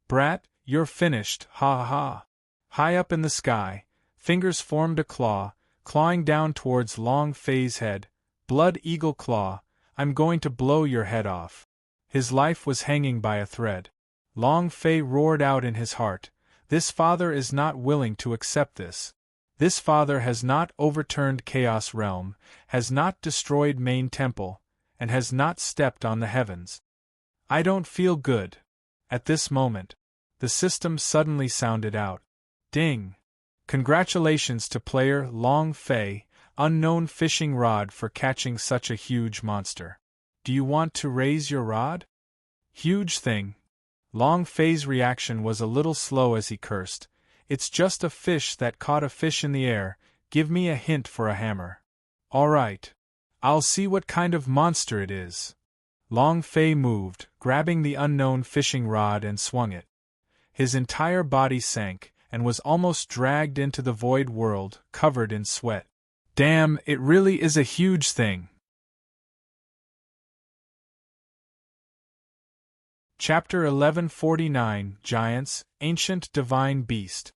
"Brat, you're finished, ha ha ha." High up in the sky, fingers formed a claw, clawing down towards Long Fei's head. "Blood Eagle Claw, I'm going to blow your head off." His life was hanging by a thread. Long Fei roared out in his heart, "This father is not willing to accept this. This father has not overturned Chaos Realm, has not destroyed Main Temple, and has not stepped on the heavens. I don't feel good." At this moment, the system suddenly sounded out. Ding! Congratulations to player Long Fei, unknown fishing rod for catching such a huge monster. Do you want to raise your rod? Huge thing. Long Fei's reaction was a little slow as he cursed. "It's just a fish that caught a fish in the air, give me a hint for a hammer." "Alright. I'll see what kind of monster it is." Long Fei moved, grabbing the unknown fishing rod and swung it. His entire body sank, and was almost dragged into the void world, covered in sweat. Damn, it really is a huge thing. Chapter 1149, Giants, Ancient Divine Beast.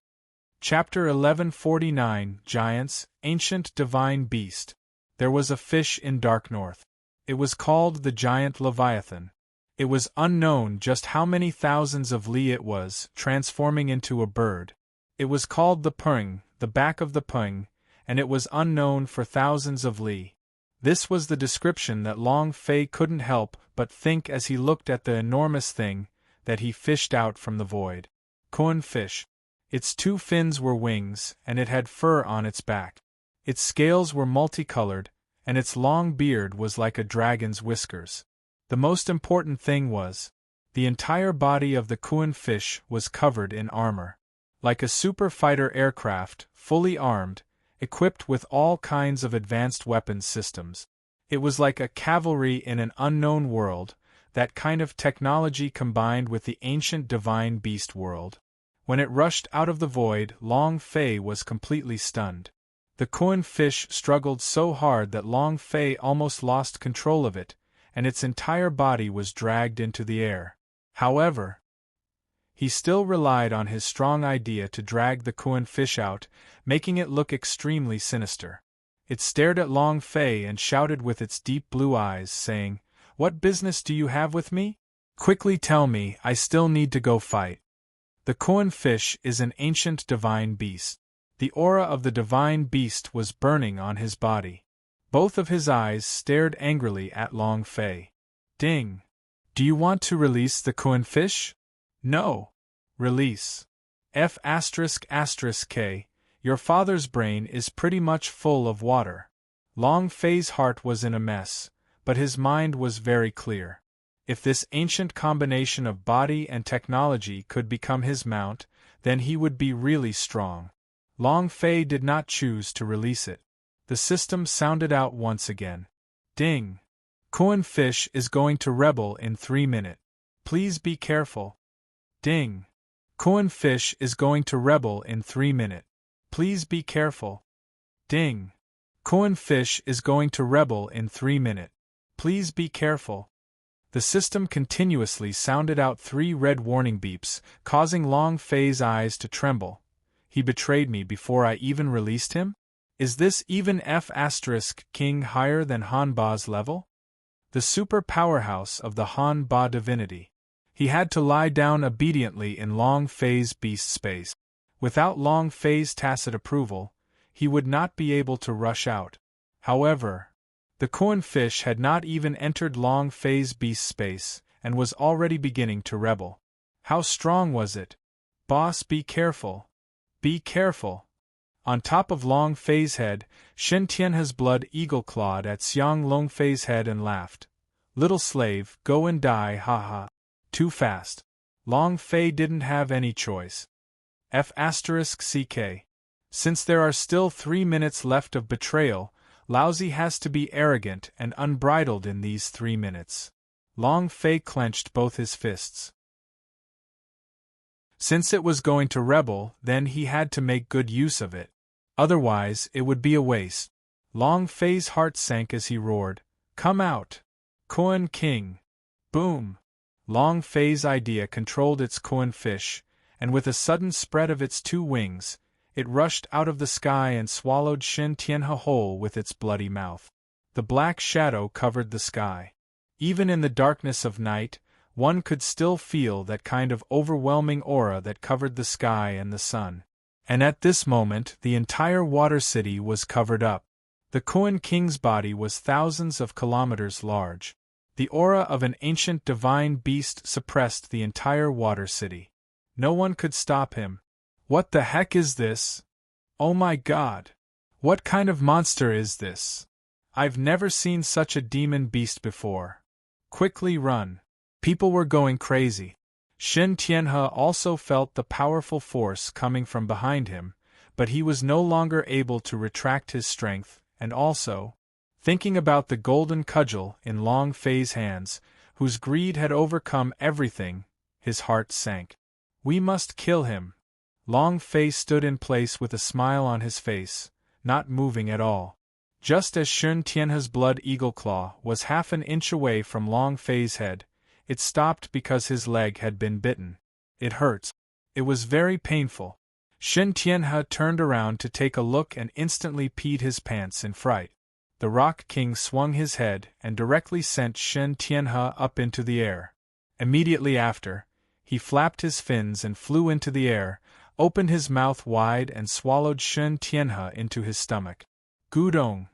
Chapter 1149, Giants, Ancient Divine Beast. There was a fish in Dark North. It was called the Giant Leviathan. It was unknown just how many thousands of li it was, transforming into a bird. It was called the Peng, the back of the Peng, and it was unknown for thousands of li. This was the description that Long Fei couldn't help but think as he looked at the enormous thing that he fished out from the void. Kuan fish. Its 2 fins were wings, and it had fur on its back. Its scales were multicolored, and its long beard was like a dragon's whiskers. The most important thing was, the entire body of the Kuan fish was covered in armor. Like a super fighter aircraft, fully armed, equipped with all kinds of advanced weapons systems. It was like a cavalry in an unknown world, that kind of technology combined with the ancient divine beast world. When it rushed out of the void, Long Fei was completely stunned. The Kuan fish struggled so hard that Long Fei almost lost control of it, and its entire body was dragged into the air. However, he still relied on his strong idea to drag the Kuan fish out, making it look extremely sinister. It stared at Long Fei and shouted with its deep blue eyes, saying, "What business do you have with me? Quickly tell me, I still need to go fight." The Kuan fish is an ancient divine beast. The aura of the divine beast was burning on his body. Both of his eyes stared angrily at Long Fei. Ding! Do you want to release the Kuan fish? No. Release. F***K, your father's brain is pretty much full of water. Long Fei's heart was in a mess, but his mind was very clear. If this ancient combination of body and technology could become his mount, then he would be really strong. Long Fei did not choose to release it. The system sounded out once again. Ding! Kuan fish is going to rebel in 3 minutes. Please be careful. Ding. Koan fish is going to rebel in 3 minutes. Please be careful. Ding. Koan fish is going to rebel in 3 minutes. Please be careful. The system continuously sounded out 3 red warning beeps, causing Long Fei's eyes to tremble. He betrayed me before I even released him? Is this even F** King higher than Han Ba's level? The super powerhouse of the Han Ba divinity. He had to lie down obediently in Long Fei's beast space. Without Long Fei's tacit approval, he would not be able to rush out. However, the Koan fish had not even entered Long Fei's beast space, and was already beginning to rebel. How strong was it? Boss, be careful. Be careful. On top of Long Fei's head, Shen Tianhe's blood eagle clawed at Xiang Long Fei's head and laughed. Little slave, go and die, haha. Too fast. Long Fei didn't have any choice. F***ck. Since there are still 3 minutes left of betrayal, Laozi has to be arrogant and unbridled in these 3 minutes. Long Fei clenched both his fists. Since it was going to rebel, then he had to make good use of it. Otherwise, it would be a waste. Long Fei's heart sank as he roared, "Come out! Koan King!" Boom! Long Fei's idea controlled its Koan fish, and with a sudden spread of its 2 wings, it rushed out of the sky and swallowed Shen Tianhe whole with its bloody mouth. The black shadow covered the sky. Even in the darkness of night, one could still feel that kind of overwhelming aura that covered the sky and the sun. And at this moment the entire water city was covered up. The Koan King's body was thousands of kilometers large. The aura of an ancient divine beast suppressed the entire water city. No one could stop him. What the heck is this? Oh my god! What kind of monster is this? I've never seen such a demon beast before. Quickly run. People were going crazy. Shen Tianhe also felt the powerful force coming from behind him, but he was no longer able to retract his strength, and also, thinking about the golden cudgel in Long Fei's hands, whose greed had overcome everything, his heart sank. We must kill him. Long Fei stood in place with a smile on his face, not moving at all. Just as Shen Tianhe's blood eagle claw was half an inch away from Long Fei's head, it stopped because his leg had been bitten. It hurt. It was very painful. Shen Tianhe turned around to take a look and instantly peed his pants in fright. The Rock King swung his head and directly sent Shen Tianhe up into the air. Immediately after, he flapped his fins and flew into the air, opened his mouth wide and swallowed Shen Tianhe into his stomach. Gudong!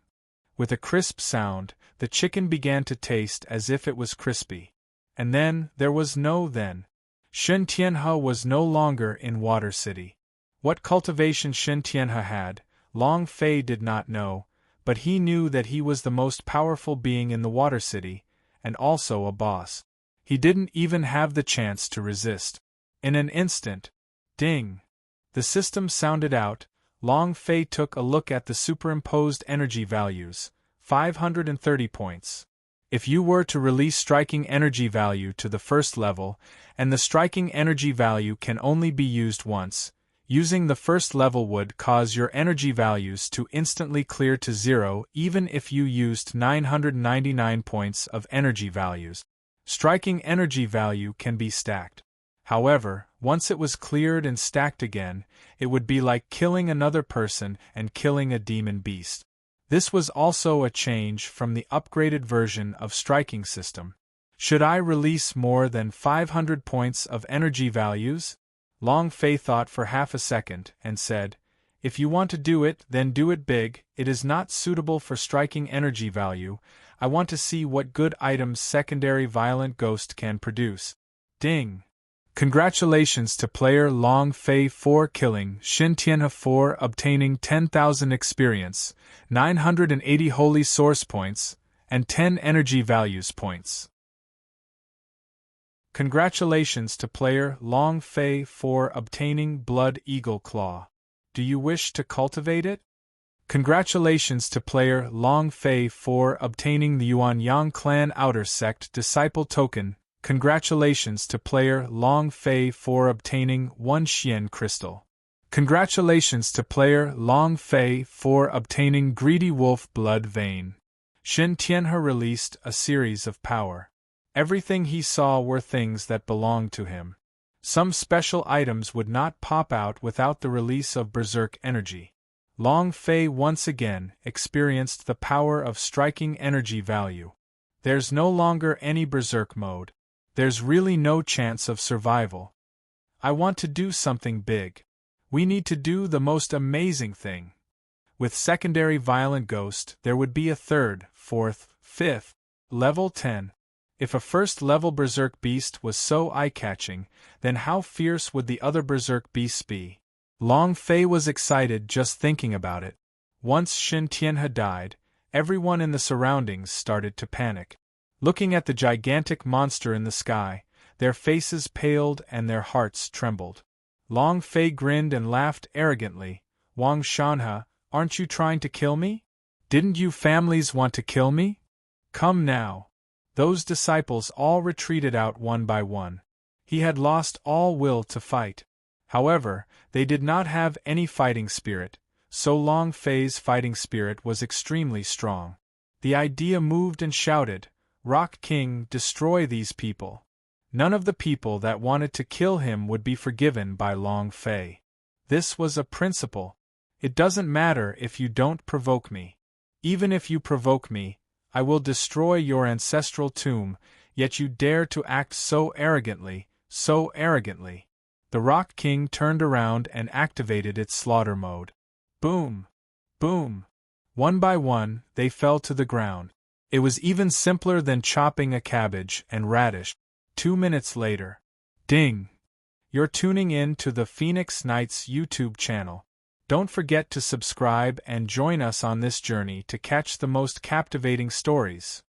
With a crisp sound, the chicken began to taste as if it was crispy. And then, there was no then. Shen Tianhe was no longer in Water City. What cultivation Shen Tianhe had, Long Fei did not know, but he knew that he was the most powerful being in the Water City, and also a boss. He didn't even have the chance to resist. In an instant, ding! The system sounded out. Long Fei took a look at the superimposed energy values, 530 points. If you were to release striking energy value to the first level, and the striking energy value can only be used once, using the first level would cause your energy values to instantly clear to 0 even if you used 999 points of energy values. Striking energy value can be stacked. However, once it was cleared and stacked again, it would be like killing another person and killing a demon beast. This was also a change from the upgraded version of striking system. Should I release more than 500 points of energy values? Long Fei thought for half a second and said, "If you want to do it, then do it big. It is not suitable for striking energy value. I want to see what good items secondary violent ghost can produce." Ding! Congratulations to player Long Fei for killing Shen Tianhe for obtaining 10,000 experience, 980 holy source points, and 10 energy values points. Congratulations to player Long Fei for obtaining Blood Eagle Claw. Do you wish to cultivate it? Congratulations to player Long Fei for obtaining the Yuanyang Clan Outer Sect Disciple Token. Congratulations to player Long Fei for obtaining 1 Xian crystal. Congratulations to player Long Fei for obtaining Greedy Wolf Blood Vein. Shen Tianhe released a series of power. Everything he saw were things that belonged to him. Some special items would not pop out without the release of berserk energy. Long Fei once again experienced the power of striking energy value. There's no longer any berserk mode. There's really no chance of survival. I want to do something big. We need to do the most amazing thing. With secondary violent ghost, there would be a third, fourth, fifth, level 10. If a first-level berserk beast was so eye-catching, then how fierce would the other berserk beasts be? Long Fei was excited just thinking about it. Once Shen Tianhe died, everyone in the surroundings started to panic. Looking at the gigantic monster in the sky, their faces paled and their hearts trembled. Long Fei grinned and laughed arrogantly. Wang Shanhe, aren't you trying to kill me? Didn't you families want to kill me? Come now. Those disciples all retreated out one by one. He had lost all will to fight. However, they did not have any fighting spirit, so Long Fei's fighting spirit was extremely strong. The idea moved and shouted, "Rock King, destroy these people." None of the people that wanted to kill him would be forgiven by Long Fei. This was a principle. It doesn't matter if you don't provoke me. Even if you provoke me, I will destroy your ancestral tomb, yet you dare to act so arrogantly, so arrogantly. The Rock King turned around and activated its slaughter mode. Boom! Boom! One by one, they fell to the ground. It was even simpler than chopping a cabbage and radish. 2 minutes later. Ding! You're tuning in to the Phoenix Knights YouTube channel. Don't forget to subscribe and join us on this journey to catch the most captivating stories.